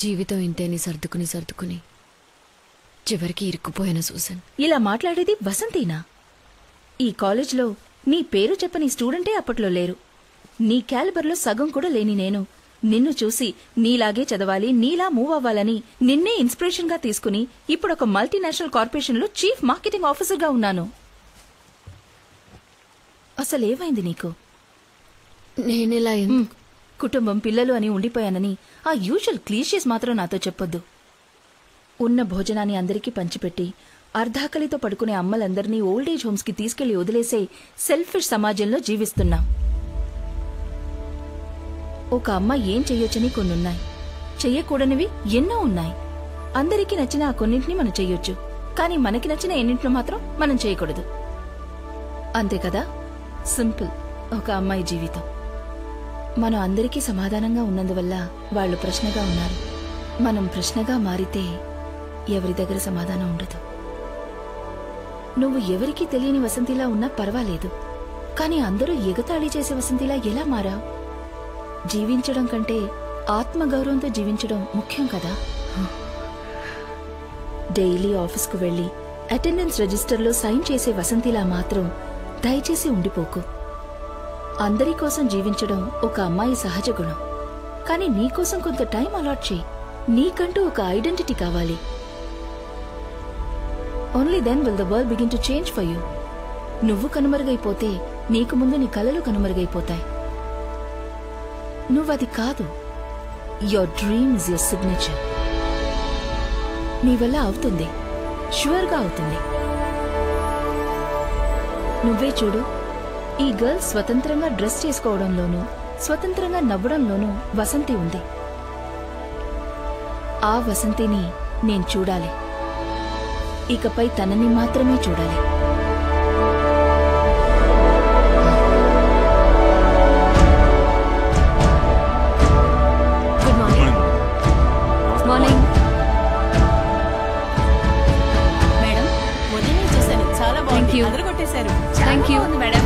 జీవితం ఇంతేని సర్దుకుని సర్దుకుని చివరికి ఇరుక్కుపోయాను సూసన్. ఇలా మాట్లాడేది వసంతినా? ఈ కాలేజ్లో నీ పేరు చెప్పని స్టూడెంటే అప్పట్లో లేరు. నీ క్యాలిబర్లో సగం కూడా లేని నేను నిన్ను చూసి నీలాగే చదవాలి, నీలా మూవ్ అవ్వాలని నిన్నే ఇన్స్పిరేషన్ గా తీసుకుని ఇప్పుడు ఒక మల్టీనేషనల్ కార్పొరేషన్ లో చీఫ్ మార్కెటింగ్ ఆఫీసర్ గా ఉన్నాను. అసలేమైంది నీకు? నేనెలా కుటుంబం పిల్లలు అని ఉండిపోయానని ఆ యూజువల్ క్లీషీస్ మాత్రం నాతో చెప్పొద్దు. ఉన్న భోజనాన్ని అందరికీ పంచిపెట్టి అర్ధాకలితో పడుకునే అమ్మలందరినీ ఓల్డేజ్ హోమ్స్ కి తీసుకెళ్లి వదిలేసే సెల్ఫిష్ సమాజంలో జీవిస్తున్నాం. ఒక అమ్మ ఏం చెయ్యొచ్చని కొన్నున్నాయి, చెయ్యకూడనివి ఎన్నో ఉన్నాయి. అందరికీ నచ్చిన ఆ కొన్నింటిని మనం చెయ్యొచ్చు, కానీ మనకి నచ్చిన ఎన్నింటిని మాత్రం మనం చేయకూడదు. అంతే కదా? సింపుల్ ఒక అమ్మాయి జీవితం. మనం అందరికీ సమాధానంగా ఉన్నందువల్ల వాళ్ళు ప్రశ్నగా ఉన్నారు. మనం ప్రశ్నగా మారితే ఎవరి దగ్గర సమాధానం ఉండదు. నువ్వు ఎవరికీ తెలియని వసంతిలా ఉన్నా పర్వాలేదు, కానీ అందరూ ఎగతాళి చేసే వసంతిలా ఎలా మారావు? జీవించడం కంటే ఆత్మగౌరవంతో జీవించడం ముఖ్యం కదా. డైలీ ఆఫీస్కు వెళ్లి అటెండెన్స్ రిజిస్టర్లో సైన్ చేసే వసంతిలా మాత్రం దయచేసి ఉండిపోకు. అందరి కోసం జీవించడం ఒక అమ్మాయి సహజ గుణం. కానీ నీకోసం కొంత టైం అలాట్ చేయి. నీకంటూ ఒక ఐడెంటిటీ కావాలి. Only then will the world begin to change for you. నువ్వు కనుమరుగైపోతే నీకు ముందు నీ కలలు కనుమరుగైపోతాయి. నువ్వది కాదు. Your dream is your signature. నీ వల్ల అవుతుంది, ష్యూర్గా అవుతుంది. నువ్వే చూడు, ఈ గర్ల్ స్వతంత్రంగా డ్రెస్ చేసుకోవడంలోనూ స్వతంత్రంగా నవ్వడంలోనూ వసంతి ఉంది. ఆ వసంతిని నేను చూడాలి. ఇకపై తనని మాత్రమే చూడాలి. Good morning. మార్నింగ్ మేడం, ఉదయం చూశాను, చాలా బాగుంది. అందరూ కొట్టేశారు. Thank you madam.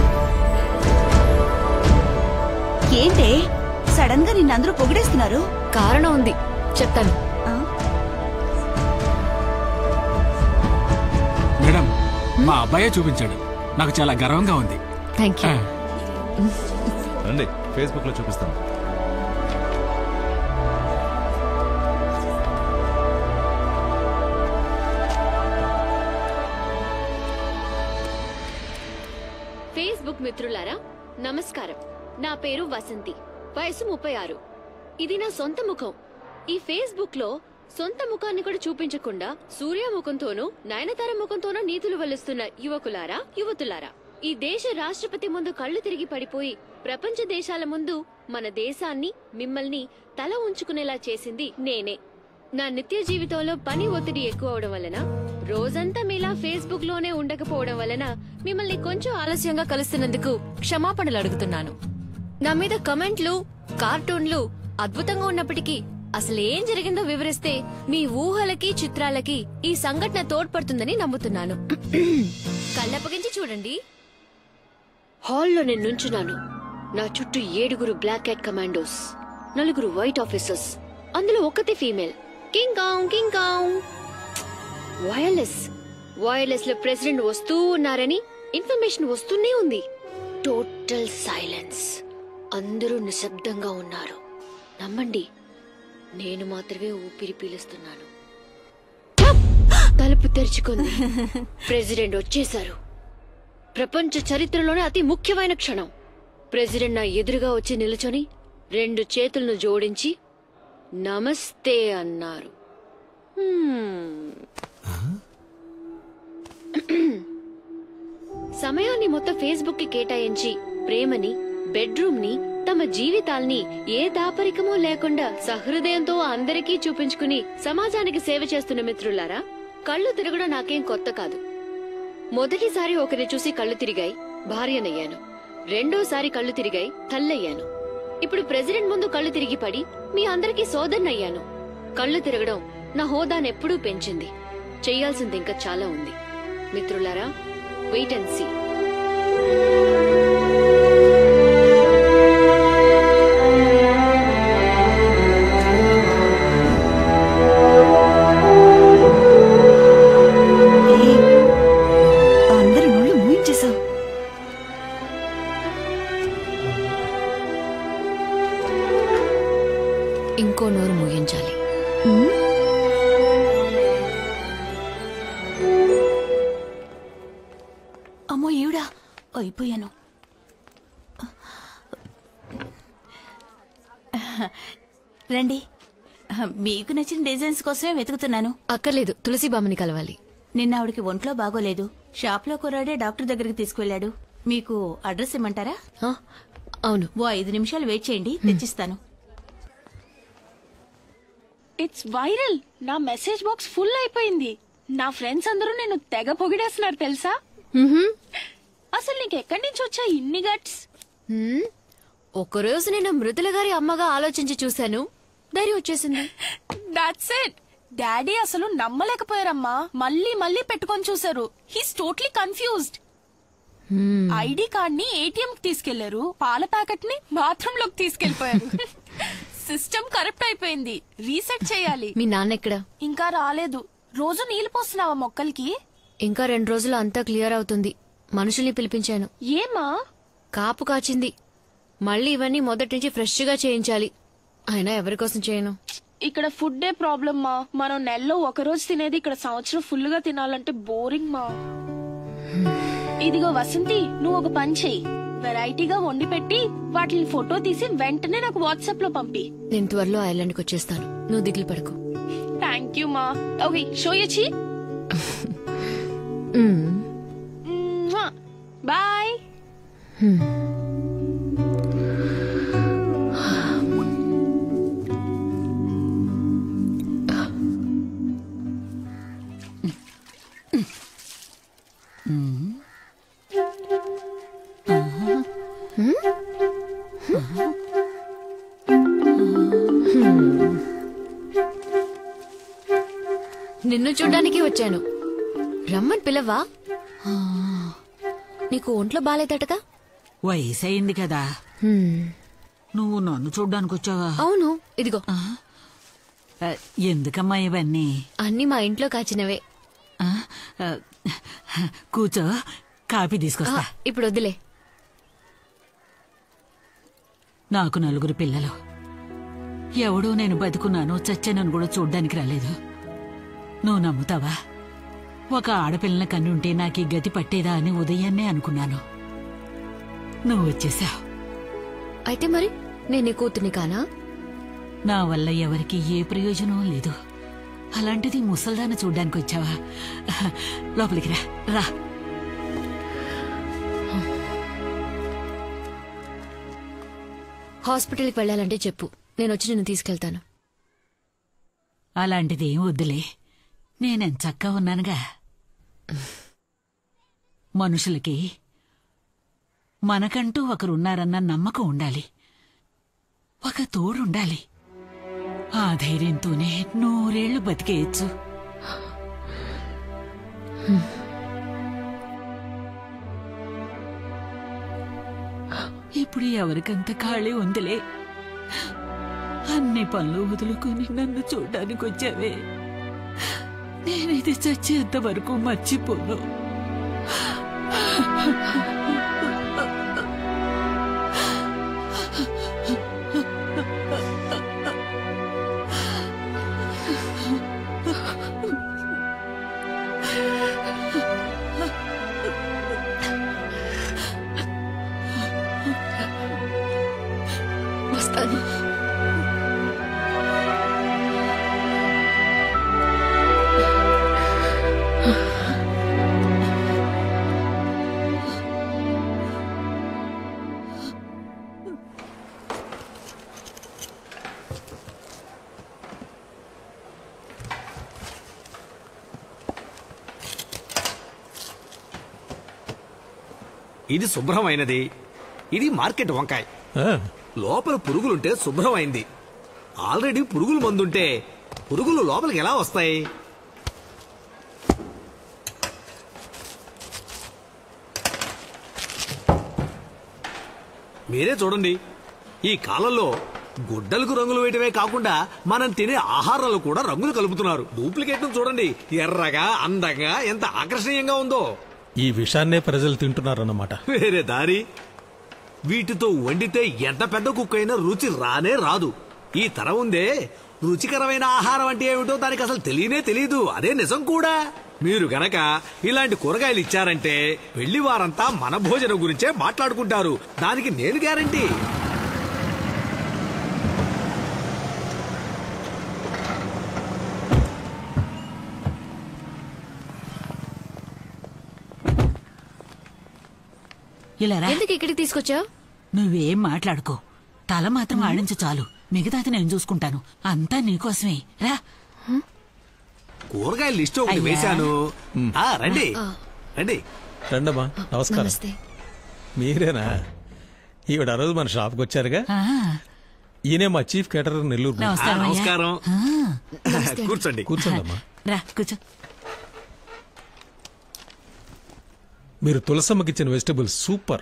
ఏంటే సడన్ గా నిన్నందరూ పొగిడేస్తున్నారు? కారణం ఉంది, చెప్తాను. మేడం, మా అబ్బాయే చూపించాడు. నాకు చాలా గర్వంగా ఉంది. Thank you. రండి, ఫేస్బుక్ లో చూపిస్తాను. ఫేస్బుక్ మిత్రులారా నమస్కారం. నా పేరు వసంతి, వయసు 36. ఇది నా సొంత ముఖం. ఈ ఫేస్బుక్ లో సొంత ముఖాన్ని కూడా చూపించకుండా సూర్య ముఖంతోనూ నయనతార ముఖంతోనూ నీతులు వల్లిస్తున్న యువకులారా, యువతులారా, ఈ దేశ రాష్ట్రపతి ముందు కళ్ళు తిరిగి పడిపోయి ప్రపంచ దేశాల ముందు మన దేశాన్ని, మిమ్మల్ని తల ఉంచుకునేలా చేసింది నేనే. నా నిత్య జీవితంలో పని ఒత్తిడి ఎక్కువ అవడం వలన, రోజంతా మీలా ఫేస్బుక్ లోనే ఉండకపోవడం వలన మిమ్మల్ని కొంచెం ఆలస్యంగా కలుస్తున్నందుకు క్షమాపణలు అడుగుతున్నాను. నా మీద కమెంట్లు, కార్టూన్లు అద్భుతంగా ఉన్నప్పటికీ అసలేం జరిగిందో వివరిస్తే మీ ఊహలకి, చిత్రాలకి ఈ సంఘటన తోడ్పడుతుందని నమ్ముతున్నాను. కళ్ళప్పగించి చూడండి. హాల్లో నేను నుంచున్నాను. నా చుట్టూ 7 black cat commandos, 4 white officers, అందులో ఒకటి female. King Kong King Kong. Wireless లో ప్రెసిడెంట్ వస్తూ ఉన్నారని ఇన్ఫర్మేషన్ వస్తూనే ఉంది. Total silence. అందరూ నిశ్శబ్దంగా ఉన్నారు. నమ్మండి, నేను మాత్రమే ఊపిరి పీలుస్తున్నాను. తలుపు తెరుచుకుంది. ప్రెసిడెంట్ వచ్చేశారు. ప్రపంచ చరిత్రలోనే అతి ముఖ్యమైన క్షణం. ప్రెసిడెంట్ నా ఎదురుగా వచ్చి నిలుచొని 2 చేతులను జోడించి నమస్తే అన్నారు. సమయాన్ని మొత్తం ఫేస్బుక్ కి కేటాయించి ప్రేమని, బెడ్రూమ్ ని, తమ జీవితాల్ని ఏ దాపరికమూ లేకుండా సహృదయంతో అందరికీ చూపించుకుని సమాజానికి సేవ చేస్తున్న మిత్రులారా, కళ్ళు తిరగడం నాకేం కొత్త కాదు. మొదటిసారి ఒకరిని చూసి కళ్ళు తిరిగాయి, భార్యనయ్యాను. రెండోసారి కళ్ళు తిరిగాయి, తల్లయ్యాను. ఇప్పుడు ప్రెసిడెంట్ ముందు కళ్ళు తిరిగి పడి మీ అందరికీ సోదరునయ్యాను. కళ్ళు తిరగడం నా హోదానెప్పుడూ పెంచింది. చెయ్యాల్సింది ఇంకా చాలా ఉంది. మిత్రులారా, వెయిట్ అండ్ సీ. అందరి నోళ్ళు మూయించేశావు. ఇంకో నోరు ముగించాలి. అమ్మో ఈవిడా, అయిపోయాను. రండి, మీకు నచ్చిన డిజైన్స్ కోసమే వెతుకుతున్నాను. అక్కర్లేదు, తులసి బామ్మని కలవాలి. నిన్న ఆవిడకి ఒంట్లో బాగోలేదు. షాప్ లో కుర్రాడే డాక్టర్ దగ్గరికి తీసుకువెళ్లాడు. మీకు అడ్రస్ ఇమ్మంటారా? అవును. ఓ 5 నిమిషాలు వెయిట్ చేయండి, తెచ్చిస్తాను. It's viral. నా మెసేజ్ బాక్స్ ఫుల్ అయిపోయింది. నా ఫ్రెండ్స్ అందరూ నేను తెగ పొగిడేస్తున్నారు తెలుసా. అసలు నీకు ఎక్కడి నుంచి వచ్చా ఇన్ని గట్స్? ఒకరోజు నేను మృదుల గారి అమ్మగా ఆలోచించి చూశాను, ధైర్యం వచ్చేసింది. That's it. డాడీ అసలు నమ్మలేకపోయారమ్మా. మళ్ళీ మళ్ళీ పెట్టుకొని చూసారు. He's totally confused. ID card ని ఏటీఎం కి తీసుకెళ్లారు, పాల ప్యాకెట్ ని బాత్రూమ్ లోకి తీసుకెళ్లిపోయారు. సిస్టమ్ కరప్ట్ అయిపోయింది, రీసెట్ చేయాలి. మీ నాన్న ఎక్కడ? ఇంకా రాలేదు. రోజు నీళ్లు పోస్తున్నావా మొక్కలకి? ఇంకా 2 రోజులు అంతా క్లియర్ అవుతుంది. మనుషుల్ని పిలిపించాను. ఏమా? కాపు కాచింది. మళ్ళీ ఇవన్నీ మొదటి నుంచి ఫ్రెష్ గా చేయించాలి. అయినా ఎవరి కోసం చేయను? ఇక్కడ ఫుడ్ ప్రాబ్లం మా. మనం నెలలో ఒక రోజు తినేది ఇక్కడ సంవత్సరం ఫుల్ గా తినాలంటే బోరింగ్ మా. ఇదిగో వసంతి, నువ్వు ఒక పని చెయ్యి. వెరైటీగా వండి పెట్టి వాటిని ఫోటో తీసి వెంటనే నాకు వాట్సాప్ లో పంపి. నేను త్వరలో ఐలాండ్ కి వచ్చేస్తాను, నువ్వు దిగులు పడకు. థ్యాంక్ యూ మా. ఓకే, షో యచ్చి. బాయ్. నిన్ను చూడ్డానికి వచ్చాను. రమ్మని పిలవా? నీకు ఒంట్లో బాలేదటగా? వయసు అయింది కదా. నువ్వు నన్ను చూడ్డానికి వచ్చావా? అవును. ఇదిగో. ఎందుకమ్మా ఇవన్నీ? అన్ని మా ఇంట్లో కాచినవే. కూర్చో, కాఫీ తీసుకొస్తా. ఇప్పుడు వద్దులే. నాకు 4 పిల్లలు. ఎవడో నేను బతుకున్నాను చచ్చానని కూడా చూడ్డానికి రాలేదు. నువ్వు నమ్ముతావా? ఒక ఆడపిల్లల కన్నుంటే నాకీ గతి పట్టేదా అని ఉదయాన్నే అనుకున్నాను. నువ్వు వచ్చేసావు. అయితే మరి నేను కూతుర్ని కానా? నా వల్ల ఎవరికి ఏ ప్రయోజనం లేదు. అలాంటిది ముసల్దాన్ని చూడ్డానికి వచ్చావా? లోపలికి రా. రా. హాస్పిటల్కి వెళ్ళాలంటే చెప్పు, నేను వచ్చి నిన్ను తీసుకెళ్తాను. అలాంటిదేం వద్దులే, నేనెంచక్కా ఉన్నానుగా. మనుషులకి మనకంటూ ఒకరున్నారన్న నమ్మకం ఉండాలి, ఒక తోడుండాలి. ఆ ధైర్యంతోనే 100 ఏళ్లు బతికేయచ్చు. ఇప్పుడు ఎవరికంత ఖాళీ ఉందిలే. అన్ని పనులు వదులుకొని నన్ను చూడ్డానికి వచ్చావే. నేనిది చచ్చేంత వరకు మర్చిపోను. వస్తాను. ఇది శుభ్రమైనది, ఇది మార్కెట్ వంకాయ. లోపల పురుగులుంటే శుభ్రమైంది. ఆల్రెడీ పురుగుల మందుంటే పురుగులు లోపలికి ఎలా వస్తాయి? మీరే చూడండి, ఈ కాలంలో గుడ్డలకు రంగులు వేయటమే కాకుండా మనం తినే ఆహారాలు కూడా రంగులు కలుపుతున్నారు. డూప్లికేట్ చూడండి, ఎర్రగా అందంగా ఎంత ఆకర్షణీయంగా ఉందో. ఈ విషాన్నే ప్రజలు తింటున్నారన్నమాట. వేరే దారి. వీటితో వండితే ఎంత పెద్ద కుక్ అయినా రుచి రానే రాదు. ఈ తరం ఉందే, రుచికరమైన ఆహారం అంటే ఏమిటో దానికి అసలు తెలియదు. అదే నిజం కూడా. మీరు గనక ఇలాంటి కూరగాయలు ఇచ్చారంటే పెళ్లి వారంతా మన భోజనం గురించే మాట్లాడుకుంటారు. దానికి నేను గ్యారంటీ. ఎందుకు ఇక్కడికి తీసుకొచ్చావు? నువ్వేం మాట్లాడుకో, తల మాత్రం ఆడించు చాలు. మిగతాది నేను చూసుకుంటాను. అంతా నీకోసమే. రా. కూరగాయల లిస్ట్ ఒకటి వేశాను. రండి రండి. రండమ్మా. నమస్కారం. మీరేనా? ఈవిడ ఆ రోజు మన షాప్కి వచ్చారుగా. ఈయనే మా చీఫ్ కేటరర్ నెల్లూరు. నమస్కారం. కూర్చోండి. కూర్చోండమ్మా. రా కూర్చో. మీరు తులసమ్మకి ఇచ్చిన వెజిటబుల్స్ సూపర్.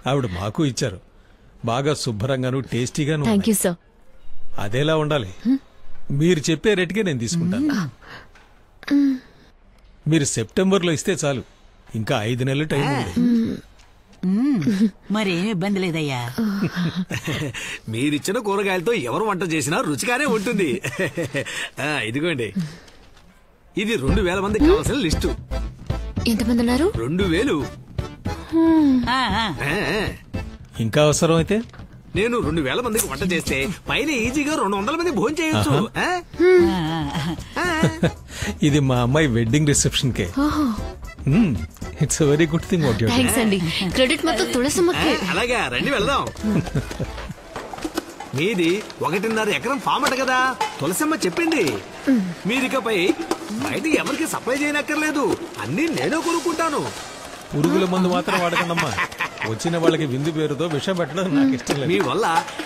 ఆవిడ మాకు ఇచ్చారు. బాగా శుభ్రంగాను టేస్టీగాను. Thank you sir. అదేలా ఉండాలి. మీరు చెప్పే రేటుకే నేను తీసుకుంటాను. మీరు సెప్టెంబర్లో ఇస్తే చాలు. ఇంకా 5 నెలలు టైం ఉంది. మరేం ఇబ్బంది లేదయ్యా. మీరిచ్చిన కూరగాయలతో ఎవరు వంట చేసినా రుచిగానే ఉంటుంది. ఇదిగోండి, ఇది 2000 మందికి కావాల్సిన లిస్టు. ఎంతమంది ఉన్నారు? 2000. ఇంకా అవసరం అయితే నేను 2000 మందికి వంట చేస్తే పైన ఈజీగా 200 మంది భోజనం చేయొచ్చు. ఇది మా అమ్మాయి wedding reception K. It's very good thing. What you thanks అండి. క్రెడిట్ మొత్తం తులసమ్మకే. అలాగా, రండి వెళ్దాం. మీది 1.5 ఎకరం ఫామ్ అట కదా, తులసమ్మ చెప్పింది. మీరికపై బయట ఎవరికి సప్లై చేయనక్కర్లేదు, అన్ని నేనే కొనుక్కుంటాను. పురుగుల మందు మాత్రం వాడకండమ్మా. వచ్చిన వాళ్ళకి విందు పేరుతో విషం పెట్టడం నాకు ఇష్టం లేదు. మీ వల్ల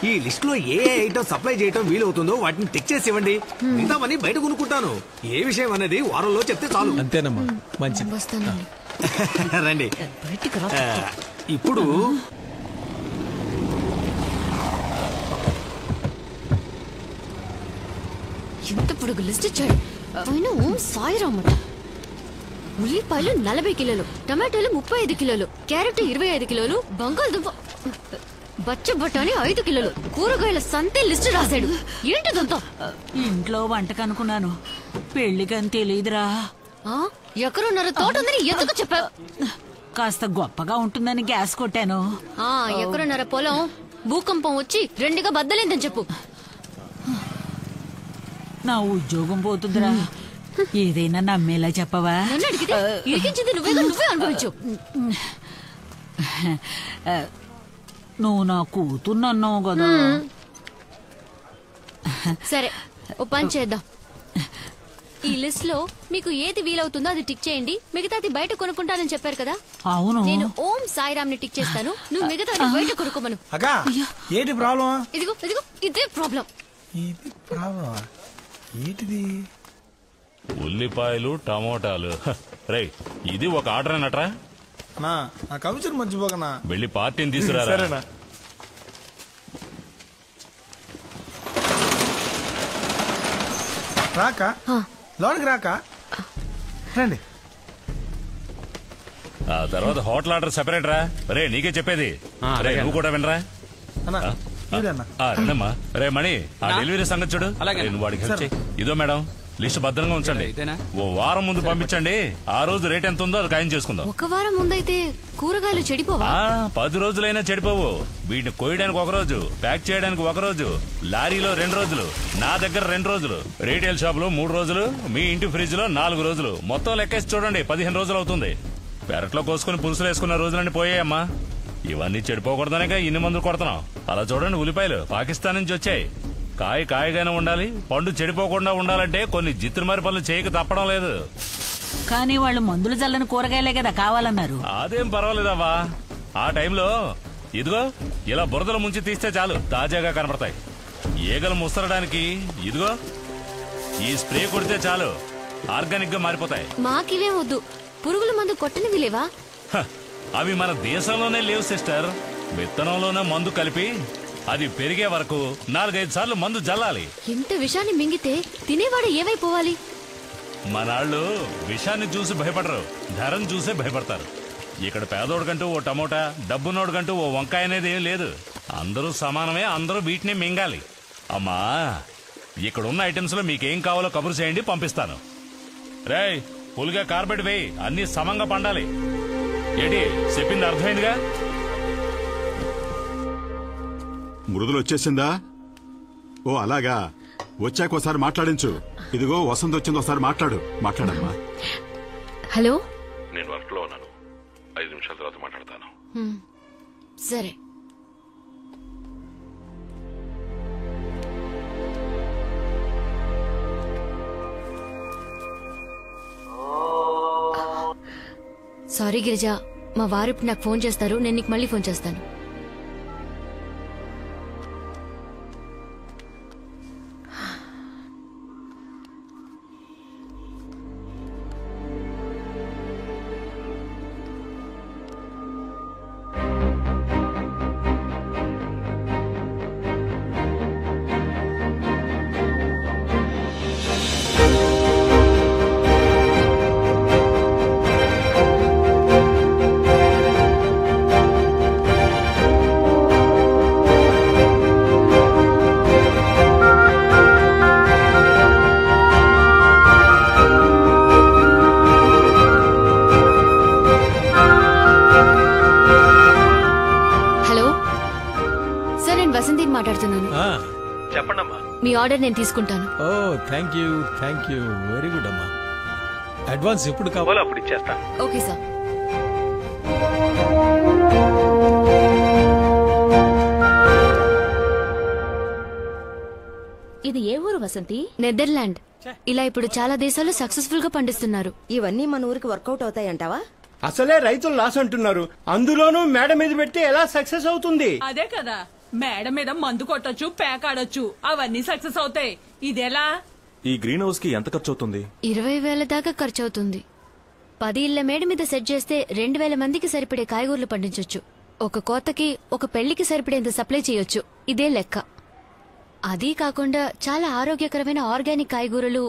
ఈ లిస్ట్ లో ఏ ఐటమ్ సప్లై చేయటం వీలవుతుందో వాటిని టిక్ చేసి ఇవ్వండి. మిగతావన్నీ బయట కొనుక్కుంటాను. ఏ విషయం అనేది వారంలో చెప్తే చాలు. అంతేనమ్మా, మంచిది. రండి. ఇప్పుడు ఎంత పొడుగు లిస్ట్ ఇచ్చాడు. పైన ఓం సాయిరామట. ఉల్లిపాయలు 40 కిలోలు, టమాటాలు 35 కిలోలు, క్యారెట్ 25 కిలోలు, బంగాళదుంప బచ్చ బఠానీ 5 కిలోలు, కూరగాయల సంతే లిస్ట్ రాశాడు. ఏంటిదంతా? ఇంట్లో వంటకనుకున్నాను, పెళ్లికని తెలీదురా. ఎక్కడున్నారు? తోట ఉందని ఎందుకు చెప్పావు? కాస్త గొప్పగా ఉంటుందని గ్యాస్ కొట్టాను. ఎక్కడున్నారా? పొలం భూకంపం వచ్చి 2గా బద్దలేందని చెప్పు. నా ఉద్యోగం పోతుందిరా. ఏదైనా నమ్మేలా చెప్పవా? నువ్వే అనుభవించు. నువ్వు నా కూతుర్నన్నావు కదా. సరే, ఓ పని చేద్దాం. ఈ లిస్ట్ లో మీకు ఏది వీలవుతుందో అది టిక్ చేయండి. మిగతాది బయట కొనుక్కుంటానని చెప్పారు కదా. అవును. నేను ఓం సాయిరామ్ ని టిక్ చేస్తాను, నువ్వు మిగతాది బయట కొనుక్కోమను. ఏంటి ప్రాబ్లం? ఇదిగో ఇదిగో, ఇదే ప్రాబ్లం. ఏంటిది? ఉల్లిపాయలు, టమోటాలు. రై, ఇది ఒక ఆర్డర్ అన్నట్రా? నా కమిషన్ మర్చిపోకనా. వెళ్ళి పార్టీని తీసుకురా. సరేనా? రాక లోనికి రాక రండి. ఆ తర్వాత హోటల్ ఆర్డర్ సెపరేట్ రా. రే, నీకే చెప్పేది. రే, నువ్వు కూడా వినరా? రండమ్మా. రే మణి, ఆ డెలివరీ సంగతి చూడు. నువ్వు వాడికి హెల్ప్ చేయి. ఇదో మేడం, లిస్ట్ భద్రంగా ఉంచండి. ఓ వారం ముందు పంపించండి. ఆ రోజు రేట్ ఎంత ఉందో అది ఖాయం చేసుకుందాం. ఒక వారం ముందైతే కూరగాయలు చెడిపోవా? 10 రోజులైనా చెడిపోవు. వీటిని కోయడానికి 1 రోజు, ప్యాక్ చేయడానికి 1 రోజు, లారీలో 2 రోజులు, నా దగ్గర 2 రోజులు, రీటైల్ షాప్ లో 3 రోజులు, మీ ఇంటి ఫ్రిడ్జ్ లో 4 రోజులు. మొత్తం లెక్కేసి చూడండి, 15 రోజులు అవుతుంది. పెరట్లో కోసుకుని పులుసులు వేసుకున్న రోజులన్నీ పోయాయమ్మా. ఇవన్నీ చెడిపోకూడదనేగా ఇన్ని మందులు కొడుతున్నాం. అలా చూడండి, ఉల్లిపాయలు పాకిస్తాన్ నుంచి వచ్చాయి. కాయగానే ఉండాలి, పండు చెడిపోకుండా ఉండాలంటే కొన్ని జిత్తుమారి పనులు చేయక తప్పడం లేదు. కానీ వాళ్ళు మందులు చల్లని కూరగాయలే కదా కావాలన్నారు. అదేం పర్వాలేదవ్వా. ఆ టైంలో ఇదిగో ఇలా బురదలు ముంచి తీస్తే చాలు, తాజాగా కనపడతాయి. ఈగలు ముసరడానికి ఇదిగో ఈ స్ప్రే కొడితే చాలు, ఆర్గానిక్ గా మారిపోతాయి. మాకివే వద్దు, పురుగుల మందు కొట్టనివి లేవా? అవి మన దేశంలోనే లేవు సిస్టర్. విత్తనంలోనే మందు కలిపి అది పెరిగే వరకు 4-5 సార్లు మందు జల్లాలి. ఇంత విషాన్ని మింగితే తినేవాడు ఏమైపోవాలి? మనాళ్ళు విషాన్ని చూసి భయపడరు, ధరను చూసే భయపడతారు. ఇక్కడ పేదోడికంటూ ఓ టమోటా, డబ్బునోడికంటూ ఓ వంకాయ అనేది ఏం లేదు. అందరూ సమానమే, అందరూ వీటిని మింగాలి. అమ్మా, ఇక్కడున్న ఐటమ్స్ లో మీకేం కావాలో కబురు చేయండి, పంపిస్తాను. రేయ్, పులిగా కార్పెట్ వేయి, అన్ని సమంగా పండాలి. ఏంటి చెప్పింది అర్థమైందిగా? మృదులు వచ్చేసిందా? ఓ అలాగా, వచ్చాక ఒకసారి మాట్లాడించు. ఇదిగో వసంత్ వచ్చింది, ఒకసారి మాట్లాడమ్మా. హలో, నేను వర్క్ లో ఉన్నాను, 5 నిమిషాల తర్వాత మాట్లాడతాను. సరే. సారీ గిరిజా, మా వారు ఇప్పుడు నాకు ఫోన్ చేస్తారు, నేను నీకు మళ్ళీ ఫోన్ చేస్తాను. చెప్పండమ్మా. మీ ఆర్డర్ నేను తీసుకుంటాను. ఓ థ్యాంక్ యూ వెరీ గుడ్ అమ్మా. అడ్వాన్స్ ఎప్పుడు కావాలో అప్పుడు ఇచ్చేస్తాను. Okay sir. ఇది ఏ ఊరు వసంతి? నెదర్లాండ్. ఇలా ఇప్పుడు చాలా దేశాలు సక్సెస్ఫుల్ గా పండిస్తున్నారు. ఇవన్నీ మన ఊరికి వర్కౌట్ అవుతాయంటావా? అసలే రైతులు లాస్ అంటున్నారు, అందులోనూ మేడ మీద పెట్టి ఎలా సక్సెస్ అవుతుంది? అదే కదా, మేడ మీద మందు కొట్టొచ్చు, పేకాడొచ్చు, అవన్నీ సక్సెస్ అవుతాయి. ఇదెలా? ఈ గ్రీన్ హౌస్ కి ఎంత ఖర్చు అవుతుంది? 20,000 దాకా ఖర్చు అవుతుంది. 10 ఇళ్ల మేడ మీద సెట్ చేస్తే 2,000 మందికి సరిపడే కాయగూరలు పండించొచ్చు. ఒక కోతకి, ఒక పెళ్లికి సరిపడేంత సప్లై చేయొచ్చు. ఇదే లెక్క. అదీ కాకుండా చాలా ఆరోగ్యకరమైన ఆర్గానిక్ కాయగూరలు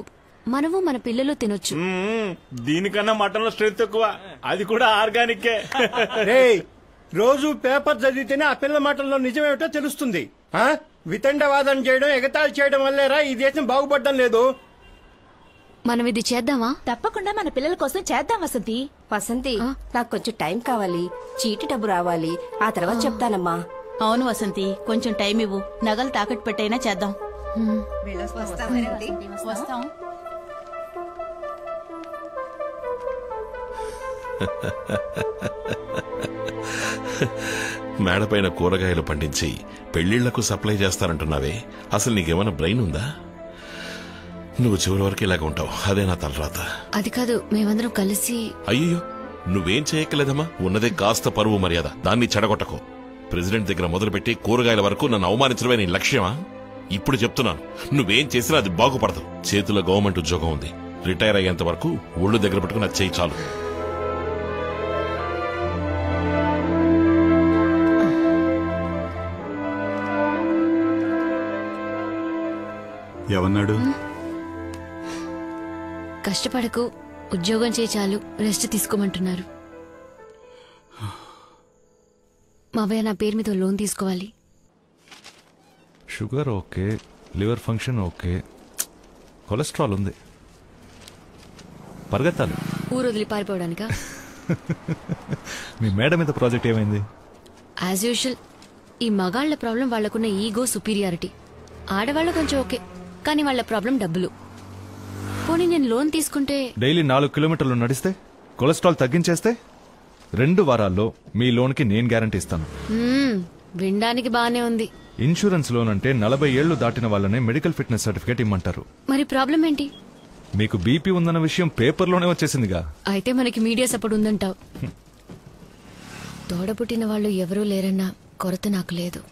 మనము మన పిల్లలు తినొచ్చు. దీనికన్నా మటన్ లో స్ట్రెంత్ ఎక్కువ, అది కూడా ఆర్గానిక్. రోజు పేపర్ చదివితేనే ఆ పిల్ల మాటల్లో నిజమేమిటో తెలుస్తుంది. వితండవాదం చేయడం, ఎగతాళి చేయడం వల్లేరా ఈ దేశం బాగుపడడం లేదు. మనం ఇది చేద్దామా? తప్పకుండా మన పిల్లల కోసం చేద్దాం వసంతి. వసంతి, నాకు కొంచెం టైం కావాలి, చీటి డబ్బు రావాలి, ఆ తర్వాత చెప్తానమ్మా. అవును వసంతి, కొంచెం టైం ఇవ్వు, నగలు తాకట్టు పెట్టైనా చేద్దాం. వస్తాం. మేడపైన కూరగాయలు పండించి పెళ్లిళ్లకు సప్లై చేస్తారంటున్నావే, అసలు నీకేమైనా బ్రెయిన్ ఉందా? నువ్వు చివరి వరకు ఇలాగ ఉంటావు, అదే నా తలరాత. అది కాదు, మేమందరం కలిసి. అయ్యో, నువ్వేం చేయక్కలేదమ్మా, ఉన్నదే కాస్త పరువు మర్యాద, దాన్ని చెడగొట్టకు. ప్రెసిడెంట్ దగ్గర మొదలుపెట్టి కూరగాయల వరకు నన్ను అవమానించడమే నీ లక్ష్యమా? ఇప్పుడు చెప్తున్నాను, నువ్వేం చేసినా అది బాగుపడదు. చేతిలో గవర్నమెంట్ ఉద్యోగం ఉంది, రిటైర్ అయ్యేంత వరకు ఒళ్ళు దగ్గర పెట్టుకుని అది చేయి చాలు. ఏమన్నాడు? కష్టపడకు, ఉద్యోగం చేయి చాలు, రెస్ట్ తీసుకోమంటున్నారు. మావయ్య నా పేరు మీద లోన్ తీసుకోవాలి. Sugar okay, liver function okay, cholesterol ఉంది. పరిగెత్తాలి. ఊరు వదిలి పారిపోవడానికా? మీ మేడ మీద ప్రాజెక్ట్ ఏమైంది? యాజ్ యూజువల్, ఈ మగాళ్ల ప్రాబ్లం వాళ్లకున్న ఈగో, సుపీరియారిటీ. ఆడవాళ్ల కొంచెం ఓకే, కానీ వాళ్ల ప్రాబ్లం డబ్బులు. పోనీ నేను లోన్ తీసుకుంటే డైలీ 4 కిలోమీటర్లు నడిస్తే, కొలెస్ట్రాల్ తగ్గించేస్తే 2 వారాల్లో మీ లోన్ కి నేను గ్యారంటీ ఇస్తాను. వినడానికి బానే ఉంది. ఇన్సూరెన్స్ లోన్ అంటే 40 ఏళ్లు దాటిన వాళ్ళనే మెడికల్ ఫిట్నెస్ సర్టిఫికేట్ ఇమ్మంటారు. మరి ప్రాబ్లం ఏంటి? మీకు బీపీ ఉందన్న విషయం పేపర్లోనే వచ్చేసిందిగా. అయితే మనకి మీడియా సపోర్ట్ ఉందంటావు. తోడబుట్టిన వాళ్ళు ఎవరూ లేరన్న కొరత నాకు లేదు.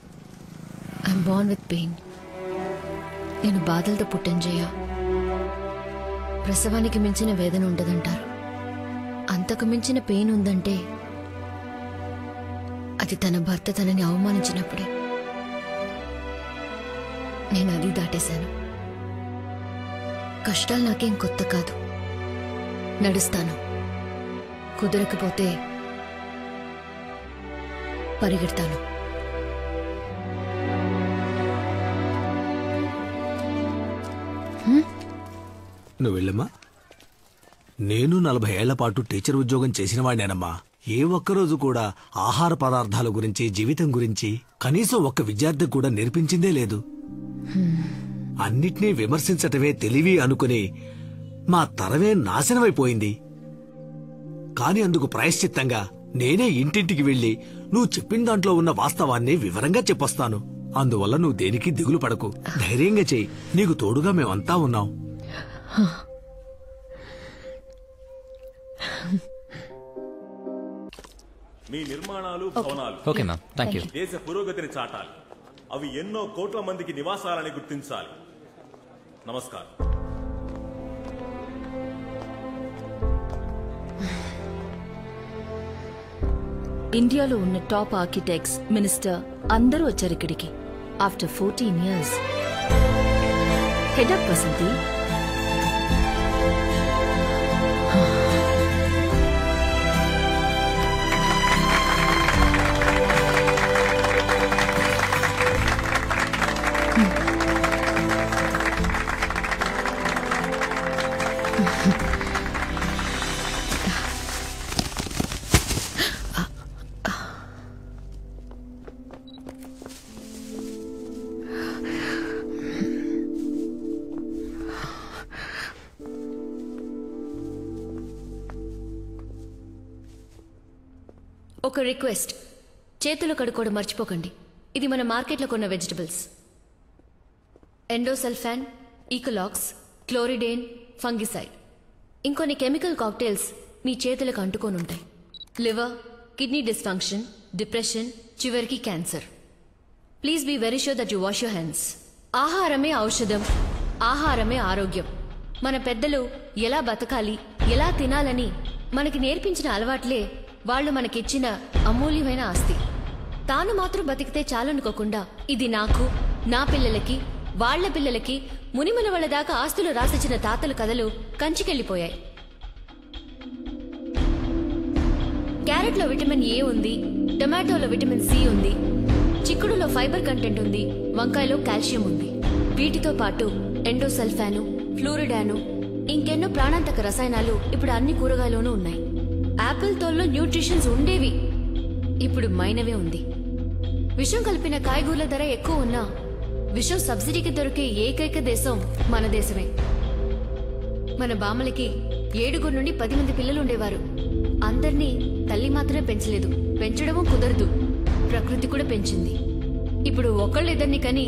I'm Born with pain. నేను బాధలతో పుట్టాను జయ. ప్రసవానికి మించిన వేదన ఉండదంటారు. అంతకు మించిన పెయిన్ ఉందంటే అది తన భర్త తనని అవమానించినప్పుడే. నేను అది దాటేశాను. కష్టాలు నాకేం కొత్త కాదు. నడుస్తాను, కుదరకపోతే పరిగెడతాను. నువ్వు వెళ్ళమ్మా. నేను 40 ఏళ్ల పాటు టీచర్ ఉద్యోగం చేసిన వాడినేనమ్మా. ఏ ఒక్కరోజు కూడా ఆహార పదార్థాల గురించి, జీవితం గురించి కనీసం ఒక్క విద్యార్థికి కూడా నేర్పించిందే లేదు. అన్నిటినీ విమర్శించటమే తెలివి అనుకుని మా తరమే నాశనమైపోయింది. కాని అందుకు ప్రాయశ్చిత్తంగా నేనే ఇంటింటికి వెళ్లి నువ్వు చెప్పిన దాంట్లో ఉన్న వాస్తవాన్ని వివరంగా చెప్పొస్తాను. అందువల్ల నువ్వు దేనికి దిగులు పడకు, ధైర్యంగా చెయ్యి. నీకు తోడుగా మేమంతా ఉన్నాం. మీ నిర్మాణాలు, భవనాలు ఓకే మ్యామ్, థ్యాంక్ యూ. దేశ పురోగతిని చాటాలి. అవి ఎన్నో కోట్ల మందికి నివాసాలని గుర్తించాలి. నమస్కారం. ఇండియాలో ఉన్న టాప్ ఆర్కిటెక్ట్స్, మినిస్టర్ అందరూ వచ్చారు ఇక్కడికి. After 14 years. హెడప్ వసంతి. ఒక రిక్వెస్ట్, చేతులు కడుక్కోవడం మర్చిపోకండి. ఇది మన మార్కెట్లో కొన్న vegetables. Endosulfan, ekalux, chlordane, fungicide, ఇంకొన్ని కెమికల్ కాక్టైల్స్ మీ చేతులకు అంటుకొని ఉంటాయి. లివర్, కిడ్నీ డిస్ఫంక్షన్, డిప్రెషన్, చివరికి cancer. Please be very sure that you wash your hands. ఆహారమే ఔషధం, ఆహారమే ఆరోగ్యం. మన పెద్దలు ఎలా బతకాలి, ఎలా తినాలని మనకి నేర్పించిన అలవాట్లే వాళ్ళు మనకిచ్చిన అమూల్యమైన ఆస్తి. తాను మాత్రం బతికితే చాలనుకోకుండా ఇది నాకు, నా పిల్లలకి, వాళ్ల పిల్లలకి, మునిముల వాళ్ళ దాకా ఆస్తులు రాసిచ్చిన తాతల కథలు కంచికెళ్లిపోయాయి. క్యారెట్లో విటమిన్ ఏ ఉంది, టొమాటోలో విటమిన్ సి ఉంది, చిక్కుడులో ఫైబర్ కంటెంట్ ఉంది, వంకాయలో కాల్షియం ఉంది. వీటితో పాటు ఎండోసల్ఫాను, ఫ్లూరిడాను, ఇంకెన్నో ప్రాణాంతక రసాయనాలు ఇప్పుడు అన్ని కూరగాయల్లోనూ ఉన్నాయి. యాపిల్ తోల్లో న్యూట్రిషన్స్ ఉండేవి, ఇప్పుడు మైనవే ఉంది. విషం కలిపిన కాయగూరల ధర ఎక్కువ ఉన్నా విషం సబ్సిడీకి దొరికే ఏకైక దేశం మన దేశమే. మన బామ్మలకి 7 నుండి 10 మంది పిల్లలు ఉండేవారు. అందర్నీ తల్లి మాత్రమే పెంచలేదు, పెంచడమూ కుదరదు, ప్రకృతి కూడా పెంచింది. ఇప్పుడు ఒకళ్ళిద్దరిని కని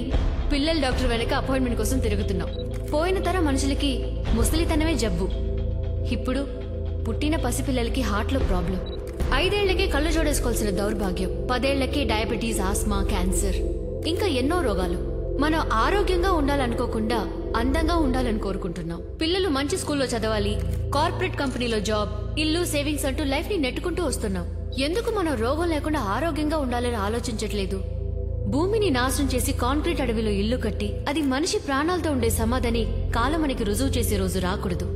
పిల్లల డాక్టర్ వెనక అపాయింట్మెంట్ కోసం తిరుగుతున్నాం. పోయిన తరం మనుషులకి ముసలితనమే జబ్బు, ఇప్పుడు పుట్టిన పసిపిల్లలకి హార్ట్లో ప్రాబ్లం. 5 ఏళ్లకే కళ్ళు జోడేసుకోవాల్సిన దౌర్భాగ్యం, 10 ఏళ్లకే డయాబెటీస్, ఆస్మా, క్యాన్సర్, ఇంకా ఎన్నో రోగాలు. మనం ఆరోగ్యంగా ఉండాలనుకోకుండా అందంగా ఉండాలని కోరుకుంటున్నాం. పిల్లలు మంచి స్కూల్లో చదవాలి, కార్పొరేట్ కంపెనీలో జాబ్, ఇల్లు, సేవింగ్స్ అంటూ లైఫ్ ని నెట్టుకుంటూ వస్తున్నాం. ఎందుకు మనం రోగం లేకుండా ఆరోగ్యంగా ఉండాలని ఆలోచించట్లేదు? భూమిని నాశనం చేసి కాంక్రీట్ అడవిలో ఇల్లు కట్టి అది మనిషి ప్రాణాలతో ఉండే సమాధని కాలం మనకి రుజువు చేసే రోజు రాకూడదు.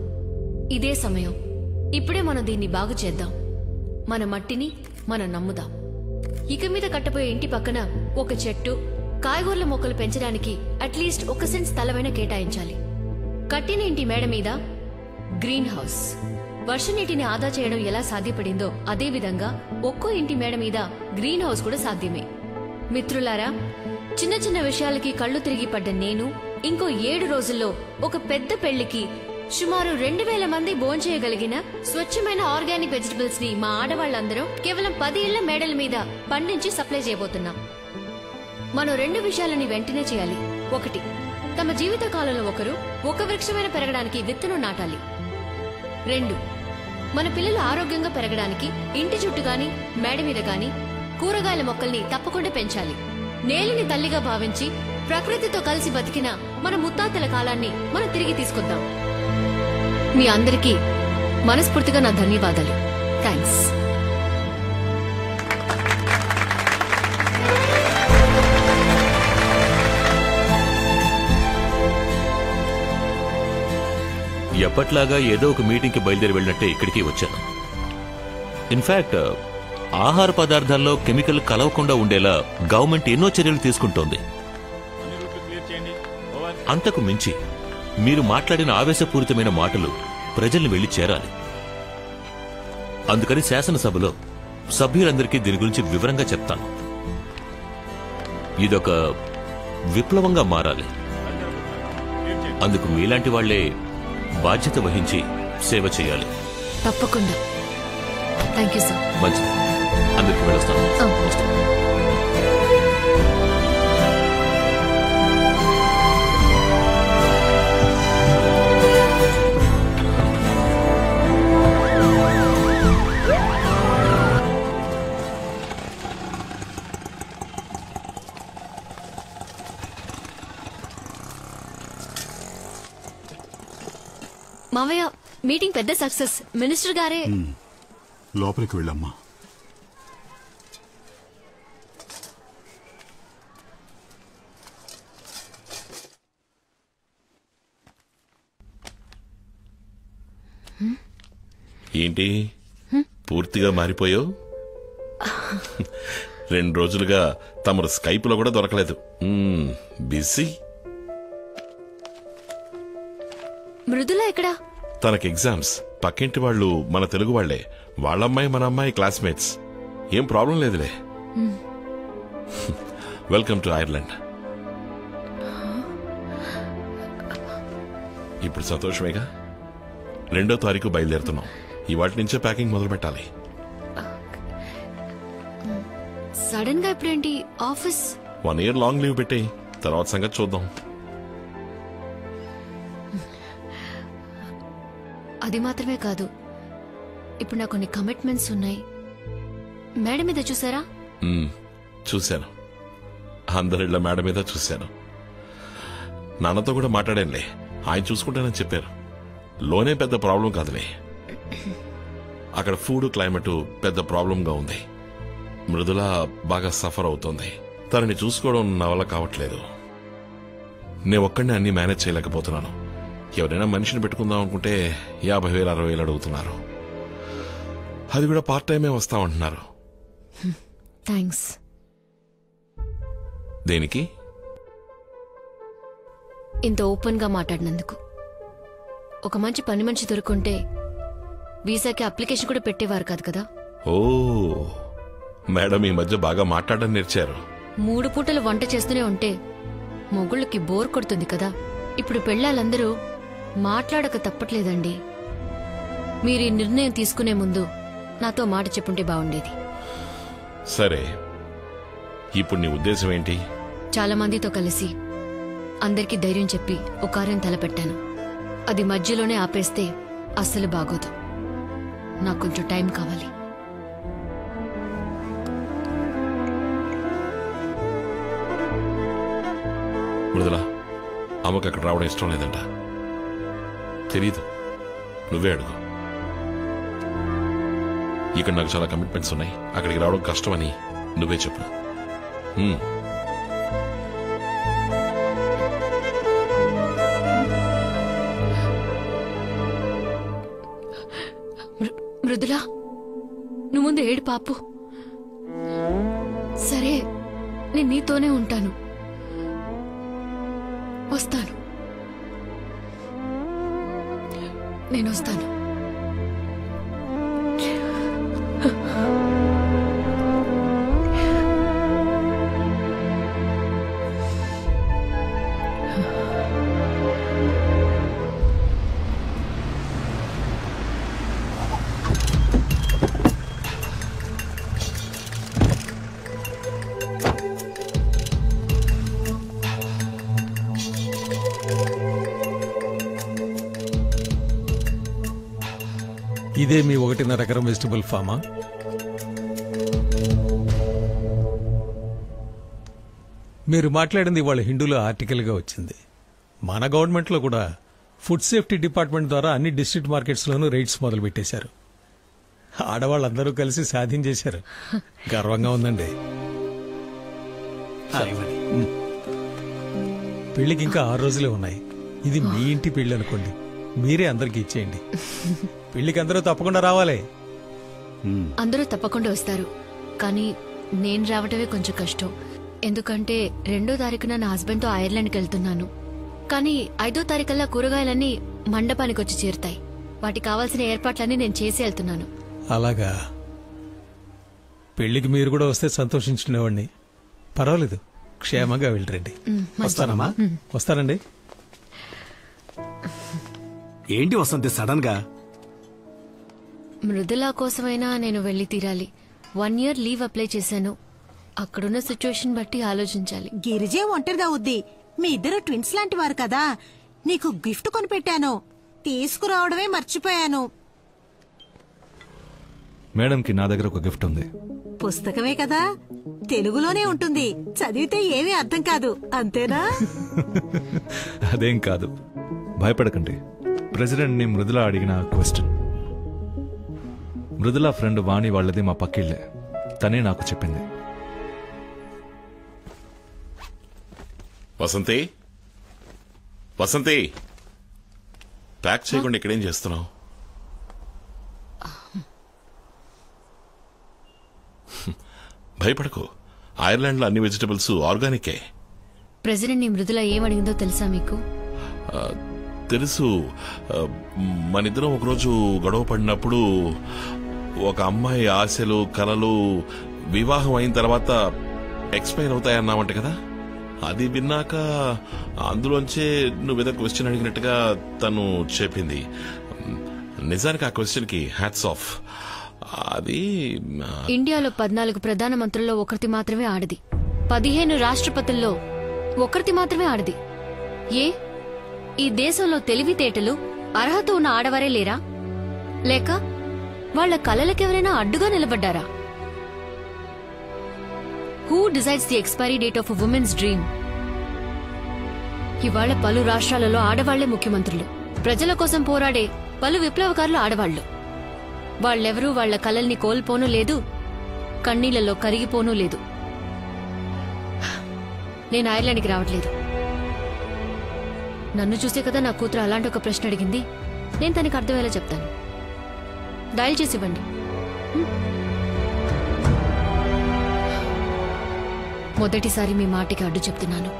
ఇదే సమయం. ఇప్పుడే మనం దీన్ని బాగు చేద్దాం. మన మట్టిని మనం నమ్ముదాం. ఇక మీద కట్టబోయే ఇంటి పక్కన ఒక చెట్టు, కాయగూరల మొక్కలు పెంచడానికి అట్లీస్ట్ 1 సెంట్ స్థలమైనా కేటాయించాలి. కట్టిన ఇంటి మేడ మీద గ్రీన్ హౌస్. వర్ష నీటిని ఆదా చేయడం ఎలా సాధ్యపడిందో అదే విధంగా ఒక్కో ఇంటి మేడ మీద గ్రీన్ హౌస్ కూడా సాధ్యమే. మిత్రులారా, చిన్న చిన్న విషయాలకి కళ్ళు తిరిగి పడ్డ నేను ఇంకో 7 రోజుల్లో ఒక పెద్ద పెళ్లికి సుమారు 2000 మంది భోంచేయగలిగిన స్వచ్ఛమైన ఆర్గానిక్ వెజిటబుల్స్ ని మా ఆడవాళ్లందరం కేవలం 10 ఇళ్ల మేడల మీద పండించి సప్లై చేయబోతున్నాం. మనం 2 విషయాలని వెంటనే చేయాలి. 1, తమ జీవిత కాలంలో ఒకరు ఒక వృక్షమైన పెరగడానికి విత్తనం నాటాలి. 2, మన పిల్లలు ఆరోగ్యంగా పెరగడానికి ఇంటి చుట్టూ గాని మేడ మీద గాని కూరగాయల మొక్కల్ని తప్పకుండా పెంచాలి. నేలని తల్లిగా భావించి ప్రకృతితో కలిసి బతికిన మన ముత్తాతల కాలాన్ని మనం తిరిగి తీసుకొద్దాం. మీ అందరికీ మనస్ఫూర్తిగా నా ధన్యవాదాలు. థ్యాంక్స్. ఎప్పట్లాగా ఏదో ఒక మీటింగ్కి బయలుదేరి వెళ్ళినట్టే ఇక్కడికి వచ్చాను. ఇన్ఫాక్ట్ ఆహార పదార్థాల్లో కెమికల్ కలవకుండా ఉండేలా గవర్నమెంట్ ఎన్నో చర్యలు తీసుకుంటోంది. అంతకు మించి మీరు మాట్లాడిన ఆవేశపూరితమైన మాటలు ప్రజల్ని వెళ్లి చేరాలి. అందుకని శాసనసభలో సభ్యులందరికీ దీని గురించి వివరంగా చెప్తాను. ఇదొక విప్లవంగా మారాలి. అందుకు మీలాంటి వాళ్లే బాధ్యత వహించి సేవ చేయాలి. తప్పకుండా. Thank you sir. మంచిది, అందరికీ వెళ్ళొస్తాను. మావయ్య, మీటింగ్ పెద్ద సక్సెస్. మినిస్టర్ గారే లోపలికి వెళ్ళమ్మా. ఏంటి పూర్తిగా మారిపోయావు? 2 రోజులుగా తమరు స్కైప్ లో కూడా దొరకలేదు. బిజీ. మృదుల ఎక్కడా? తనకి ఎగ్జామ్స్. పక్కింటి వాళ్ళు మన తెలుగు వాళ్లే. వాళ్ళమ్మాయి మన అమ్మాయి క్లాస్మేట్స్. ఏం ప్రాబ్లం లేదులే. Welcome to Ireland. ఇప్పుడు సంతోషమేగా? 2వ తారీఖు బయలుదేరుతున్నాం. ఇవాటి నుంచే ప్యాకింగ్ మొదలు పెట్టాలి. సడన్ గా ఇప్పుడేంటి ఆఫీస్? 1 year లాంగ్ లీవ్ పెట్టేయి, తర్వాత సంగతి చూద్దాం. అది మాత్రమే కాదు, ఇప్పుడు నాకు కొన్ని కమిట్మెంట్స్ ఉన్నాయి. మేడం మీద చూసారా? చూశాను, అందరిళ్ళ మేడ మీద చూశాను. నాన్నతో కూడా మాట్లాడానులే, ఆయన చూసుకుంటానని చెప్పారు. లోనే పెద్ద ప్రాబ్లం కాదులే, అక్కడ ఫుడ్ క్లైమేట్ పెద్ద ప్రాబ్లంగా ఉంది. మృదుల బాగా సఫర్ అవుతోంది. తనని చూసుకోవడం నా వల్ల కావట్లేదు. నేను ఒక్కడిని అన్ని మేనేజ్ చేయలేకపోతున్నాను. ఎవరైనా మనిషిని పెట్టుకుందాం అనుకుంటే 50,000 60,000 అడుగుతున్నారు. అది కూడా పార్ట్ టైమే వస్తామంటున్నారు. థ్యాంక్స్. దేనికి? ఇంత ఓపెన్ గా మాట్లాడినందుకు. ఒక మంచి పని మనిషి దొరుకుంటే వీసాకి అప్లికేషన్ కూడా పెట్టేవారు కాదు కదా. ఓ మేడం ఈ మధ్య బాగా మాట్లాడడం నేర్చారు. 3 పూటలు వంట చేస్తూనే ఉంటే మొగుళ్ళకి బోర్ కొడుతుంది కదా. ఇప్పుడు పెళ్ళాలందరూ మాట్లాడక తప్పట్లేదండి. మీరు ఈ నిర్ణయం తీసుకునే ముందు నాతో మాట చెప్పుంటే బాగుండేది. సరే, ఇప్పుడు నీ ఉద్దేశం ఏంటి? చాలా మందితో కలిసి అందరికీ ధైర్యం చెప్పి ఒక కార్యం తలపెట్టాను. అది మధ్యలోనే ఆపేస్తే అస్సలు బాగోదు. నాకు కొంచెం టైం కావాలి. మృదుల, అమ్మకి అక్కడ రావడం ఇష్టం లేదంట. తెలీదు, నువ్వే అడుగు. ఇక్కడ నాకు చాలా కమిట్మెంట్స్ ఉన్నాయి, అక్కడికి రావడం కష్టమని నువ్వే చెప్పు. మృదులా, నువ్వు ముందు ఏడు పాపు. సరే, నేను నీతోనే ఉంటాను. వస్తాను, నేను వస్తాను. ఇదే మీ 1.5 ఎకరం వెజిటబుల్ ఫామా? మీరు మాట్లాడింది ఇవాళ హిందూలో ఆర్టికల్గా వచ్చింది. మన గవర్నమెంట్లో కూడా ఫుడ్ సేఫ్టీ డిపార్ట్మెంట్ ద్వారా అన్ని డిస్ట్రిక్ట్ మార్కెట్స్లోనూ రైడ్స్ మొదలు పెట్టేశారు. ఆడవాళ్ళందరూ కలిసి సాధించేశారు. గర్వంగా ఉందండి. పెళ్లికి ఇంకా 6 రోజులే ఉన్నాయి. ఇది మీ ఇంటి పెళ్లి అనుకోండి, మీరే అందరికి ఇచ్చేయండి. పెళ్లికి అందరూ తప్పకుండా రావాలి. అందరూ తప్పకుండా వస్తారు, కానీ నేను రావటమే కొంచెం కష్టం. ఎందుకంటే 2వ తారీఖున నా హస్బెండ్ తో ఐర్లాండ్కి వెళ్తున్నాను. కానీ 5వ తారీఖల్లా కూరగాయలన్నీ మండపానికి వచ్చి చేరుతాయి. వాటికి కావాల్సిన ఏర్పాట్లన్నీ నేను చేసి వెళ్తున్నాను. అలాగా? పెళ్లికి మీరు కూడా వస్తే సంతోషించుకునేవాడిని. పర్వాలేదు, క్షేమంగా వెళ్ళరండి. వస్తానమ్మా. వస్తానండి. ఏంటి వసంతి సడన్ గా? మృదులా కోసమైనా నేను వెళ్లి తీరాలి. 1 year లీవ్ అప్లై చేశాను. అక్కడున్న సిచ్యువేషన్ బట్టి ఆలోచించాలి. గిరిజే ఒంటరిగా ఉంది. మీ ఇద్దరు ట్విన్స్ లాంటి వారు కదా. నీకు గిఫ్ట్ కొనిపెట్టాను, తీసుకురావడమే మర్చిపోయాను. మేడంకి నా దగ్గర ఒక గిఫ్ట్ ఉంది. పుస్తకమే కదా, తెలుగులోనే ఉంటుంది. చదివితే ఏమీ అర్థం కాదు, అంతేనా? అదేం కాదు, భయపడకండి. ప్రెసిడెంట్ ని మృదుల అడిగిన క్వశ్చన్. మృదుల ఫ్రెండ్ వాణి వాళ్ళది మా పక్కిళ్ళే. తనే నాకు చెప్పింది. వసంతి, వసంతి, ప్యాక్ చేయకుండా ఇక్కడేం చేస్తున్నావు? భయపడకు, ఐర్లాండ్ లో అన్ని వెజిటబుల్స్ ఆర్గానికే. ప్రెసిడెంట్ ని మృదుల ఏమడిగిందో తెలుసా మీకు? తెలుసు. మనిద్దరం ఒకరోజు గొడవ పడినప్పుడు ఒక అమ్మాయి ఆశలు కలలు వివాహం అయిన తర్వాత ఎక్స్పైర్ అవుతాయన్నావంట కదా. అది విన్నాక అందులోంచే నువ్వేదో క్వశ్చన్ అడిగినట్టుగా తను చెప్పింది. నిజానికి ఆ క్వశ్చన్ కి హ్యాట్స్ ఆఫ్. అది ఇండియాలో 14 ప్రధానమంత్రుల్లో ఒకరిది మాత్రమే ఆడది, 15 రాష్ట్రపతుల్లో ఒకరిది మాత్రమే ఆడది. ఏ ఈ దేశంలో తెలివితేటలు అర్హత ఉన్న ఆడవారే లేరా? లేక వాళ్ల కలలకెవరైనా అడ్డుగా నిలబడ్డారా? Who decides the expiry date of women's dream? ఇవాళ పలు రాష్ట్రాలలో ఆడవాళ్లే ముఖ్యమంత్రులు, ప్రజల కోసం పోరాడే పలు విప్లవకారులు ఆడవాళ్లు. వాళ్ళెవరూ వాళ్ల కలల్ని కోల్పోనూ లేదు, కన్నీళ్లలో కరిగిపోనూ లేదు. నేను ఐర్లాండ్కి రావట్లేదు. నన్ను చూసే కదా నా కూతురు అలాంటి ఒక ప్రశ్న అడిగింది. నేను తనకి అర్థమయ్యేలా చెప్తాను. డయల్ చేసి ఇవ్వండి. మొదటిసారి మీ మాటకి అడ్డు చెప్తున్నాను.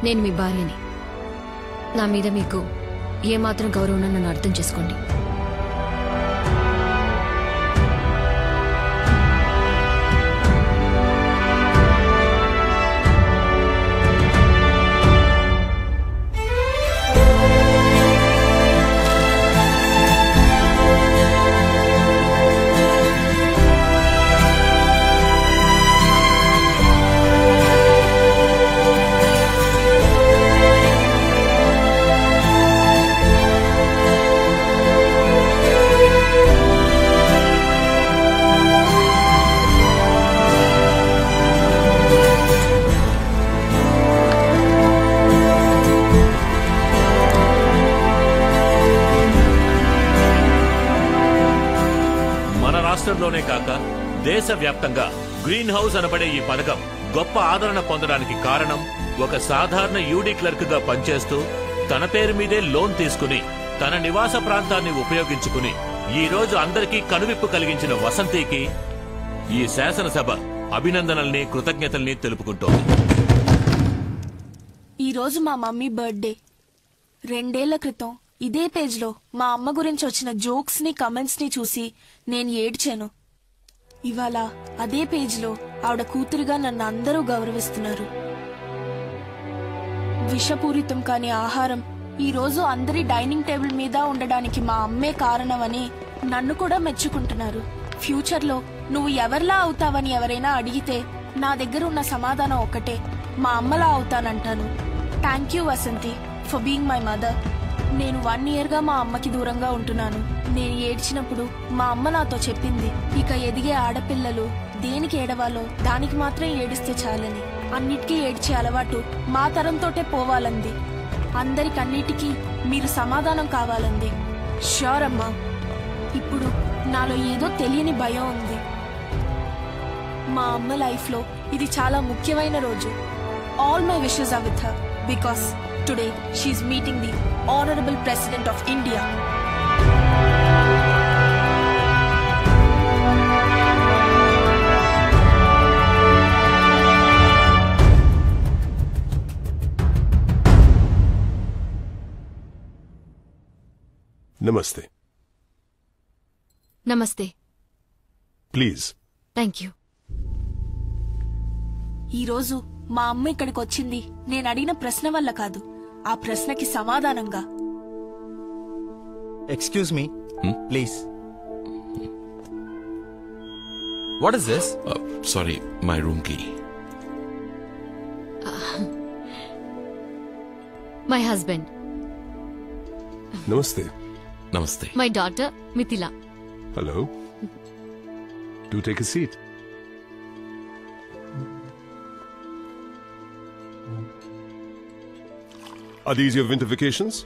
నేను మీ భార్యని. నా మీద మీకు ఏమాత్రం గౌరవం నన్ను అర్థం చేసుకోండి. రాష్ట్రంలోనే కాక దేశవ్యాప్తంగా గ్రీన్ హౌస్ అనబడే ఈ పథకం గొప్ప ఆదరణ పొందడానికి కారణం, ఒక సాధారణ యూడీ క్లర్క్ గా పనిచేస్తూ తన పేరు మీదే లోన్ తీసుకుని తన నివాస ప్రాంతాన్ని ఉపయోగించుకుని ఈ రోజు అందరికీ కనువిప్పు కలిగించిన వసంతికి ఈ శాసనసభ అభినందనల్ని, కృతజ్ఞతల్ని తెలుపుకుంటోంది. ఈ రోజు మా మమ్మీ బర్త్డే. 2 ఏళ్ల క్రితం ఇదే పేజ్లో మా అమ్మ గురించి వచ్చిన జోక్స్ ని, కమెంట్స్ ని చూసి నేను ఏడ్చాను. ఇవాళ అదే పేజ్లో ఆవిడ కూతురుగా నన్ను అందరూ గౌరవిస్తున్నారు. విషపూరితం కాని ఆహారం ఈ రోజు అందరి డైనింగ్ టేబుల్ మీద ఉండడానికి మా అమ్మే కారణమని నన్ను కూడా మెచ్చుకుంటున్నారు. ఫ్యూచర్ లో నువ్వు ఎవరిలా అవుతావని ఎవరైనా అడిగితే నా దగ్గర ఉన్న సమాధానం ఒకటే, మా అమ్మలా అవుతానంటాను. Thank you Vasanthi for being my mother. నేను 1 year గా మా అమ్మకి దూరంగా ఉంటున్నాను. నేను ఏడ్చినప్పుడు మా అమ్మ నాతో చెప్పింది, ఇక ఎదిగే ఆడపిల్లలు దేనికి ఏడవాలో దానికి మాత్రం ఏడిస్తే చాలని. అన్నిటికీ ఏడ్చే అలవాటు మా తరంతోటే పోవాలంది. అందరికన్నిటికీ మీరు సమాధానం కావాలంది. ష్యూర్ అమ్మా. ఇప్పుడు నాలో ఏదో తెలియని భయం ఉంది. మా అమ్మ లైఫ్ లో ఇది చాలా ముఖ్యమైన రోజు. All my wishes are with her because today she is meeting the honourable president of India. Namaste. Namaste. Please. Thank you. ఈ రోజు మా అమ్మ ఇక్కడికి వచ్చింది నేను అడిగిన ప్రశ్న వల్ల కాదు, ఆ ప్రశ్నకి సమాధానంగా. Excuse me please. What is this? Sorry, my room key. My husband. Namaste. Namaste. My daughter Mithila. Hello. Do take a seat. Are these your winter vacations?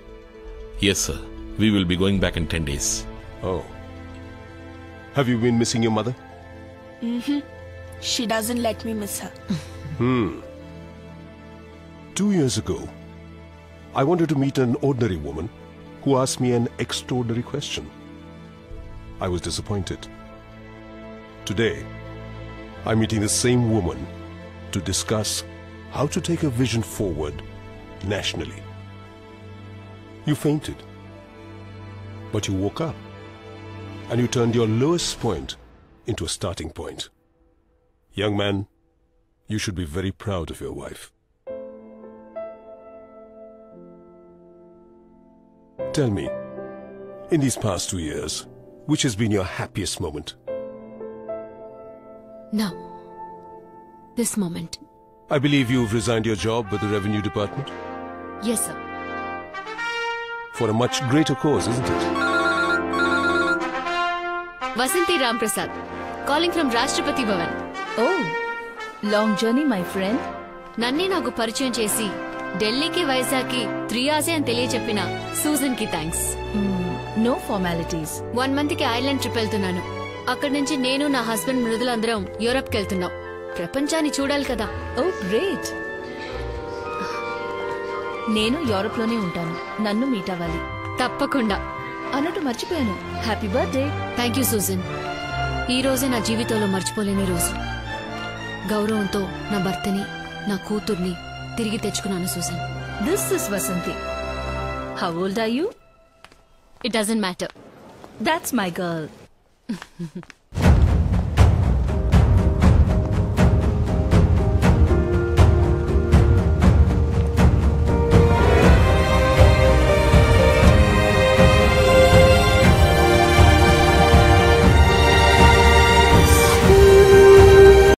Yes, sir. We will be going back in 10 days. Oh. Have you been missing your mother? She doesn't let me miss her. 2 years ago, I wanted to meet an ordinary woman who asked me an extraordinary question. I was disappointed. Today, I'm meeting the same woman to discuss how to take a vision forward nationally. You fainted, but you woke up, and you turned your lowest point into a starting point. Young man, you should be very proud of your wife. Tell me, in these past 2 years, which has been your happiest moment? Now, this moment. I believe you've resigned your job with the Revenue Department Yes, sir. for a much greater cause, isn't it? Vasanti Ramprasad, calling from Rashtrapati Bhavan. Oh, long journey, my friend. నన్నే నాకు పరిచయం చేసి ఢిల్లీకి వైజాగ్కి 3 hours అని తెలియచెప్పిన సూజన్ కి థ్యాంక్స్. No formalities. 1 month కి ఐర్లాండ్ ట్రిప్ వెళ్తున్నాను. అక్కడి నుంచి నేను నా హస్బెండ్ మృదులందరం యూరప్ కి వెళ్తున్నాం. ప్రపంచాన్ని చూడాలి కదా. ఓ గ్రేట్. నేను యూరప్ లోనే ఉంటాను. నన్ను మీట్ అవ్వాలి. తప్పకుండా. అన్నట్టు మర్చిపోయాను. Happy birthday. Thank you Susan. ఈ రోజే నా జీవితంలో మర్చిపోలేని రోజు. గౌరవంతో నా భర్తని నా కూతుర్ని తిరిగి తెచ్చుకున్నాను Susan. This is Vasanthi. How old are you? It doesn't matter. That's my girl.